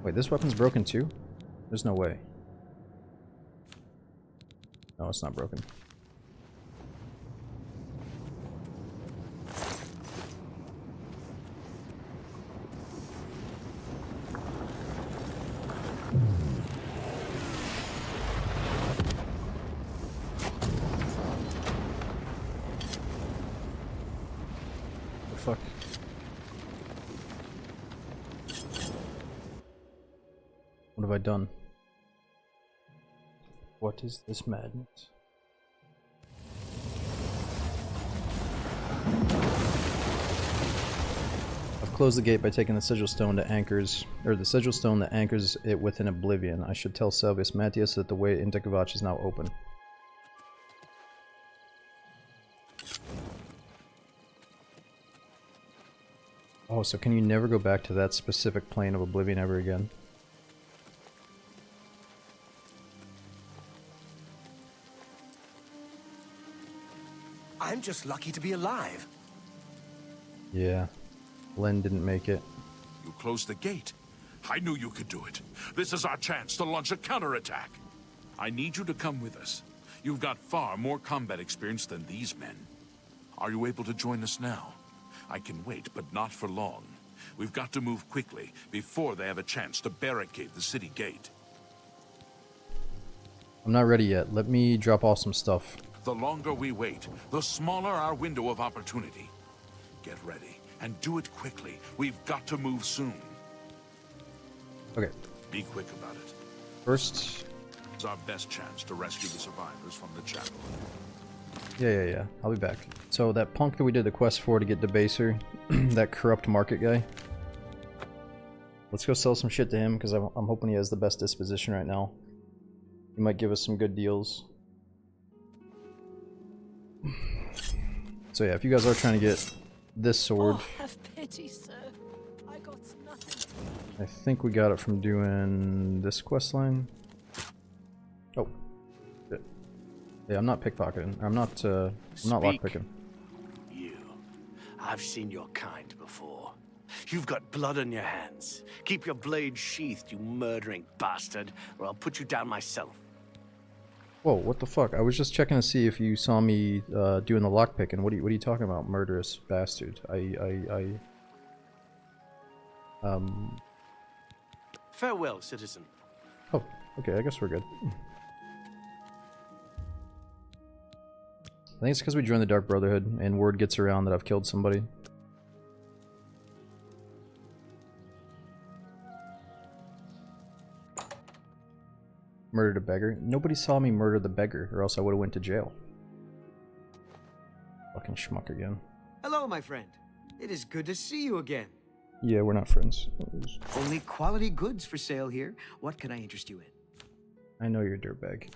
Wait, this weapon's broken too? There's no way. No, it's not broken. Fuck. What have I done? What is this madness? I've closed the gate by taking the sigil stone that anchors, or the sigil stone that anchors it within Oblivion. I should tell Salvius Matthias that the way into Kvatch is now open. Oh, so can you never go back to that specific plane of Oblivion ever again? I'm just lucky to be alive. Yeah. Len didn't make it. You closed the gate. I knew you could do it. This is our chance to launch a counterattack. I need you to come with us. You've got far more combat experience than these men. Are you able to join us now? I can wait, but not for long. We've got to move quickly before they have a chance to barricade the city gate. I'm not ready yet. Let me drop off some stuff. The longer we wait, the smaller our window of opportunity. Get ready, and do it quickly. We've got to move soon. Okay. Be quick about it. First... It's our best chance to rescue the survivors from the chapel. Yeah. I'll be back. So that punk that we did the quest for to get Debaser, that corrupt market guy. Let's go sell some shit to him, because I'm hoping he has the best disposition right now. He might give us some good deals. So yeah, if you guys are trying to get this sword... Oh, have pity, sir. I got nothing. I think we got it from doing this quest line. Oh. Shit. Yeah, I'm not pickpocketing. I'm not lockpicking. You. I've seen your kind before. You've got blood on your hands. Keep your blade sheathed, you murdering bastard, or I'll put you down myself. Whoa, what the fuck? I was just checking to see if you saw me doing the lockpicking. What are you talking about, murderous bastard? Farewell, citizen. Oh, okay, I guess we're good. I think it's because we joined the Dark Brotherhood and word gets around that I've killed somebody. Murdered a beggar? Nobody saw me murder the beggar, or else I would have went to jail. Fucking schmuck again. Hello, my friend. It is good to see you again. Yeah, we're not friends. Only quality goods for sale here. What can I interest you in? I know you're a dirtbag.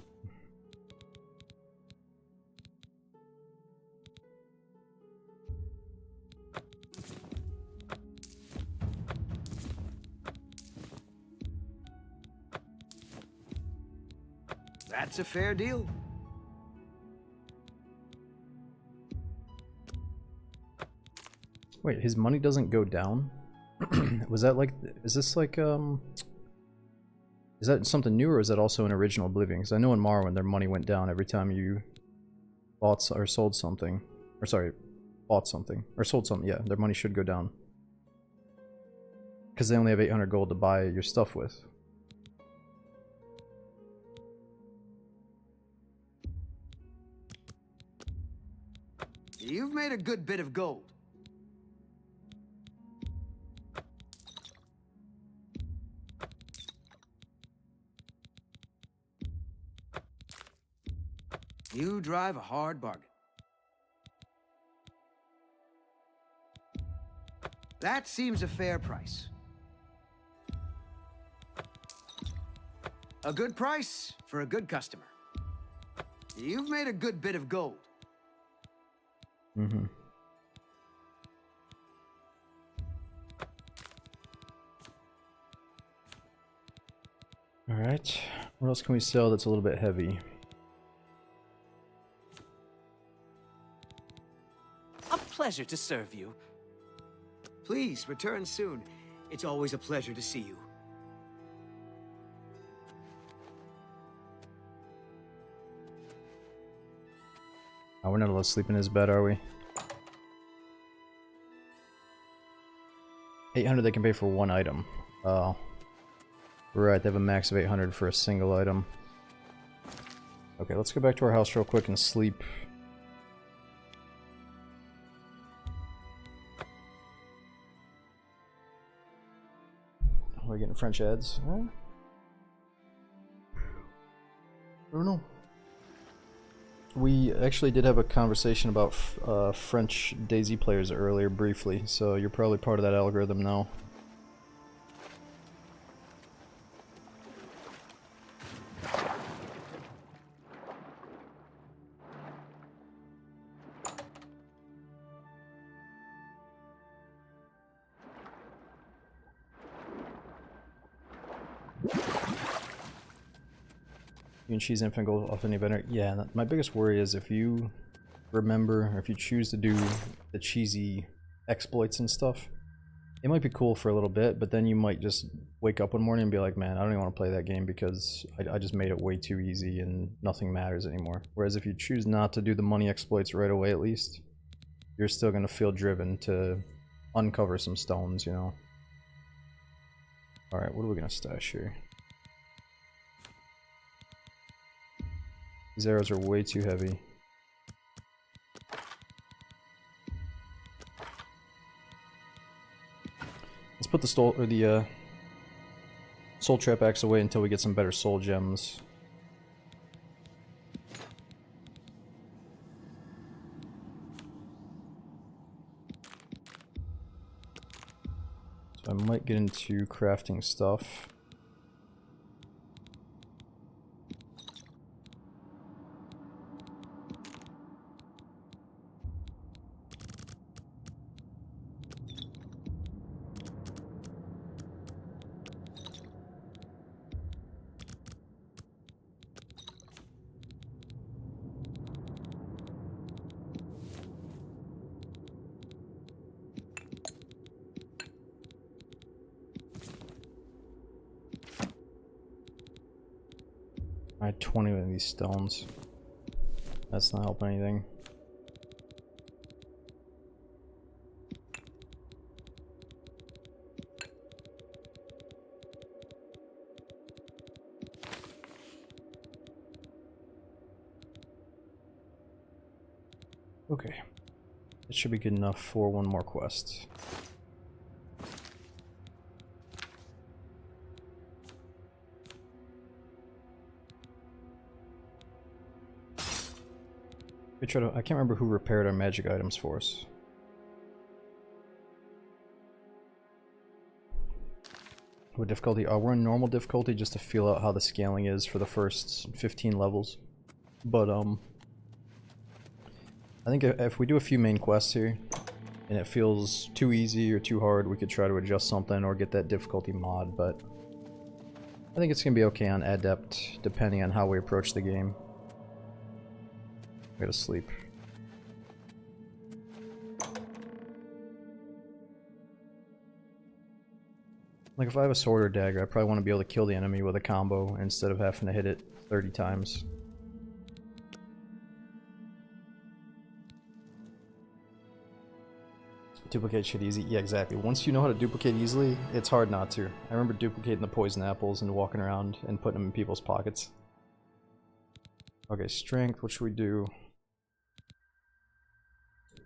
That's a fair deal. Wait, his money doesn't go down? Was that like... Is this like, is that something new, or is that also an original Oblivion? Because I know in Morrowind their money went down every time you bought or sold something. Or sorry, bought something. Or sold something, yeah. Their money should go down. Because they only have 800 gold to buy your stuff with. You've made a good bit of gold. You drive a hard bargain. That seems a fair price. A good price for a good customer. You've made a good bit of gold. Mm-hmm. Alright. What else can we sell that's a little bit heavy? pleasure to serve you. Please, return soon. It's always a pleasure to see you. Oh, we're not allowed to sleep in his bed, are we? 800 they can pay for one item. Oh. Right, they have a max of 800 for a single item. Okay, let's go back to our house real quick and sleep. We're getting French ads. Well, I don't know. We actually did have a conversation about French Daisy players earlier briefly, so you're probably part of that algorithm now. You and cheese infant go off any better? Yeah, my biggest worry is if you remember, or if you choose to do the cheesy exploits and stuff, it might be cool for a little bit, but then you might just wake up one morning and be like, man, I don't even want to play that game because I just made it way too easy and nothing matters anymore. Whereas if you choose not to do the money exploits right away at least, you're still going to feel driven to uncover some stones, you know? Alright, what are we going to stash here? These arrows are way too heavy. Let's put the soul trap axe away until we get some better soul gems. So I might get into crafting stuff. I had 20 of these stones. That's not helping anything. Okay. It should be good enough for one more quest. I can't remember who repaired our magic items for us. What difficulty? We're in normal difficulty just to feel out how the scaling is for the first 15 levels. But I think if we do a few main quests here, and it feels too easy or too hard, we could try to adjust something or get that difficulty mod, but I think it's gonna be okay on Adept, depending on how we approach the game. I gotta sleep. Like if I have a sword or dagger, I probably want to be able to kill the enemy with a combo instead of having to hit it 30 times. Duplicate shit easy. Yeah, exactly. Once you know how to duplicate easily, it's hard not to. I remember duplicating the poison apples and walking around and putting them in people's pockets. Okay, strength, what should we do?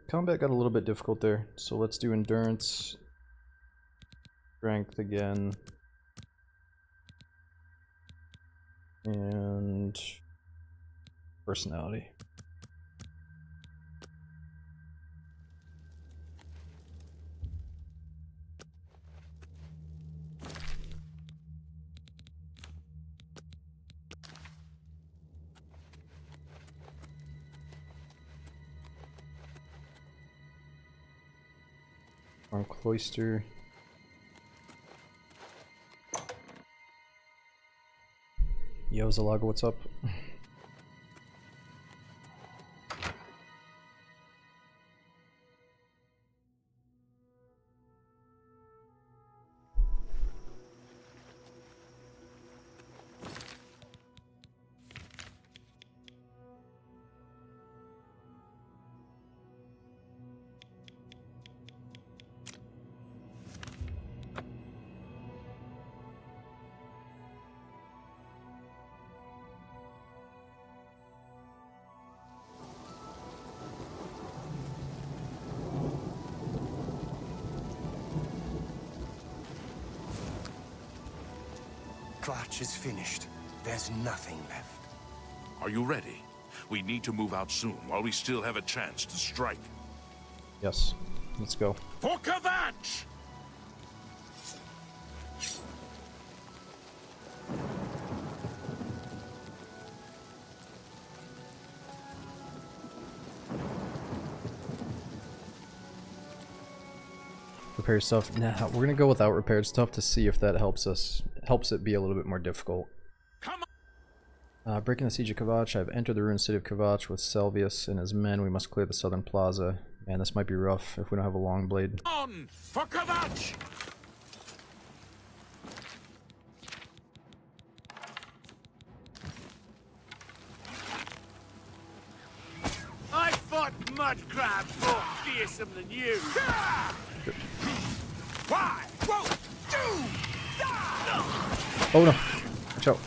Combat got a little bit difficult there, so let's do endurance. Strength again. And personality. Farm Cloister. Yo, Zalaga, what's up? Kvatch is finished. There's nothing left. Are you ready? We need to move out soon while we still have a chance to strike. Yes. Let's go. For Kvatch! Repair stuff. Nah, we're gonna go without repaired stuff to see if that helps it be a little bit more difficult. Breaking the siege of Kvatch. I've entered the ruined city of Kvatch with Selvius and his men. We must clear the southern plaza. Man, this might be rough if we don't have a long blade. On for Kvatch! I fought mud crabs more fearsome than you. Why? Whoa! Oh no! Watch out.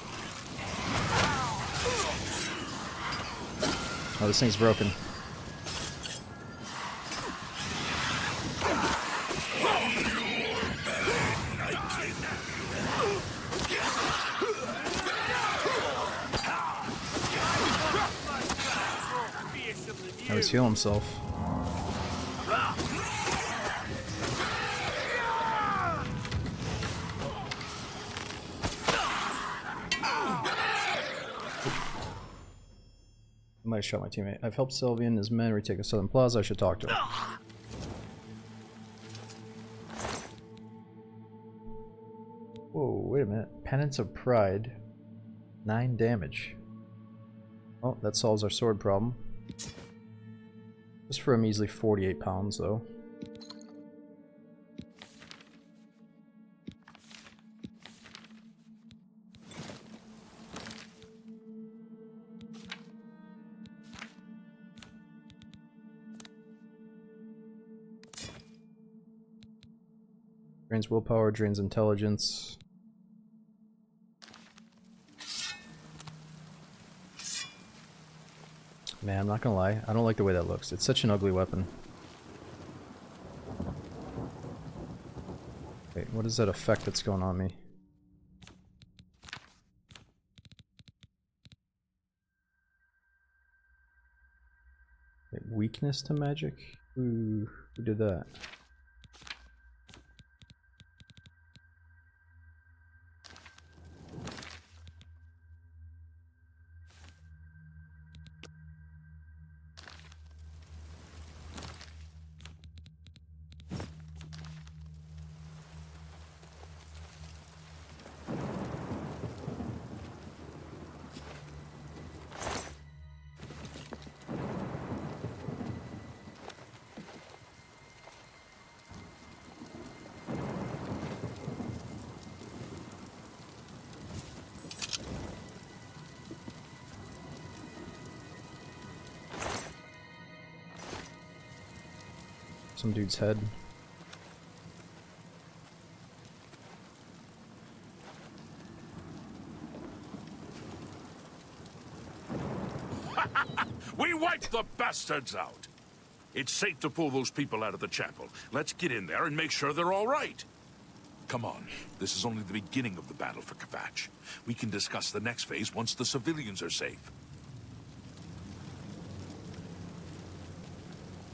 Oh, this thing's broken. Now he's healing himself. I might have shot my teammate. I've helped Sylvian and his men retake the southern plaza. I should talk to him. Whoa, wait a minute. Penance of Pride. 9 damage. Oh, that solves our sword problem. Just for a measly 48 pounds, though. Drains willpower, drains intelligence. Man, I'm not gonna lie, I don't like the way that looks. It's such an ugly weapon. Wait, what is that effect that's going on me? Wait, weakness to magic? Ooh, who did that? Some dude's head. We wiped the bastards out! It's safe to pull those people out of the chapel. Let's get in there and make sure they're all right. Come on, this is only the beginning of the battle for Kvatch. We can discuss the next phase once the civilians are safe.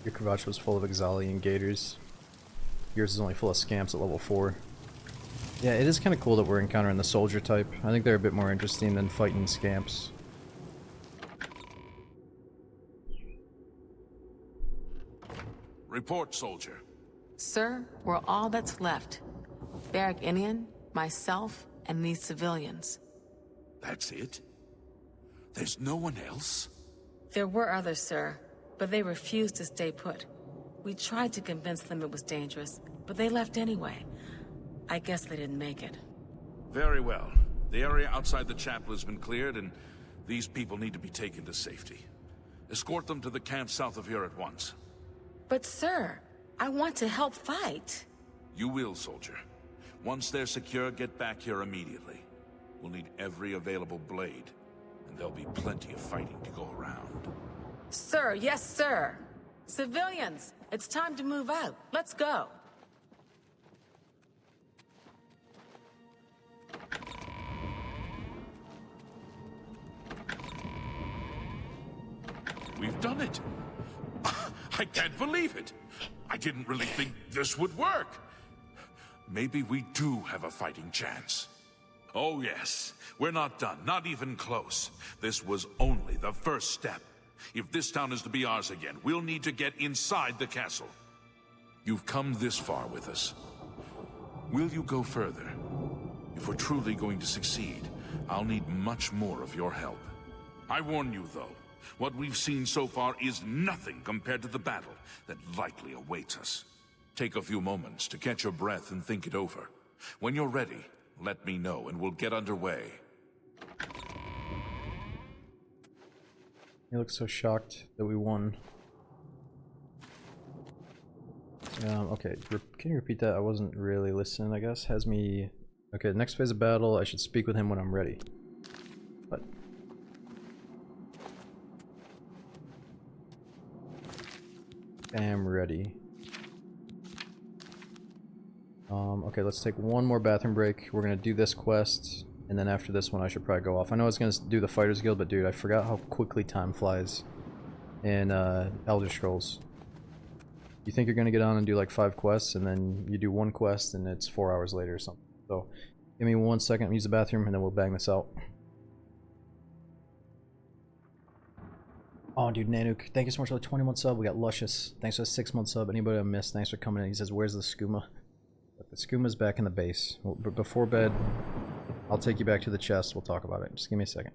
Your Kvatch was full of Exalian gators. Yours is only full of scamps at level 4. Yeah, it is kind of cool that we're encountering the soldier type. I think they're a bit more interesting than fighting scamps. Report, soldier. Sir, we're all that's left. Barrack Inian, myself, and these civilians. That's it? There's no one else? There were others, sir, but they refused to stay put. We tried to convince them it was dangerous, but they left anyway. I guess they didn't make it. Very well. The area outside the chapel has been cleared, and these people need to be taken to safety. Escort them to the camp south of here at once. But sir, I want to help fight. You will, soldier. Once they're secure, get back here immediately. We'll need every available blade, and there'll be plenty of fighting to go around. Sir, yes, sir. Civilians, it's time to move out. Let's go. We've done it. I can't believe it. I didn't really think this would work. Maybe we do have a fighting chance. Oh yes, we're not done, not even close. This was only the first step. If this town is to be ours again, we'll need to get inside the castle. You've come this far with us. Will you go further? If we're truly going to succeed, I'll need much more of your help. I warn you, though, what we've seen so far is nothing compared to the battle that likely awaits us. Take a few moments to catch your breath and think it over. When you're ready, let me know and we'll get underway. He looks so shocked that we won. Okay, can you repeat that? I wasn't really listening, I guess. Has me... Okay, next phase of battle, I should speak with him when I'm ready. What? Am ready. Okay, let's take one more bathroom break. We're gonna do this quest, and then after this one I should probably go off. I know I was gonna do the Fighters Guild, but dude, I forgot how quickly time flies in Elder Scrolls. You think you're gonna get on and do like 5 quests, and then you do one quest and it's 4 hours later or something. So, give me 1 second, use the bathroom, and then we'll bang this out. Oh, dude, Nanook, thank you so much for the 20-month sub. We got Luscious. Thanks for the 6-month sub. Anybody I missed, thanks for coming in. He says, where's the skooma? But the skooma's back in the base. Well, but before bed, I'll take you back to the chest. We'll talk about it. Just give me a second.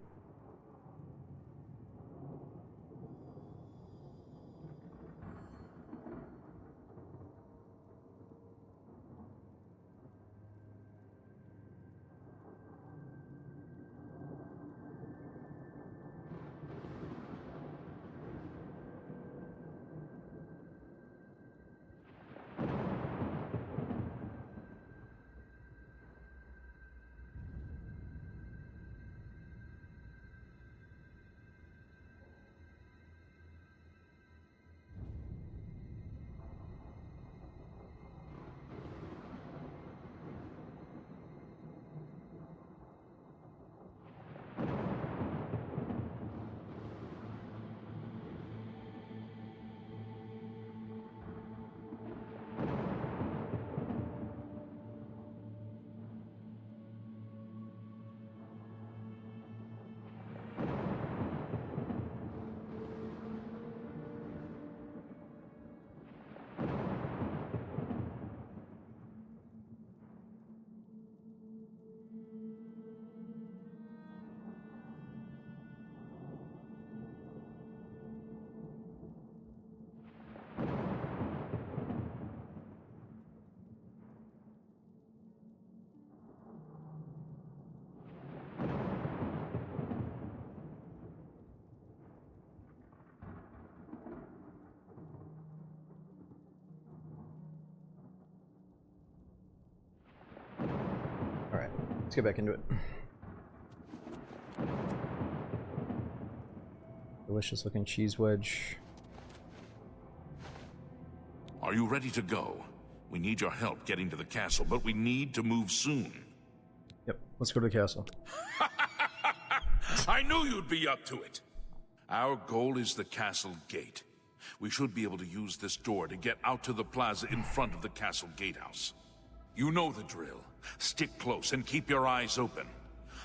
Let's get back into it. Delicious looking cheese wedge. Are you ready to go? We need your help getting to the castle, but we need to move soon. Yep, let's go to the castle. I knew you'd be up to it. Our goal is the castle gate. We should be able to use this door to get out to the plaza in front of the castle gatehouse. You know the drill. Stick close and keep your eyes open.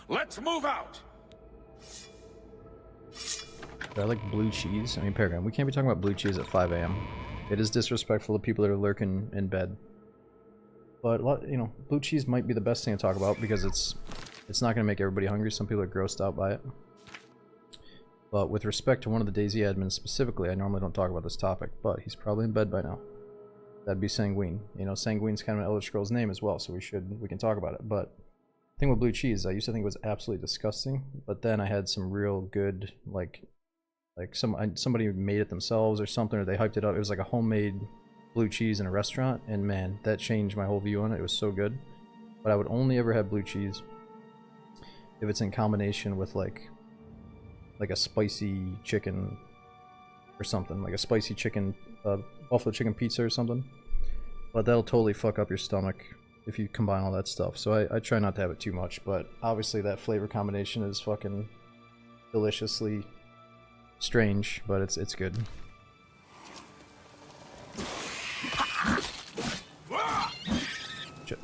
Let's move out! I like blue cheese. I mean, Paragon, we can't be talking about blue cheese at 5 AM. It is disrespectful to people that are lurking in bed. But, you know, blue cheese might be the best thing to talk about because it's not going to make everybody hungry. Some people are grossed out by it. But with respect to one of the DayZ admins specifically, I normally don't talk about this topic, but he's probably in bed by now. That'd be Sanguine. You know, Sanguine's kind of an Elder Scrolls name as well, so we can talk about it. But the thing with blue cheese, I used to think it was absolutely disgusting, but then I had some real good, like somebody made it themselves or something, or they hyped it up. It was like a homemade blue cheese in a restaurant, and man, that changed my whole view on it. It was so good. But I would only ever have blue cheese if it's in combination with like a spicy chicken or something, like a spicy chicken buffalo chicken pizza or something. But that'll totally fuck up your stomach if you combine all that stuff. So I try not to have it too much, but obviously that flavor combination is fucking deliciously strange, but it's good. Shit.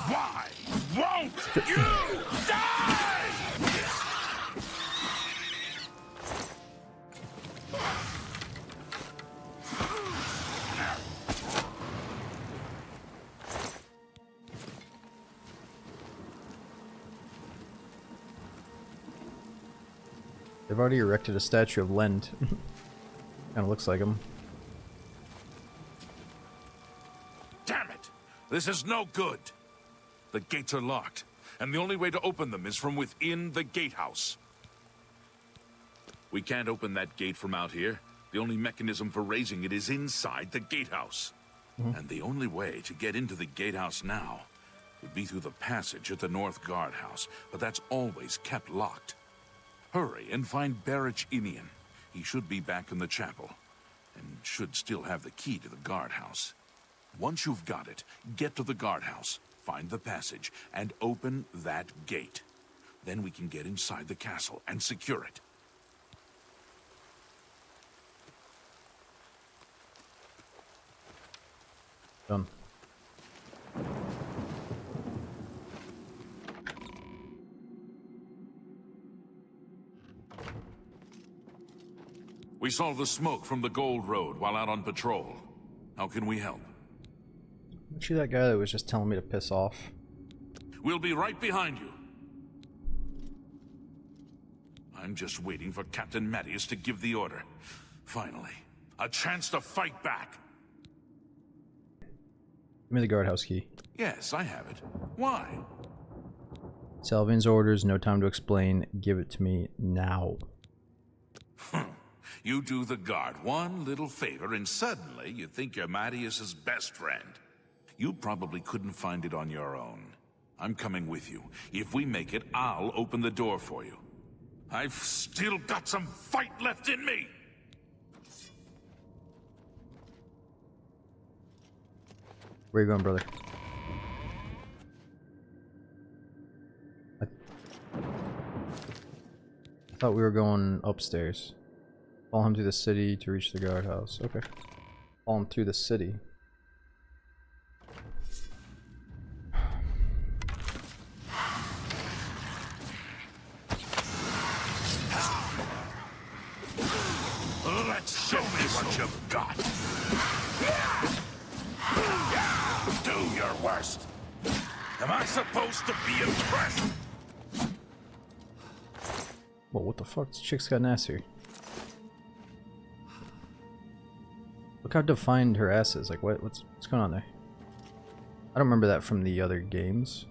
Why won't you die? They've already erected a statue of Lend. Kind of looks like him. Damn it! This is no good. The gates are locked, and the only way to open them is from within the gatehouse. We can't open that gate from out here. The only mechanism for raising it is inside the gatehouse. And the only way to get into the gatehouse now would be through the passage at the North Guardhouse, but that's always kept locked. Hurry and find Barrich Inian. He should be back in the chapel, and should still have the key to the guardhouse. Once you've got it, get to the guardhouse, find the passage, and open that gate. Then we can get inside the castle and secure it. Done. We saw the smoke from the Gold Road while out on patrol. How can we help? Aren't you that guy that was just telling me to piss off? We'll be right behind you. I'm just waiting for Captain Mattias to give the order. Finally, a chance to fight back. Give me the guardhouse key. Yes, I have it. Why? Salvian's orders, no time to explain. Give it to me now. You do the guard one little favor and suddenly you think you're Mattias's best friend. You probably couldn't find it on your own. I'm coming with you. If we make it, I'll open the door for you. I've still got some fight left in me! Where you going, brother? I thought we were going upstairs. Follow him through the city to reach the guardhouse. Okay. Follow him through the city. Let's show me what you've got. Do your worst. Am I supposed to be impressed? Whoa, what the fuck? This chick's got an ass here. Look how defined her ass is. Like, what's going on there? I don't remember that from the other games.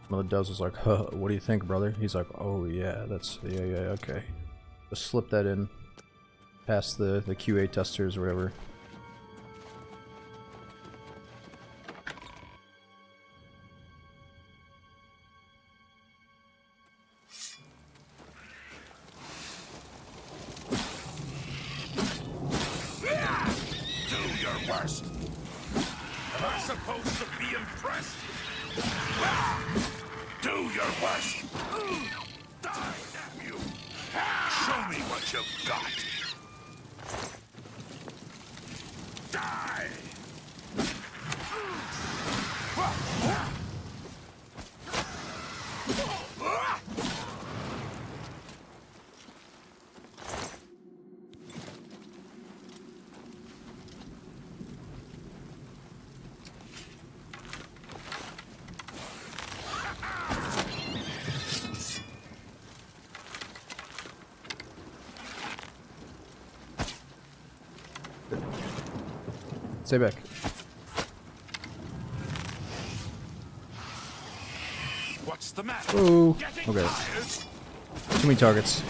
One of the devs was like, huh, what do you think, brother? He's like, oh yeah, yeah, okay. Just slip that in. Past the QA testers or whatever. Do your worst. Am I supposed to be impressed? Do your worst. Die, damn you. Show me what you've got. Die. Stay back. What's the matter? Oh, Getting okay. tired? Too many targets.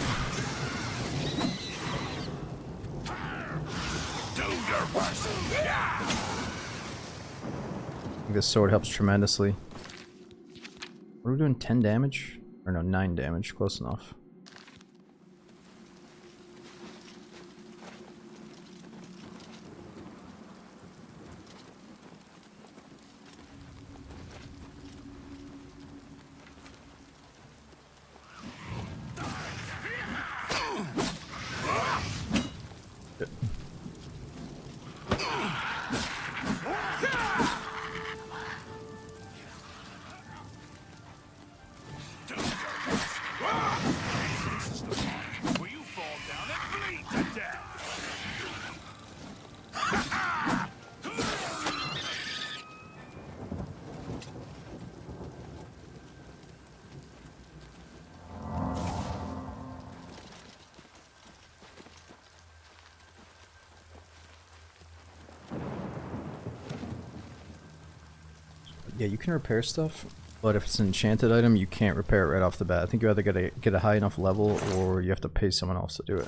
Do your think this sword helps tremendously. What are we doing? 10 damage? Or no, 9 damage. Close enough. Yeah, you can repair stuff, but if it's an enchanted item, you can't repair it right off the bat. I think you either gotta get a high enough level, or you have to pay someone else to do it.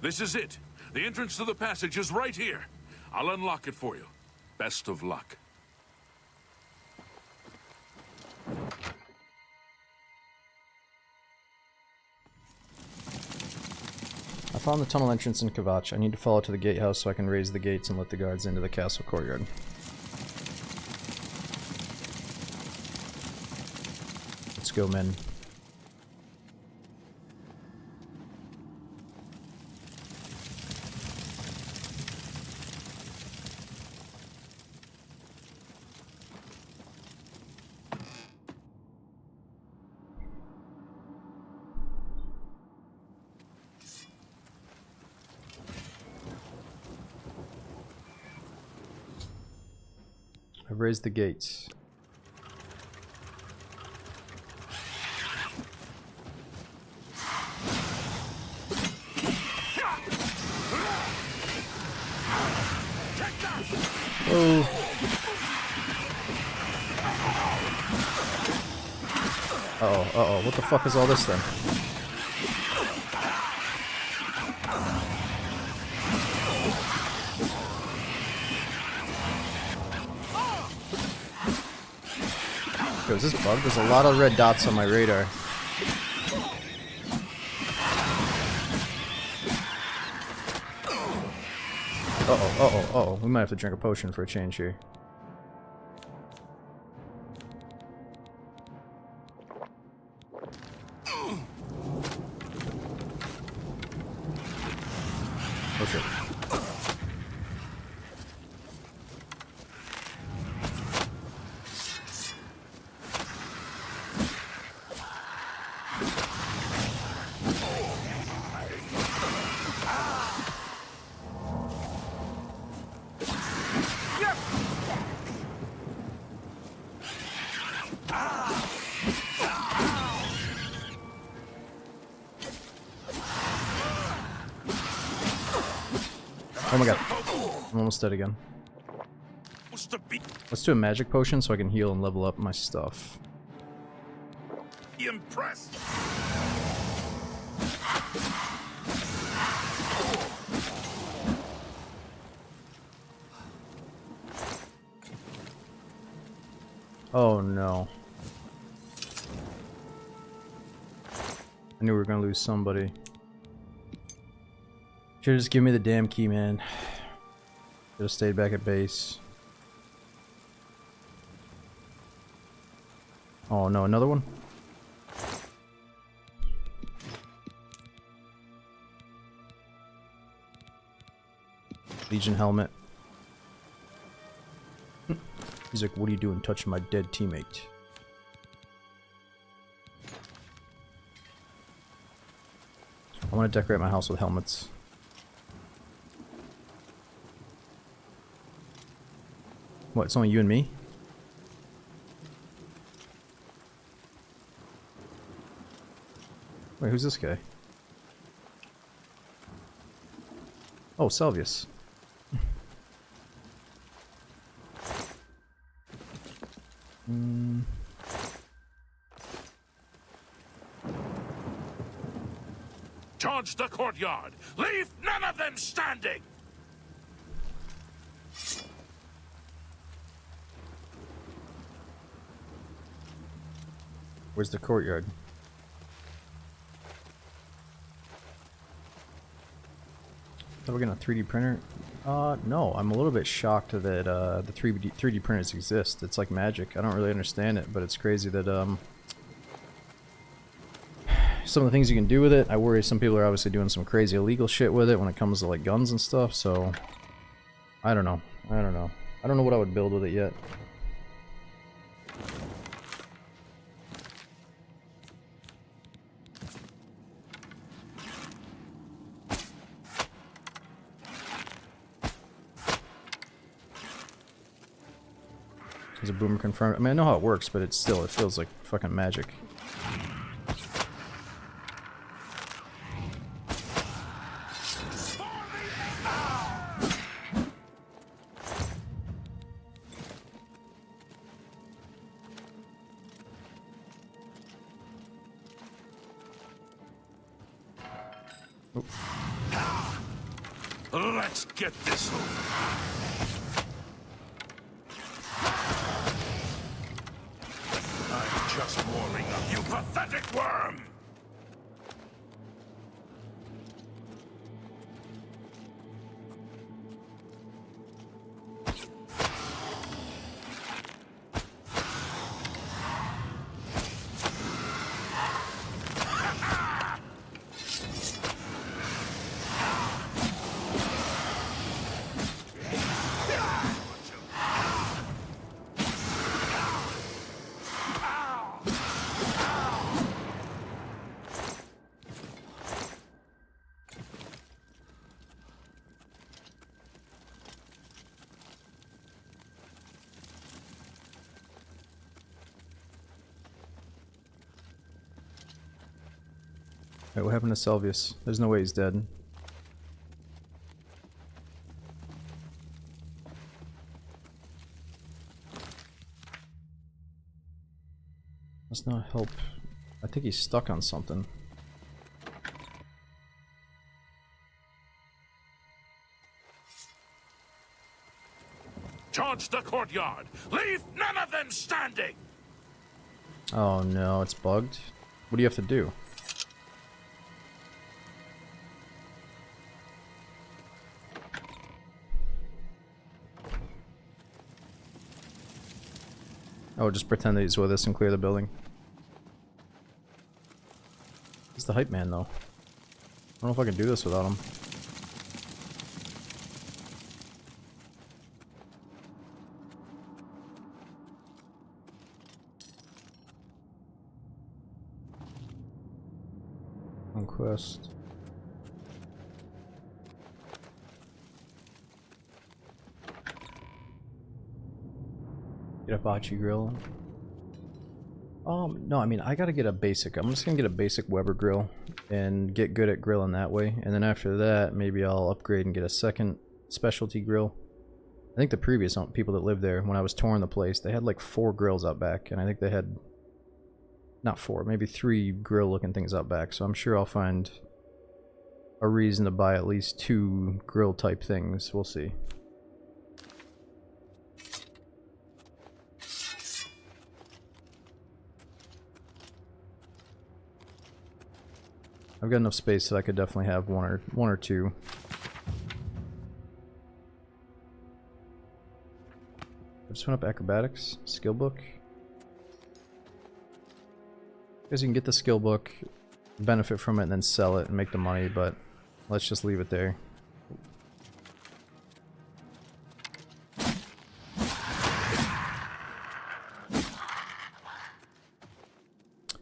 This is it. The entrance to the passage is right here. I'll unlock it for you. Best of luck. I found the tunnel entrance in Kvatch. I need to follow to the gatehouse so I can raise the gates and let the guards into the castle courtyard. Let's go, men. I've raised the gates. Oh. Uh-oh, uh-oh. What the fuck is all this then? Yo, is this bugged? There's a lot of red dots on my radar. Uh-oh, uh-oh, uh-oh. We might have to drink a potion for a change here. Oh shit. Oh my god. I'm almost dead again. Let's do a magic potion so I can heal and level up my stuff. Impressed. Oh no. I knew we were gonna lose somebody. Should've just given me the damn key, man. Should've stayed back at base. Oh no, another one? Legion helmet. He's like, what are you doing touching my dead teammate? I want to decorate my house with helmets. What, it's only you and me? Wait, who's this guy? Oh, Salvius. Charge Charge the courtyard! Leave none of them standing! Where's the courtyard? Are we gonna 3D printer? No. I'm a little bit shocked that the 3D printers exist. It's like magic. I don't really understand it, but it's crazy that some of the things you can do with it. I worry some people are obviously doing some crazy illegal shit with it when it comes to like guns and stuff. So I don't know. I don't know what I would build with it yet. Is a boomer confirmed? I mean, I know how it works, but it feels like fucking magic. Let's get this over. I'm just warming up, you pathetic worm! Wait, what happened to Selvius? There's no way he's dead. Must not help. I think he's stuck on something. Charge the courtyard! Leave none of them standing! Oh no, it's bugged. What do you have to do? Oh, just pretend that he's with us and clear the building. He's the hype man, though. I don't know if I can do this without him. Conquest. Get a bocce grill. No, I mean, I gotta get a basic. I'm just gonna get a basic Weber grill and get good at grilling that way. And then after that, maybe I'll upgrade and get a second specialty grill. I think the previous people that lived there, when I was touring the place, they had like 4 grills out back. And I think they had, not 4, maybe 3 grill looking things out back. So I'm sure I'll find a reason to buy at least 2 grill type things. We'll see. I've got enough space that I could definitely have one or two. I just went up acrobatics, skill book. Because you can get the skill book, benefit from it, and then sell it and make the money, but let's just leave it there.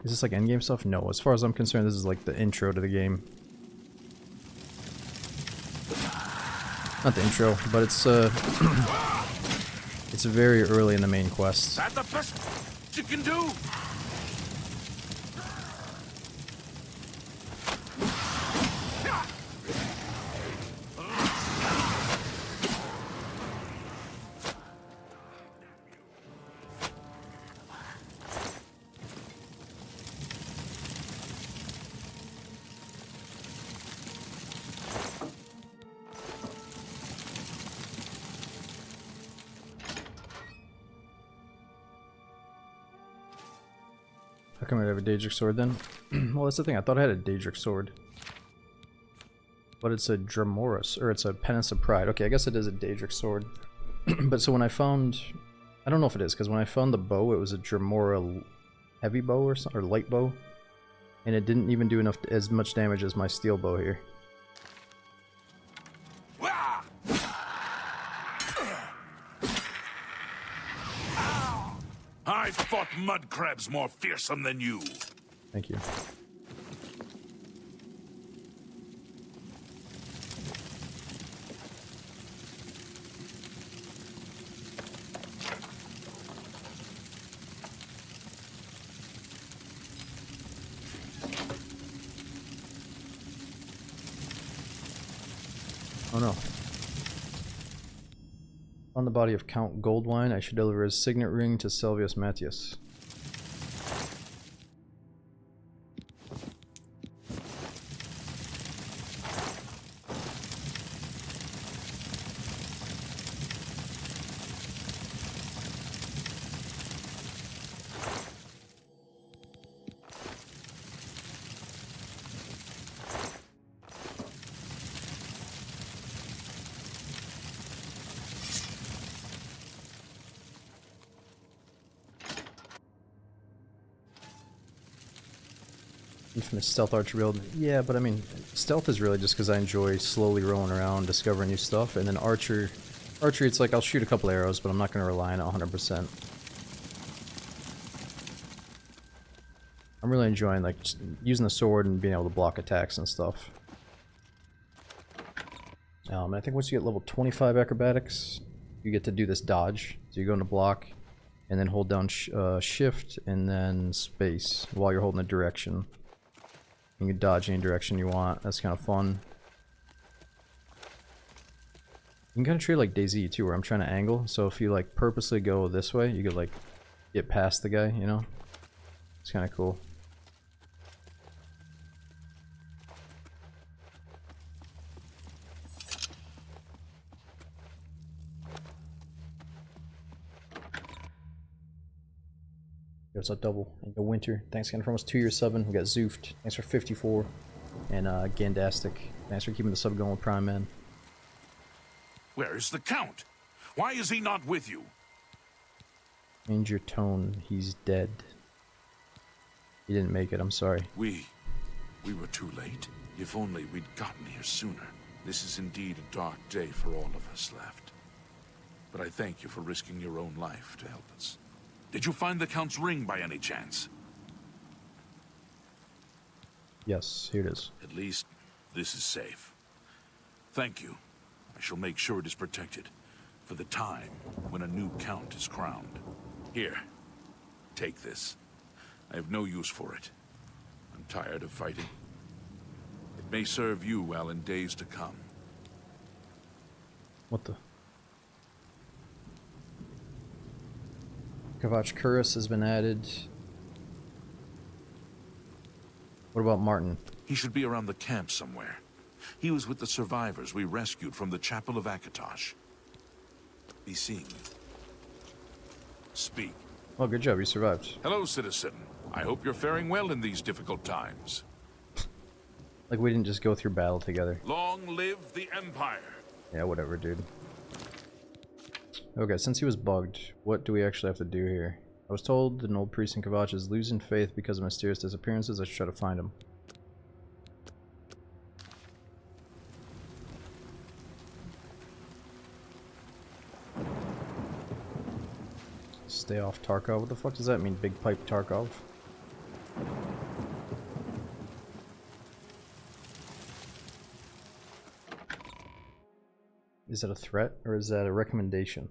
Is this like endgame stuff? No, as far as I'm concerned, this is like the intro to the game. Not the intro, but it's it's very early in the main quest. That's the best you can do. How come I have a Daedric sword then? Well, that's the thing. I thought I had a Daedric sword. But it's a Dramoris, or it's a Penance of Pride. Okay, I guess it is a Daedric sword. But so when I found... I don't know if it is, because when I found the bow, it was a Dramora heavy bow or something, or light bow. And it didn't even do as much damage as my steel bow here. I've fought mud crabs more fearsome than you. Thank you. Oh no. On the body of Count Goldwine, I should deliver his signet ring to Silvius Matthias. Infamous stealth archer build. Yeah, but I mean, stealth is really just because I enjoy slowly rolling around, discovering new stuff, and then archery, it's like I'll shoot a couple arrows, but I'm not going to rely on it 100%. I'm really enjoying like just using the sword and being able to block attacks and stuff. And I think once you get level 25 acrobatics, you get to do this dodge. So you go into block, and then hold down shift and then space while you're holding the direction. You can dodge any direction you want. That's kind of fun. You can kind of treat it like DayZ too, where I'm trying to angle. So if you like purposely go this way, you could like get past the guy, you know? It's kind of cool. What's up, Double? And the Winter. Thanks again for almost 2 years subbing. We got Zoofed. Thanks for 54. And Gandastic. Thanks for keeping the sub going with Prime Man. Where is the Count? Why is he not with you? Change your tone. He's dead. He didn't make it. I'm sorry. We were too late. If only we'd gotten here sooner. This is indeed a dark day for all of us left. But I thank you for risking your own life to help us. Did you find the Count's ring by any chance? Yes, here it is. At least, this is safe. Thank you. I shall make sure it is protected for the time when a new Count is crowned. Here, take this. I have no use for it. I'm tired of fighting. It may serve you well in days to come. What the? Kavach Kuris has been added. What about Martin? He should be around the camp somewhere. He was with the survivors we rescued from the Chapel of Akatosh. Be seeing you. Speak. Oh, good job. You survived. Hello, citizen. I hope you're faring well in these difficult times. Like we didn't just go through battle together. Long live the Empire. Yeah, whatever, dude. Okay, since he was bugged, what do we actually have to do here? I was told an old priest in Kavach is losing faith because of mysterious disappearances. I should try to find him. Stay off Tarkov. What the fuck does that mean, Big Pipe Tarkov? Is that a threat or is that a recommendation?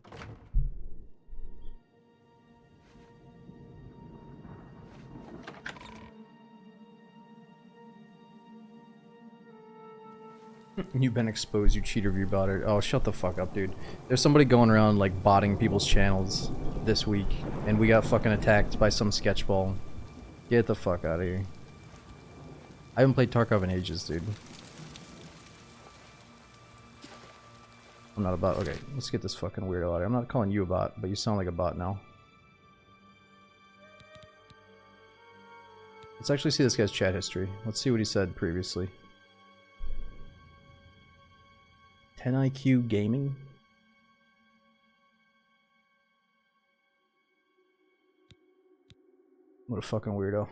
You've been exposed, you cheater, you botter. Oh, shut the fuck up, dude. There's somebody going around like botting people's channels this week, and we got fucking attacked by some sketchball. Get the fuck out of here. I haven't played Tarkov in ages, dude. I'm not a bot. Okay, let's get this fucking weirdo out of here. I'm not calling you a bot, but you sound like a bot now. Let's actually see this guy's chat history. Let's see what he said previously. 10 IQ gaming? What a fucking weirdo.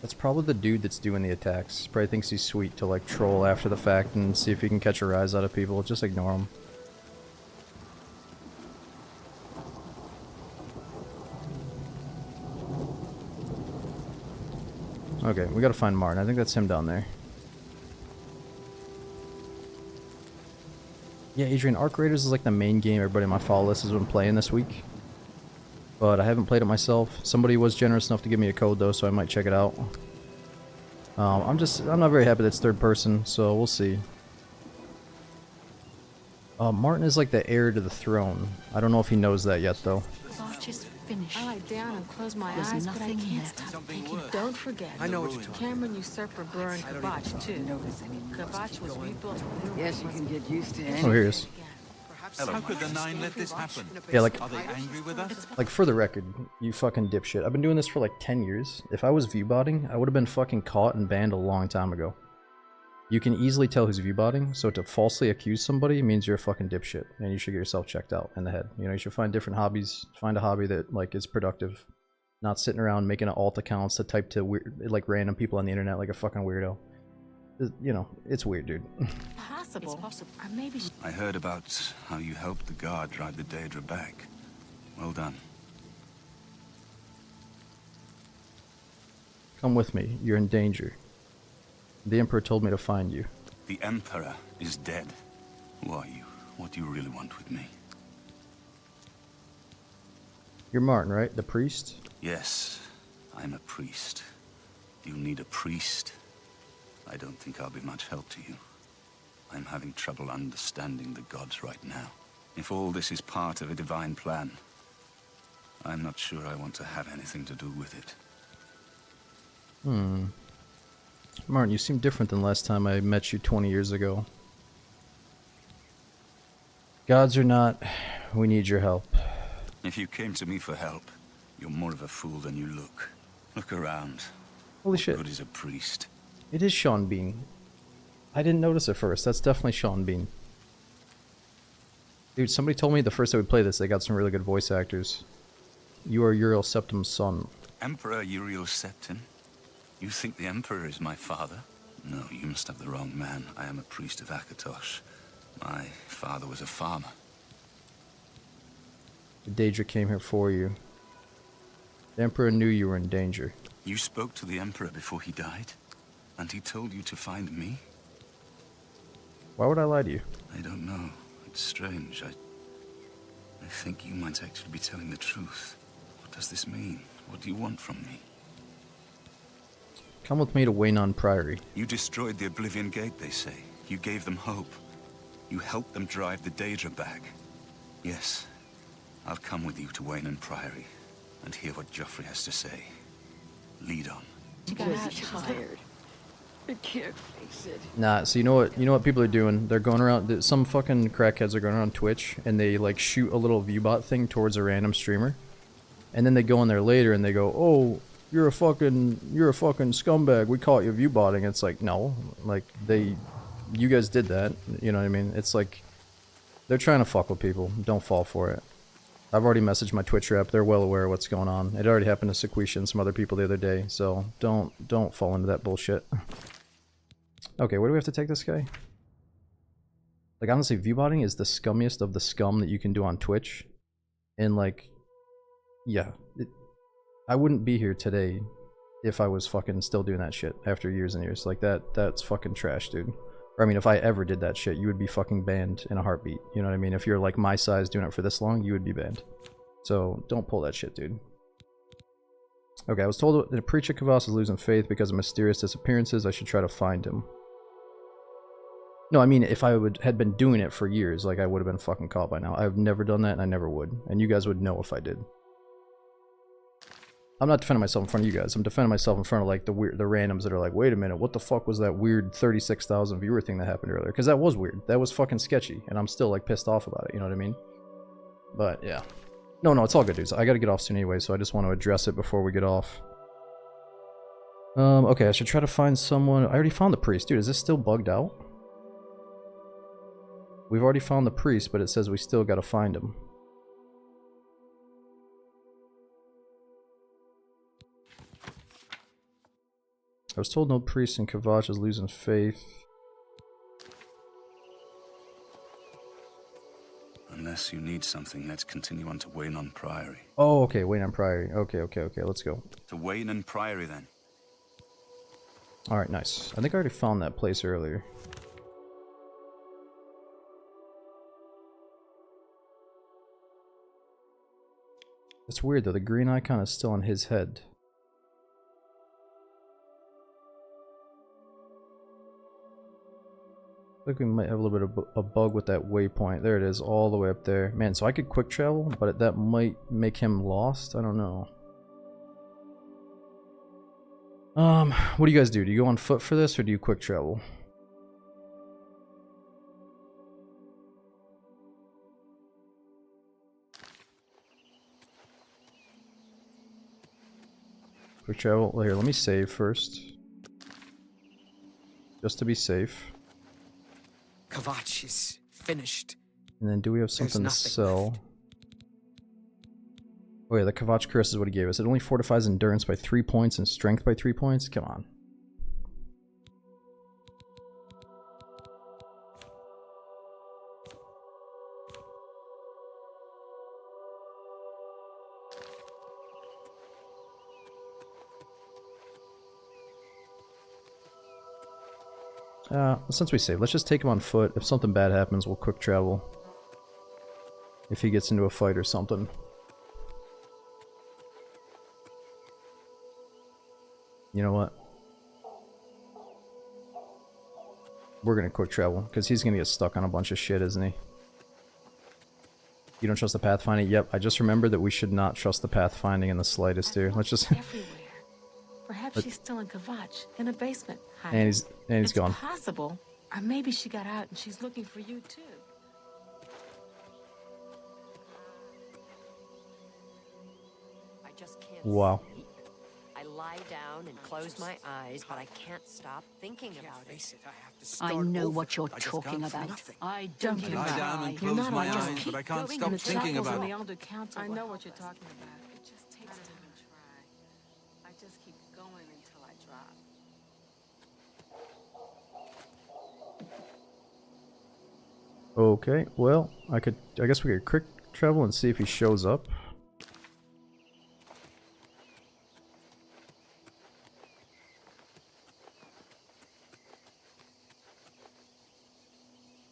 That's probably the dude that's doing the attacks. Probably thinks he's sweet to like troll after the fact and see if he can catch a rise out of people. Just ignore him. Okay, we gotta find Martin. I think that's him down there. Yeah, Adrian, Arc Raiders is like the main game everybody on my follow list has been playing this week. But I haven't played it myself. Somebody was generous enough to give me a code though, so I might check it out. I'm not very happy that it's third person, so we'll see. Martin is like the heir to the throne. I don't know if he knows that yet though. Just finish. I lie down and close my There's eyes, but I nothing can't left. stop thinking. Don't forget. I know what you're talking Cameron usurper burned Kavach too. Kavach was rebuilt. Yes, you can get used to it. Oh, here he is. How could the Nine let this happen? Yeah, like, Are they angry with us? like for the record, you fucking dipshit. I've been doing this for like 10 years. If I was viewbotting, I would have been fucking caught and banned a long time ago. You can easily tell who's viewbotting, so to falsely accuse somebody means you're a fucking dipshit, and you should get yourself checked out in the head. You know, you should find different hobbies, find a hobby that, like, is productive. Not sitting around making alt accounts to type to, like, random people on the internet like a fucking weirdo. You know, it's weird, dude. Possible. Or maybe. I heard about how you helped the guard drive the Daedra back. Well done. Come with me. You're in danger. The Emperor told me to find you. The Emperor is dead. Who are you? What do you really want with me? You're Martin, right? The priest? Yes, I'm a priest. You need a priest? I don't think I'll be much help to you. I'm having trouble understanding the gods right now. If all this is part of a divine plan, I'm not sure I want to have anything to do with it. Martin, you seem different than last time I met you 20 years ago. Gods or not, we need your help. If you came to me for help, you're more of a fool than you look. Look around. Holy shit. What good is a priest? It is Sean Bean. I didn't notice it first. That's definitely Sean Bean. Dude, somebody told me the first time we played this, they got some really good voice actors. You are Uriel Septim's son. Emperor Uriel Septim? You think the Emperor is my father? No, you must have the wrong man. I am a priest of Akatosh. My father was a farmer. The Daedra came here for you. The Emperor knew you were in danger. You spoke to the Emperor before he died? And he told you to find me? Why would I lie to you? I don't know. It's strange. I think you might actually be telling the truth. What does this mean? What do you want from me? Come with me to Waynon Priory. You destroyed the Oblivion Gate, they say. You gave them hope. You helped them drive the Daedra back. Yes, I'll come with you to Waynon Priory and hear what Joffrey has to say. Lead on. I'm just tired. I can't face it. Nah, so you know what people are doing? They're going around, some fucking crackheads are going around Twitch and they like shoot a little viewbot thing towards a random streamer. And then they go in there later and they go, "Oh, you're a fucking scumbag. We caught you viewbotting." It's like, no, like you guys did that. You know what I mean? It's like they're trying to fuck with people. Don't fall for it. I've already messaged my Twitch rep. They're well aware of what's going on. It already happened to Sequisha and some other people the other day. So don't fall into that bullshit. Okay, where do we have to take this guy? Like honestly, viewbotting is the scummiest of the scum that you can do on Twitch. And like, yeah, I wouldn't be here today if I was fucking still doing that shit after years and years. Like that's fucking trash, dude. Or I mean, if I ever did that shit, you would be fucking banned in a heartbeat. You know what I mean? If you're like my size doing it for this long, you would be banned. So don't pull that shit, dude. Okay, I was told that a preacher Kavas is losing faith because of mysterious disappearances. I should try to find him. No, I mean, if I had been doing it for years, like, I would have been fucking caught by now. I've never done that, and I never would. And you guys would know if I did. I'm not defending myself in front of you guys. I'm defending myself in front of, like, the randoms that are like, wait a minute, what the fuck was that weird 36,000 viewer thing that happened earlier? Because that was weird. That was fucking sketchy, and I'm still, like, pissed off about it, you know what I mean? But, yeah. No, it's all good, dudes. I gotta get off soon anyway, so I just want to address it before we get off. Okay, I should try to find someone. I already found the priest. Dude, is this still bugged out? We've already found the priest, but it says we still gotta find him. I was told no priest in Kvatch is losing faith. Unless you need something, let's continue on to Waynon Priory. Oh, okay, Waynon Priory. Okay, let's go. To Waynon Priory, then. Alright, nice. I think I already found that place earlier. It's weird though, the green icon is still on his head. I think we might have a little bit of a bug with that waypoint. There it is, all the way up there. Man, so I could quick travel, but that might make him lost? I don't know. What do you guys do? Do you go on foot for this, or do you quick travel? Quick travel. Well, here, let me save first. Just to be safe. Kvatch is finished. And then do we have something to sell? Left. Oh yeah, the Kvatch Curse is what he gave us. It only fortifies endurance by 3 points and strength by 3 points? Come on. Since we save, let's just take him on foot. If something bad happens, we'll quick travel. If he gets into a fight or something. You know what? We're gonna quick travel, because he's gonna get stuck on a bunch of shit, isn't he? You don't trust the pathfinding? Yep, I just remembered that we should not trust the pathfinding in the slightest here. Let's just... Everywhere. Perhaps she's still in Kvatch, in a basement. And he's gone. It's possible. Or maybe she got out and she's looking for you too. I just can't wow. sleep. I lie down and close my eyes, but I can't stop thinking about it. I know what you're talking about. I don't give a Lie down and You're close not my alone. eyes, but I can't Going stop in the thinking chapels about and it. the Elder Council. I know what you're talking about. It just takes time to try. I just keep going until I drop. Okay, well, I guess we could quick travel and see if he shows up.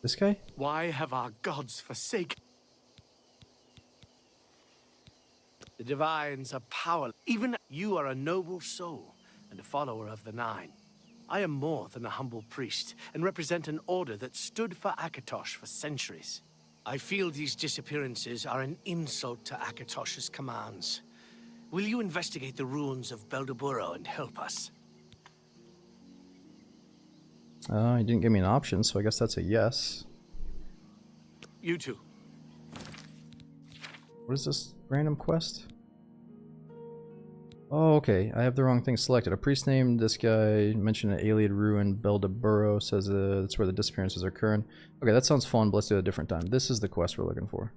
This guy? Why have our gods forsaken? The divines are powerless. Even you are a noble soul and a follower of the Nine. I am more than a humble priest and represent an order that stood for Akatosh for centuries. I feel these disappearances are an insult to Akatosh's commands. Will you investigate the ruins of Beldeburo and help us? He didn't give me an option, so I guess that's a yes. You too. What is this random quest? Oh, okay. I have the wrong thing selected. A priest named this guy mentioned an alien ruin. Beldeburo says that's where the disappearances are occurring. Okay, that sounds fun, but let's do it a different time. This is the quest we're looking for.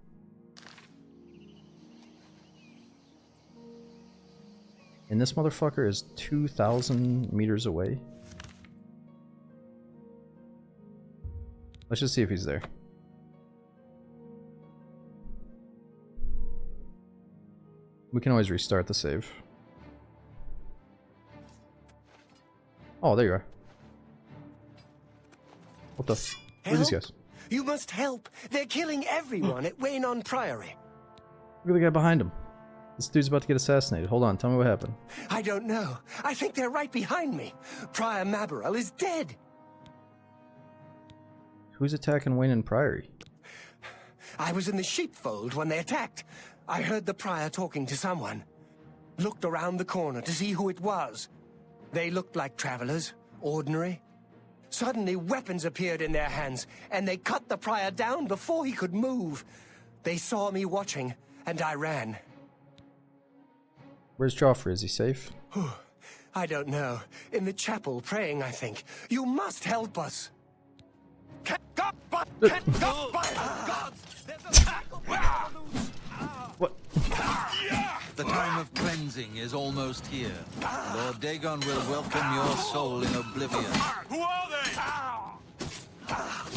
And this motherfucker is 2,000 meters away. Let's just see if he's there. We can always restart the save. Oh, there you are. What the? What are these guys? You must help. They're killing everyone at Waynon Priory. Look at the guy behind him. This dude's about to get assassinated. Hold on, tell me what happened. I don't know. I think they're right behind me. Prior Mabarel is dead. Who's attacking Wayne and Priory? I was in the sheepfold when they attacked. I heard the prior talking to someone. Looked around the corner to see who it was. They looked like travelers, ordinary. Suddenly, weapons appeared in their hands, and they cut the prior down before he could move. They saw me watching, and I ran. Where's Joffrey? Is he safe? I don't know. In the chapel, praying, I think. You must help us. What? The time of cleansing is almost here. Lord Dagon will welcome your soul in Oblivion. Who are they?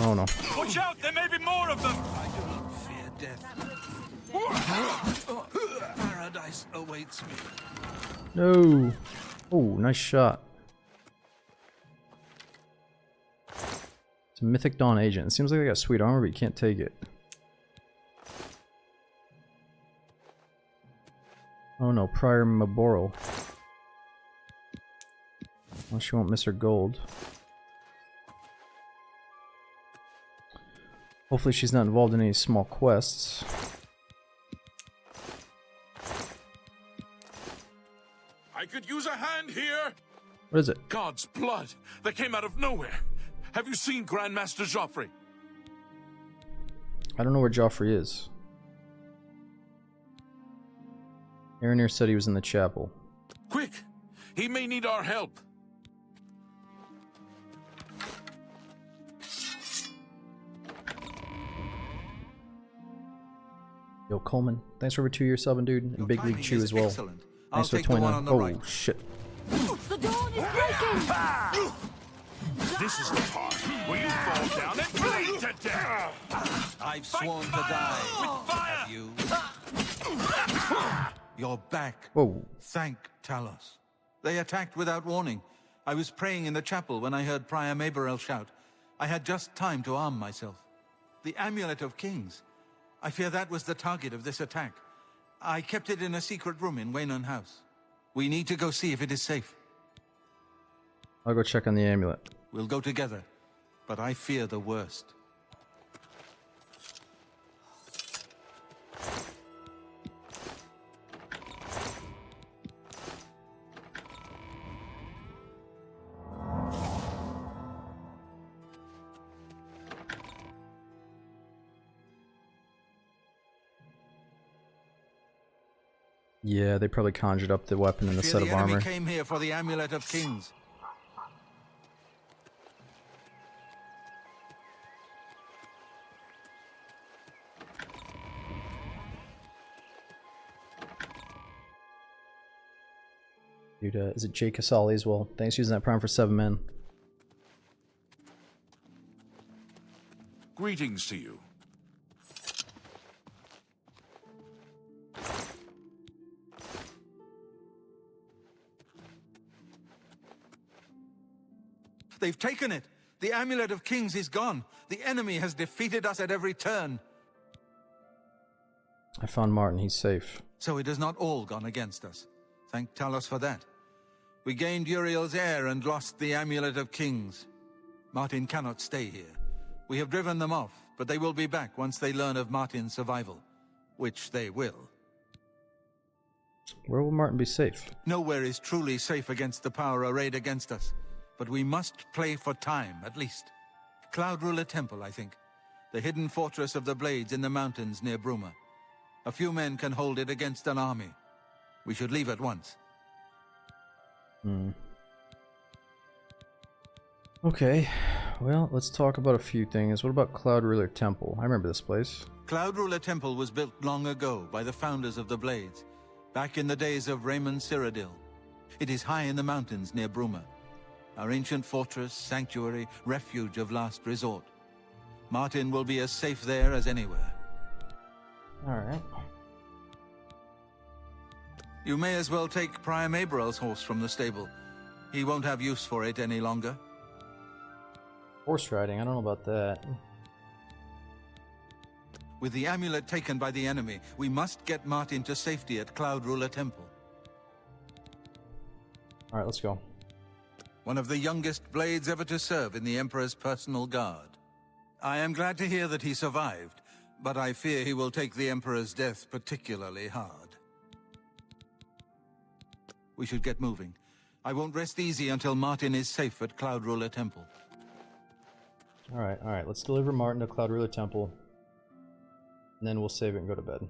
Oh no. Watch out, there may be more of them! I do not fear death. Paradise awaits me. No. Oh, nice shot. It's a Mythic Dawn agent. It seems like they got sweet armor, but you can't take it. Oh no, Prior Maboral. Well, she won't miss her gold. Hopefully she's not involved in any small quests. I could use a hand here! What is it? God's blood that came out of nowhere! Have you seen Grandmaster Joffrey? I don't know where Joffrey is. Aronir said he was in the chapel. Quick! He may need our help! Yo, Coleman, thanks for over 2 years subbing, dude. And Big League Chew as well. Excellent. Thanks for 29. Oh, shit. The dawn is breaking! This is the part where you fall down and bleed to death! I've sworn to die. With fire! Have you? You're back. Whoa. Thank Talos. They attacked without warning. I was praying in the chapel when I heard Prior Maborel shout. I had just time to arm myself. The Amulet of Kings. I fear that was the target of this attack. I kept it in a secret room in Waynon House. We need to go see if it is safe. I'll go check on the amulet. We'll go together, but I fear the worst. Yeah, they probably conjured up the weapon and the set of armor. The enemy came here for the Amulet of Kings. Dude, is it Jay Casali as well? Thanks for using that prime for 7 men. Greetings to you. They've taken it! The Amulet of Kings is gone! The enemy has defeated us at every turn! I found Martin, he's safe. So it has not all gone against us. Thank Talos for that. We gained Uriel's heir and lost the Amulet of Kings. Martin cannot stay here. We have driven them off, but they will be back once they learn of Martin's survival. Which they will. Where will Martin be safe? Nowhere is truly safe against the power arrayed against us. But we must play for time, at least. Cloud Ruler Temple, I think. The hidden fortress of the Blades in the mountains near Bruma. A few men can hold it against an army. We should leave at once. Okay, well, let's talk about a few things. What about Cloud Ruler Temple? I remember this place. Cloud Ruler Temple was built long ago by the founders of the Blades, back in the days of Raymond Cyrodiil. It is high in the mountains near Bruma. Our ancient fortress, sanctuary, refuge of last resort. Martin will be as safe there as anywhere. Alright. You may as well take Prior Maborel's horse from the stable. He won't have use for it any longer. Horse riding, I don't know about that. With the amulet taken by the enemy, we must get Martin to safety at Cloud Ruler Temple. Alright, let's go. One of the youngest blades ever to serve in the Emperor's personal guard. I am glad to hear that he survived, but I fear he will take the Emperor's death particularly hard. We should get moving. I won't rest easy until Martin is safe at Cloud Ruler Temple. Alright, let's deliver Martin to Cloud Ruler Temple. And then we'll save it and go to bed.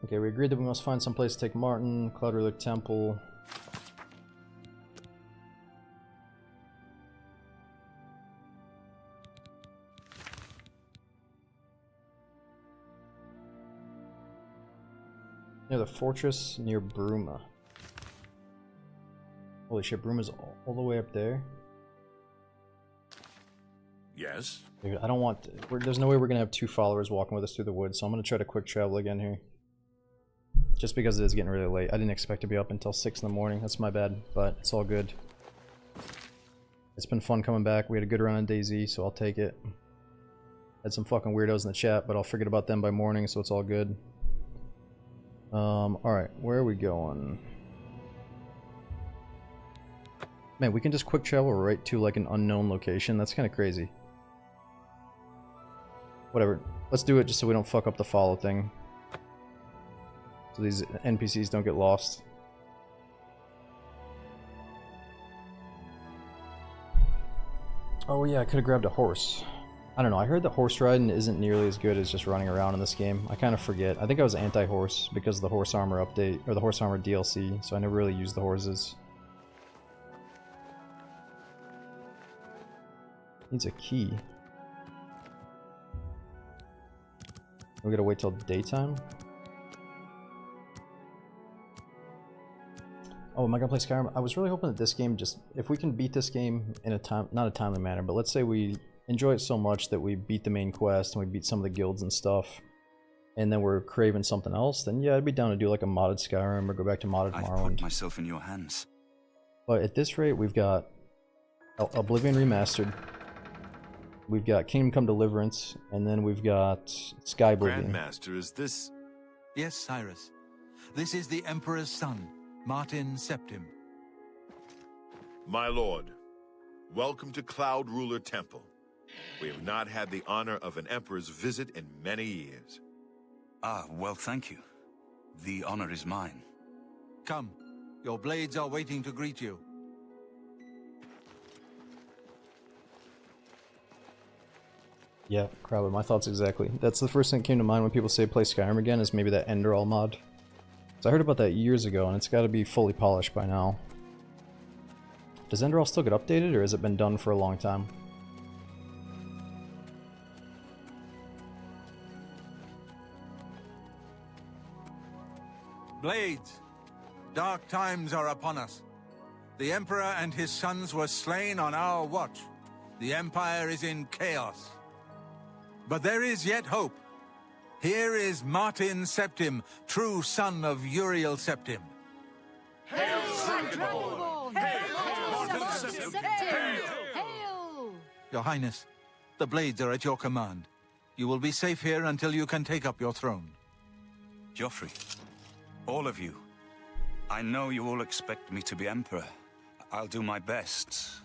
Okay, we agreed that we must find some place to take Martin, Cloud Ruler Temple. Near the fortress near Bruma. Holy shit, Bruma's all the way up there? Yes? Dude, I don't want... there's no way we're gonna have 2 followers walking with us through the woods, so I'm gonna try to quick travel again here. Just because it is getting really late. I didn't expect to be up until 6 in the morning. That's my bad, but it's all good. It's been fun coming back. We had a good run on DayZ, so I'll take it. Had some fucking weirdos in the chat, but I'll forget about them by morning, so it's all good. Alright, where are we going? Man, we can just quick travel right to like an unknown location. That's kind of crazy. Whatever. Let's do it just so we don't fuck up the follow thing. So these NPCs don't get lost. Oh yeah, I could have grabbed a horse. I don't know, I heard that horse riding isn't nearly as good as just running around in this game. I kind of forget. I think I was anti-horse because of the horse armor update, or the horse armor DLC, so I never really used the horses. Needs a key. We gotta wait till daytime? Oh, am I gonna play Skyrim? I was really hoping that this game just... if we can beat this game in a not a timely manner, but let's say we enjoy it so much that we beat the main quest and we beat some of the guilds and stuff, and then we're craving something else, then yeah, I'd be down to do like a modded Skyrim or go back to modded Morrowind. I've put myself in your hands. But at this rate, we've got Oblivion Remastered, we've got Kingdom Come Deliverance, and then we've got Sky Oblivion. Grandmaster, is this... Yes, Cyrus. This is the Emperor's son, Martin Septim. My lord, welcome to Cloud Ruler Temple. We have not had the honor of an emperor's visit in many years. Ah, well, thank you. The honor is mine. Come, your blades are waiting to greet you. Yeah, probably my thoughts exactly. That's the first thing that came to mind when people say play Skyrim again, is maybe that Enderall mod. So I heard about that years ago, and it's got to be fully polished by now. Does Enderall still get updated, or has it been done for a long time? Blades, dark times are upon us. The Emperor and his sons were slain on our watch. The Empire is in chaos. But there is yet hope. Here is Martin Septim, true son of Uriel Septim. Hail, Dragonborn! Hail! Your Highness, the blades are at your command. You will be safe here until you can take up your throne. Joffrey, all of you, I know you all expect me to be Emperor. I'll do my best.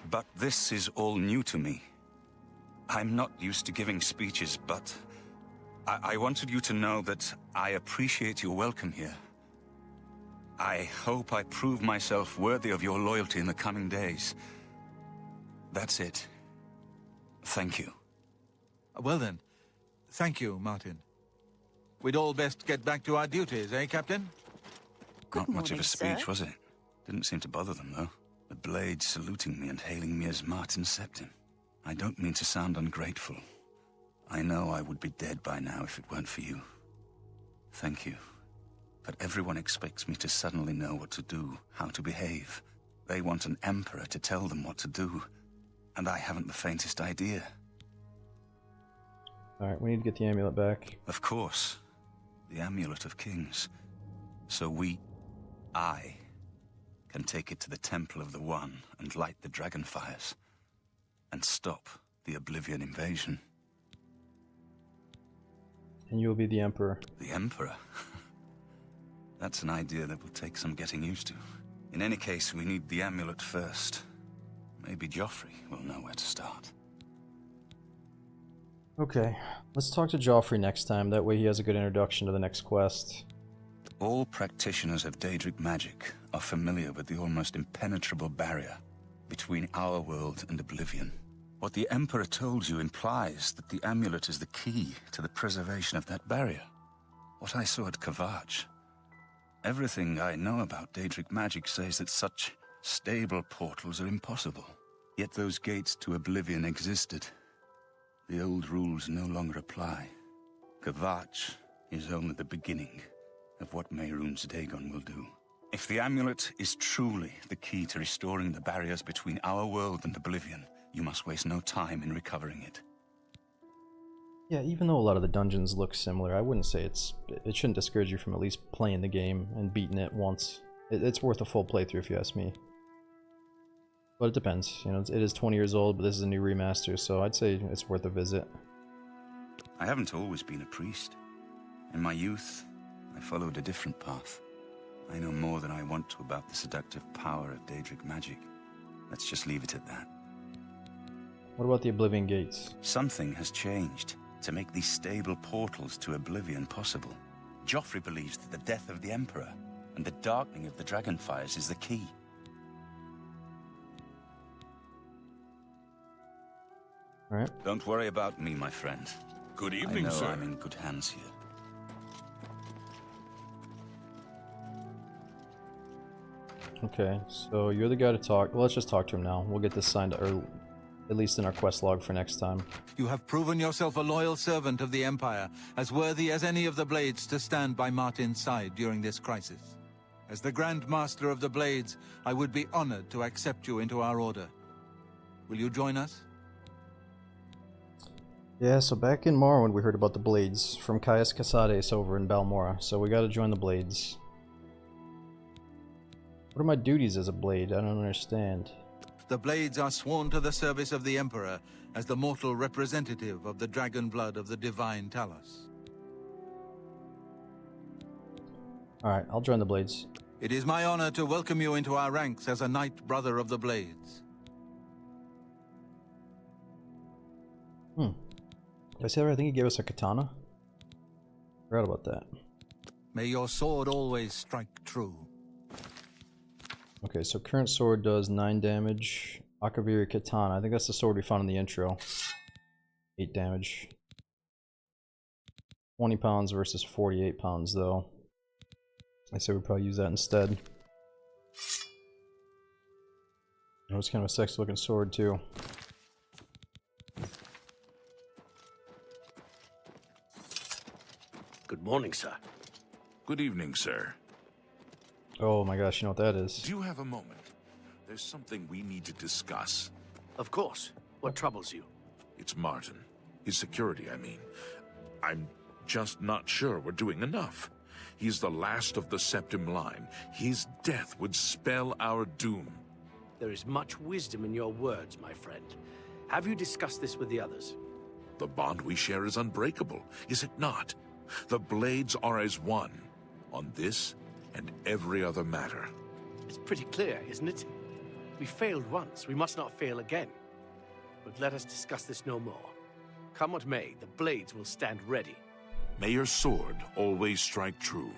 But this is all new to me. I'm not used to giving speeches, but I wanted you to know that I appreciate your welcome here. I hope I prove myself worthy of your loyalty in the coming days. That's it. Thank you. Well then, thank you, Martin. We'd all best get back to our duties, eh, Captain? Not much of a speech, was it? Didn't seem to bother them, though. The blades saluting me and hailing me as Martin Septim. I don't mean to sound ungrateful. I know I would be dead by now if it weren't for you. Thank you. But everyone expects me to suddenly know what to do, how to behave. They want an emperor to tell them what to do, and I haven't the faintest idea. Alright, we need to get the amulet back. Of course. The Amulet of Kings. So I, can take it to the Temple of the One and light the dragon fires. And stop the Oblivion invasion. And you'll be the Emperor. The Emperor? That's an idea that will take some getting used to. In any case, we need the amulet first. Maybe Joffrey will know where to start. Okay, let's talk to Joffrey next time. That way he has a good introduction to the next quest. All practitioners of Daedric magic are familiar with the almost impenetrable barrier between our world and Oblivion. What the Emperor told you implies that the amulet is the key to the preservation of that barrier. What I saw at Kavach. Everything I know about Daedric magic says that such stable portals are impossible. Yet those gates to Oblivion existed. The old rules no longer apply. Kavach is only the beginning of what Mehrunes Dagon will do. If the amulet is truly the key to restoring the barriers between our world and Oblivion, you must waste no time in recovering it. Yeah, even though a lot of the dungeons look similar, I wouldn't say it shouldn't discourage you from at least playing the game and beating it once. It's worth a full playthrough if you ask me. But it depends, you know, it is 20 years old, but this is a new remaster, so I'd say it's worth a visit. I haven't always been a priest. In my youth, I followed a different path. I know more than I want to about the seductive power of Daedric magic. Let's just leave it at that. What about the Oblivion Gates? Something has changed to make these stable portals to Oblivion possible. Joffrey believes that the death of the Emperor and the darkening of the Dragonfires is the key. Alright. Don't worry about me, my friend. Good evening, I know sir. I'm in good hands here. Okay, so you're the guy to talk. Well, let's just talk to him now. We'll get this signed, or at least in our quest log for next time. You have proven yourself a loyal servant of the Empire, as worthy as any of the Blades to stand by Martin's side during this crisis. As the Grand Master of the Blades, I would be honored to accept you into our order. Will you join us? Yeah, so back in Morrowind we heard about the Blades from Caius Casades over in Balmora, so we gotta join the Blades. What are my duties as a Blade? I don't understand. The Blades are sworn to the service of the Emperor as the mortal representative of the dragon blood of the divine Talos. Alright, I'll join the Blades. It is my honor to welcome you into our ranks as a Knight Brother of the Blades. Did I say that? I think he gave us a katana? Forgot about that. May your sword always strike true. Okay, so current sword does 9 damage. Akaviri katana, I think that's the sword we found in the intro. 8 damage. 20 pounds versus 48 pounds though. I say we probably use that instead. It was kind of a sexy looking sword too. Good morning, sir. Good evening, sir. Oh my gosh, you know what that is? Do you have a moment? There's something we need to discuss. Of course. What troubles you? It's Martin. His security, I mean. I'm just not sure we're doing enough. He's the last of the Septim line. His death would spell our doom. There is much wisdom in your words, my friend. Have you discussed this with the others? The bond we share is unbreakable, is it not? The Blades are as one, on this and every other matter. It's pretty clear, isn't it? We failed once, we must not fail again. But let us discuss this no more. Come what may, the Blades will stand ready. May your sword always strike true.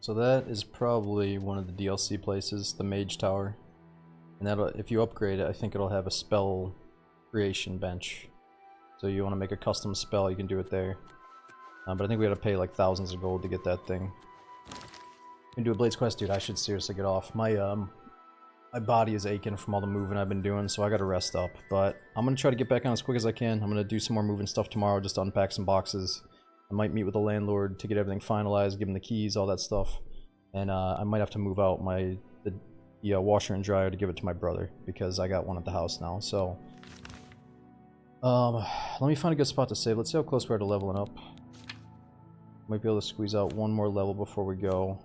So that is probably one of the DLC places, the Mage Tower. And that'll, if you upgrade it, I think it'll have a spell creation bench. So you want to make a custom spell, you can do it there. But I think we gotta pay like thousands of gold to get that thing. You can do a Blades quest, dude. I should seriously get off. My body is aching from all the moving I've been doing, so I gotta rest up. But I'm gonna try to get back on as quick as I can. I'm gonna do some more moving stuff tomorrow, just to unpack some boxes. I might meet with the landlord to get everything finalized, give him the keys, all that stuff. And I might have to move out the washer and dryer to give it to my brother, because I got one at the house now. So let me find a good spot to save. Let's see how close we are to leveling up. Might be able to squeeze out one more level before we go.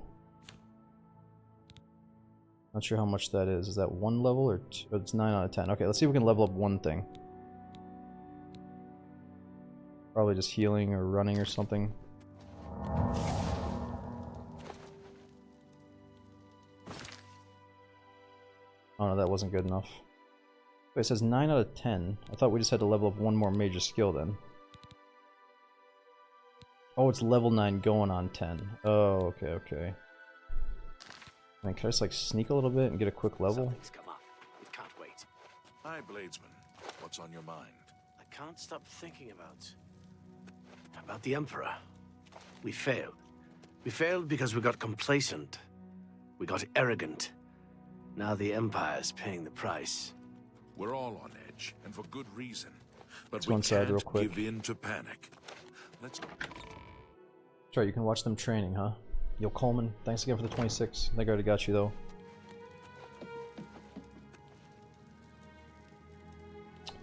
Not sure how much that is. Is that 1 level or 2? It's 9 out of 10. Okay, let's see if we can level up one thing. Probably just healing or running or something. I Oh no, that wasn't good enough. Wait, it says 9 out of 10. I thought we just had to level up one more major skill then. Oh, it's level 9 going on 10. Oh, okay, okay. I mean, can I just like sneak a little bit and get a quick level? Something's come up. We can't wait. Hi, Bladesman. What's on your mind? I can't stop thinking about the Emperor. We failed. We failed because we got complacent. We got arrogant. Now the Empire's paying the price. We're all on edge, and for good reason. But Let's we go inside real can't quick. give in to panic. Let's go. That's right, you can watch them training, huh? Yo, Coleman, thanks again for the 26. I think I already got you, though.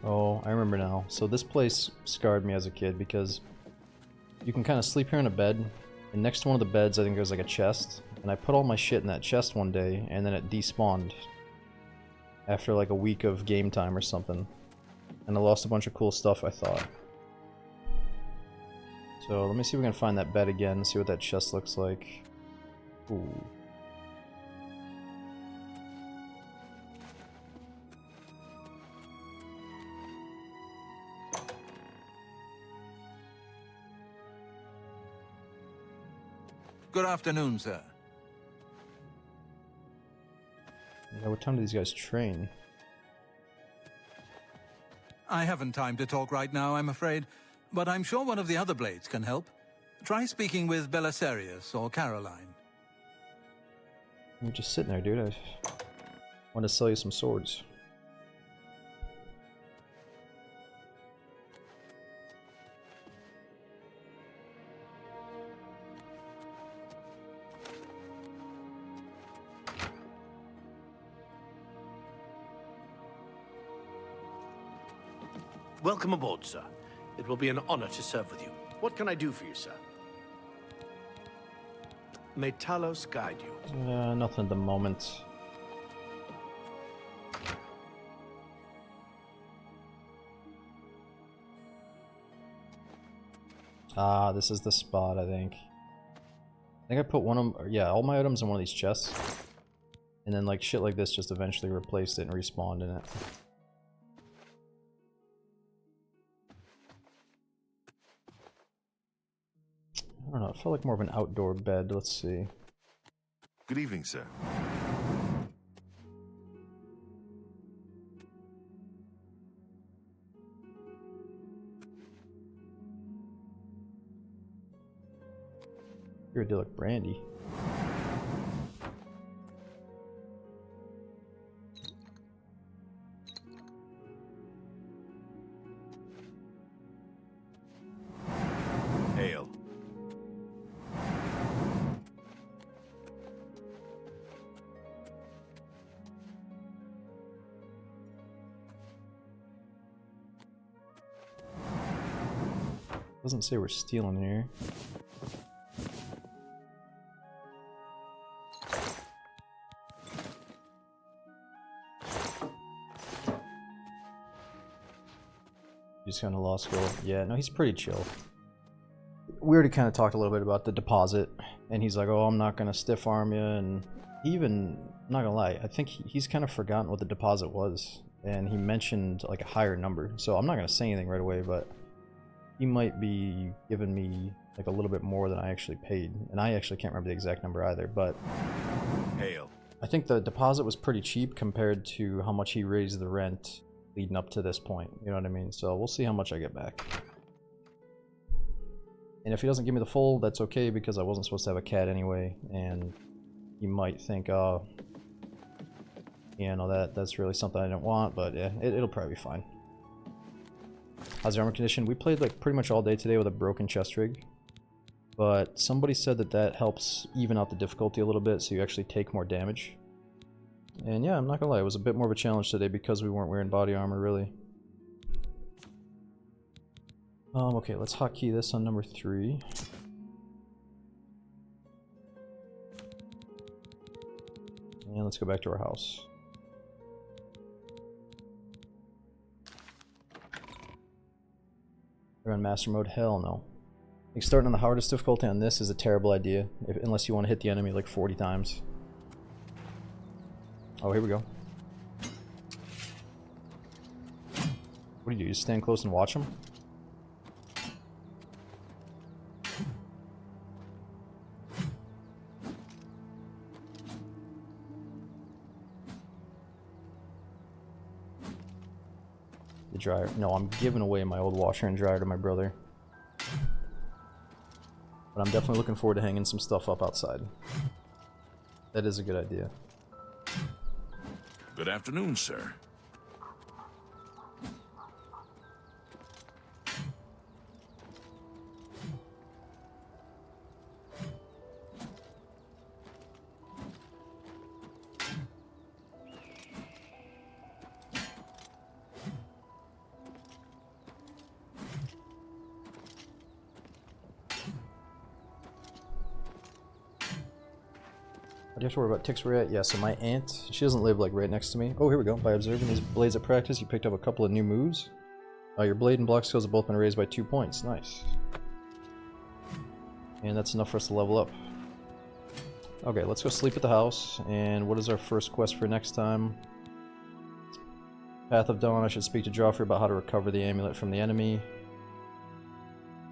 Oh, I remember now. So this place scarred me as a kid because you can kind of sleep here in a bed, and next to one of the beds I think there's like a chest, and I put all my shit in that chest one day, and then it despawned after like a week of game time or something. And I lost a bunch of cool stuff, I thought. So let me see if we can find that bed again, see what that chest looks like. Ooh. Good afternoon, sir. Yeah, what time do these guys train? I haven't time to talk right now, I'm afraid, but I'm sure one of the other blades can help. Try speaking with Belisarius or Caroline. You're just sitting there, dude. I want to sell you some swords. Welcome aboard, sir. It will be an honor to serve with you. What can I do for you, sir? May Talos guide you. Nothing at the moment. Ah, this is the spot, I think. I think I put one of them, yeah, all my items in one of these chests. And then like shit like this just eventually replaced it and respawned in it. I don't know, it felt like more of an outdoor bed. Let's see. Good evening, sir. You're idyllic brandy. Ale. Doesn't say we're stealing here. He's kind of lost skill. Yeah, no, he's pretty chill. We already kind of talked a little bit about the deposit, and he's like, "Oh, I'm not gonna stiff arm you," and he even, I'm not gonna lie, I think he's kind of forgotten what the deposit was, and he mentioned like a higher number. So I'm not gonna say anything right away, but he might be giving me like a little bit more than I actually paid, and I actually can't remember the exact number either. But Ale. I think the deposit was pretty cheap compared to how much he raised the rent leading up to this point, you know what I mean? So we'll see how much I get back. And if he doesn't give me the full, that's okay, because I wasn't supposed to have a cat anyway, and he might think, oh, you know, that's really something I didn't want, but yeah, it'll probably be fine. How's the armor condition? We played like pretty much all day today with a broken chest rig, but somebody said that helps even out the difficulty a little bit, so you actually take more damage. And yeah, I'm not gonna lie, it was a bit more of a challenge today because we weren't wearing body armor, really. Okay, let's hotkey this on number 3. And let's go back to our house. We're on master mode? Hell no. I think starting on the hardest difficulty on this is a terrible idea, unless you want to hit the enemy like 40 times. Oh, here we go. What do? You just stand close and watch them? The dryer. No, I'm giving away my old washer and dryer to my brother. But I'm definitely looking forward to hanging some stuff up outside. That is a good idea. Good afternoon, sir. Do you have to worry about ticks where at? Yeah, so my aunt, she doesn't live like right next to me. Oh, here we go. By observing these blades at practice, you picked up a couple of new moves. Your blade and block skills have both been raised by 2 points. Nice. And that's enough for us to level up. Okay, let's go sleep at the house. And what is our first quest for next time? Path of Dawn, I should speak to Joffrey about how to recover the amulet from the enemy.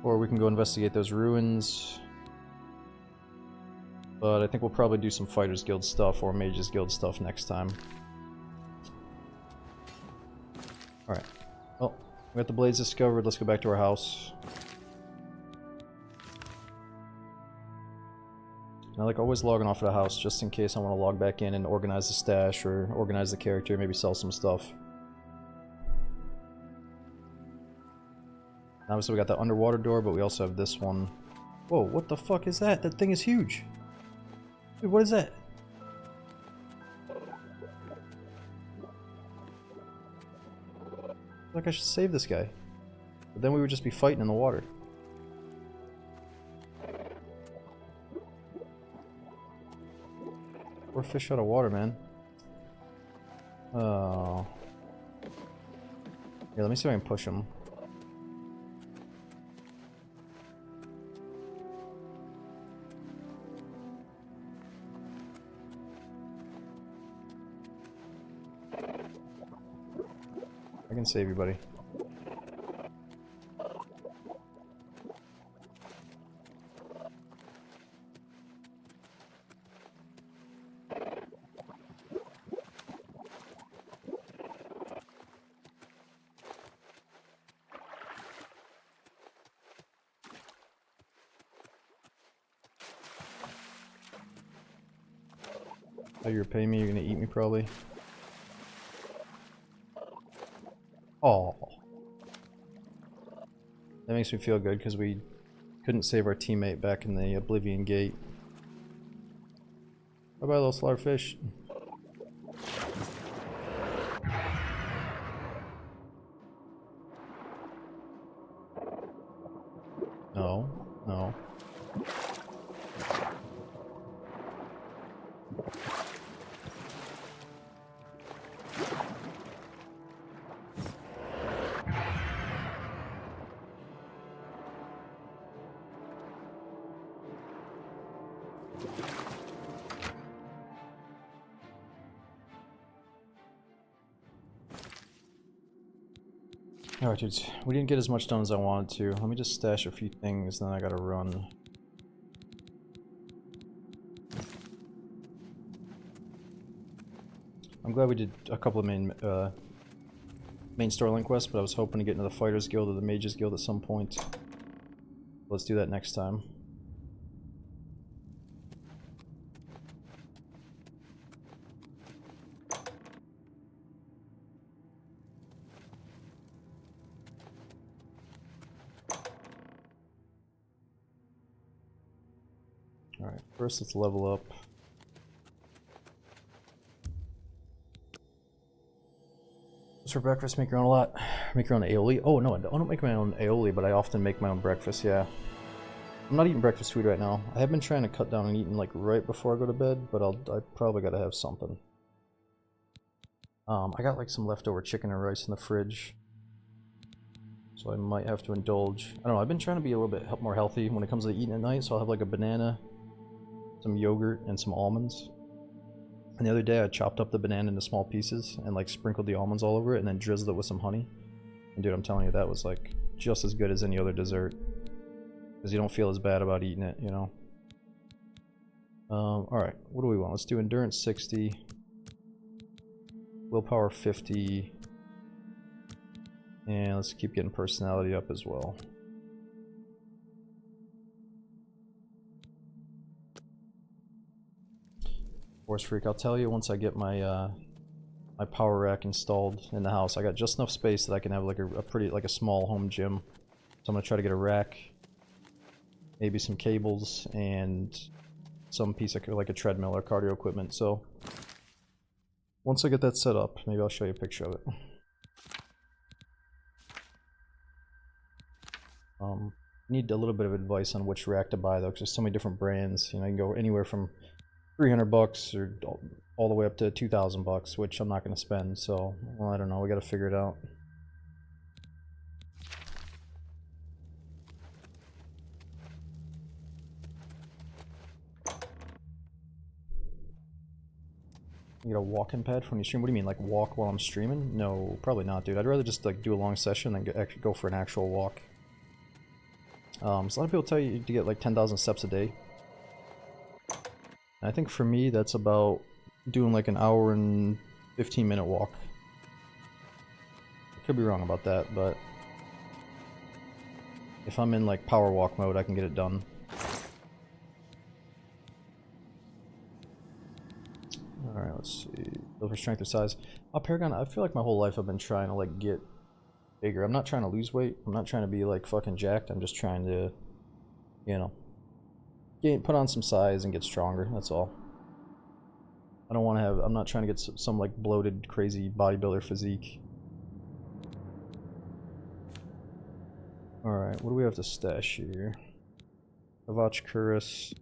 Or we can go investigate those ruins. But I think we'll probably do some Fighters Guild stuff or Mages Guild stuff next time. Alright. Well, we got the blades discovered. Let's go back to our house. And I like always logging off at the house just in case I want to log back in and organize the stash or organize the character, maybe sell some stuff. Obviously we got the underwater door, but we also have this one. Whoa, what the fuck is that? That thing is huge. Dude, what is that? Like I should save this guy. But then we would just be fighting in the water. Poor fish out of water, man. Oh. Yeah, let me see if I can push him. I can save you, buddy. Oh, you're paying me, you're gonna eat me probably. Oh. That makes me feel good because we couldn't save our teammate back in the Oblivion gate. Bye bye, little slaughterfish. No, no. Alright dudes, we didn't get as much done as I wanted to. Let me just stash a few things, then I gotta run. I'm glad we did a couple of main storyline quests, but I was hoping to get into the Fighters Guild or the Mages Guild at some point. Let's do that next time. Alright, first let's level up. What's for breakfast? Make your own a lot. Make your own aioli? Oh no, I don't make my own aioli, but I often make my own breakfast, yeah. I'm not eating breakfast food right now. I have been trying to cut down on eating like right before I go to bed, but I probably gotta have something. I got like some leftover chicken and rice in the fridge. So I might have to indulge. I don't know, I've been trying to be a little bit more healthy when it comes to eating at night, so I'll have like a banana, some yogurt, and some almonds. And the other day I chopped up the banana into small pieces and like sprinkled the almonds all over it and then drizzled it with some honey. And dude, I'm telling you, that was like just as good as any other dessert. Because you don't feel as bad about eating it, you know? Alright, what do we want? Let's do endurance 60. Willpower 50. And let's keep getting personality up as well. Force Freak, I'll tell you once I get my my power rack installed in the house. I got just enough space that I can have like a pretty, like a small home gym. So I'm gonna try to get a rack, maybe some cables, and some piece of like a treadmill or cardio equipment. So once I get that set up, maybe I'll show you a picture of it. Need a little bit of advice on which rack to buy though, because there's so many different brands. You know, you can go anywhere from $300 or all the way up to $2,000, which I'm not going to spend. So, well, I don't know. We got to figure it out. You get a walking pad for when you stream? What do you mean, like walk while I'm streaming? No, probably not, dude. I'd rather just like do a long session than go for an actual walk. So a lot of people tell you to get like 10,000 steps a day. I think for me, that's about doing like an hour and 15-minute walk. I could be wrong about that, but if I'm in like power walk mode, I can get it done. Alright, let's see. Go for strength or size. Paragon, I feel like my whole life I've been trying to like get bigger. I'm not trying to lose weight. I'm not trying to be like fucking jacked. I'm just trying to, you know, put on some size and get stronger. That's all. I don't want to have. I'm not trying to get some like bloated, crazy bodybuilder physique. All right, what do we have to stash here? Avach Kuris.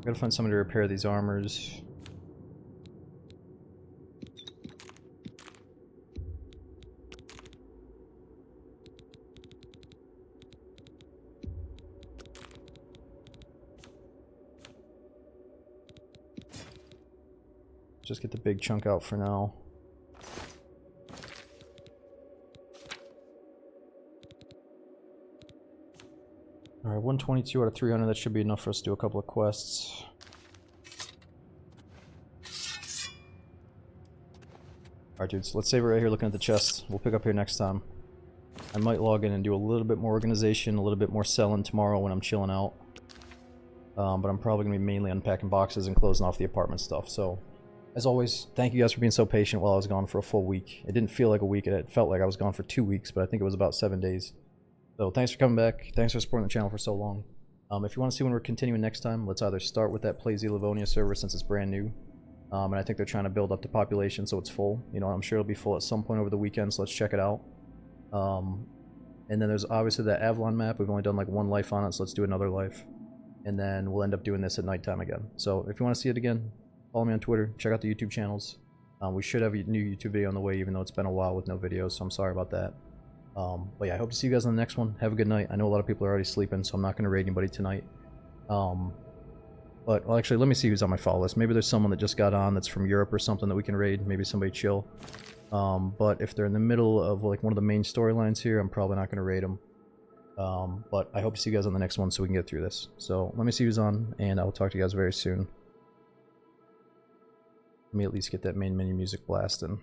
Gotta find someone to repair these armors. Just get the big chunk out for now. Alright, 122 out of 300, that should be enough for us to do a couple of quests. Alright dudes, let's save it right here looking at the chest. We'll pick up here next time. I might log in and do a little bit more organization, a little bit more selling tomorrow when I'm chilling out. But I'm probably going to be mainly unpacking boxes and closing off the apartment stuff, so... As always, thank you guys for being so patient while I was gone for a full week. It didn't feel like a week, it felt like I was gone for 2 weeks, but I think it was about 7 days. So thanks for coming back, thanks for supporting the channel for so long. If you want to see when we're continuing next time, let's either start with that PlayZ Livonia server since it's brand new. And I think they're trying to build up the population so it's full. You know, I'm sure it'll be full at some point over the weekend, so let's check it out. And then there's obviously that Avalon map. We've only done like one life on it, so let's do another life. And then we'll end up doing this at nighttime again. So if you want to see it again, follow me on Twitter, check out the YouTube channels. We should have a new YouTube video on the way, even though it's been a while with no videos, so I'm sorry about that. But yeah, I hope to see you guys on the next one. Have a good night. I know a lot of people are already sleeping, so I'm not going to raid anybody tonight. But, well, actually, let me see who's on my follow list. Maybe there's someone that just got on that's from Europe or something that we can raid. Maybe somebody chill. But if they're in the middle of, like, one of the main storylines here, I'm probably not going to raid them. But I hope to see you guys on the next one so we can get through this. So, let me see who's on, and I'll talk to you guys very soon. Let me at least get that main menu music blasting.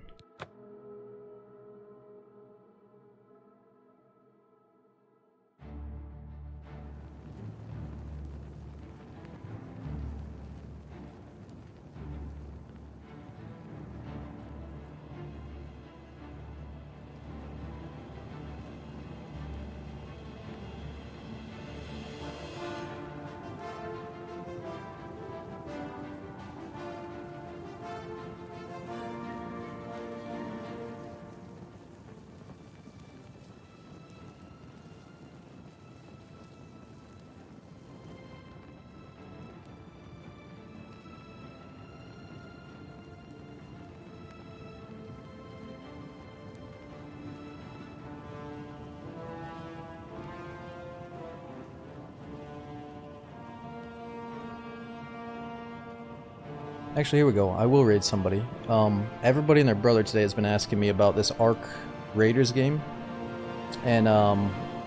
Actually, here we go. I will raid somebody. Everybody and their brother today has been asking me about this Ark Raiders game. And,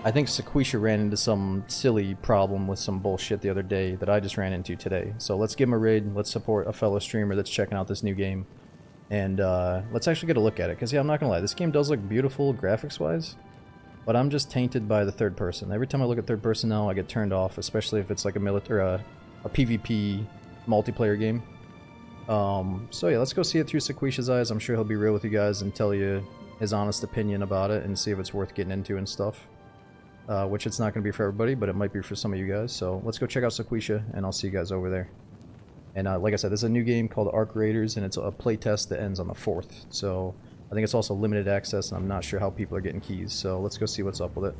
I think Sequisha ran into some silly problem with some bullshit the other day that I just ran into today. So let's give him a raid. Let's support a fellow streamer that's checking out this new game. And, let's actually get a look at it. Because, yeah, I'm not gonna lie. This game does look beautiful graphics-wise. But I'm just tainted by the third person. Every time I look at third person now, I get turned off. Especially if it's like a PvP multiplayer game. So yeah, let's go see it through Sequisha's eyes. I'm sure he'll be real with you guys and tell you his honest opinion about it and see if it's worth getting into and stuff. Which it's not going to be for everybody, but it might be for some of you guys. So let's go check out Sequisha, and I'll see you guys over there. And like I said, this is a new game called Ark Raiders, and it's a playtest that ends on the 4th. So I think it's also limited access, and I'm not sure how people are getting keys. So let's go see what's up with it.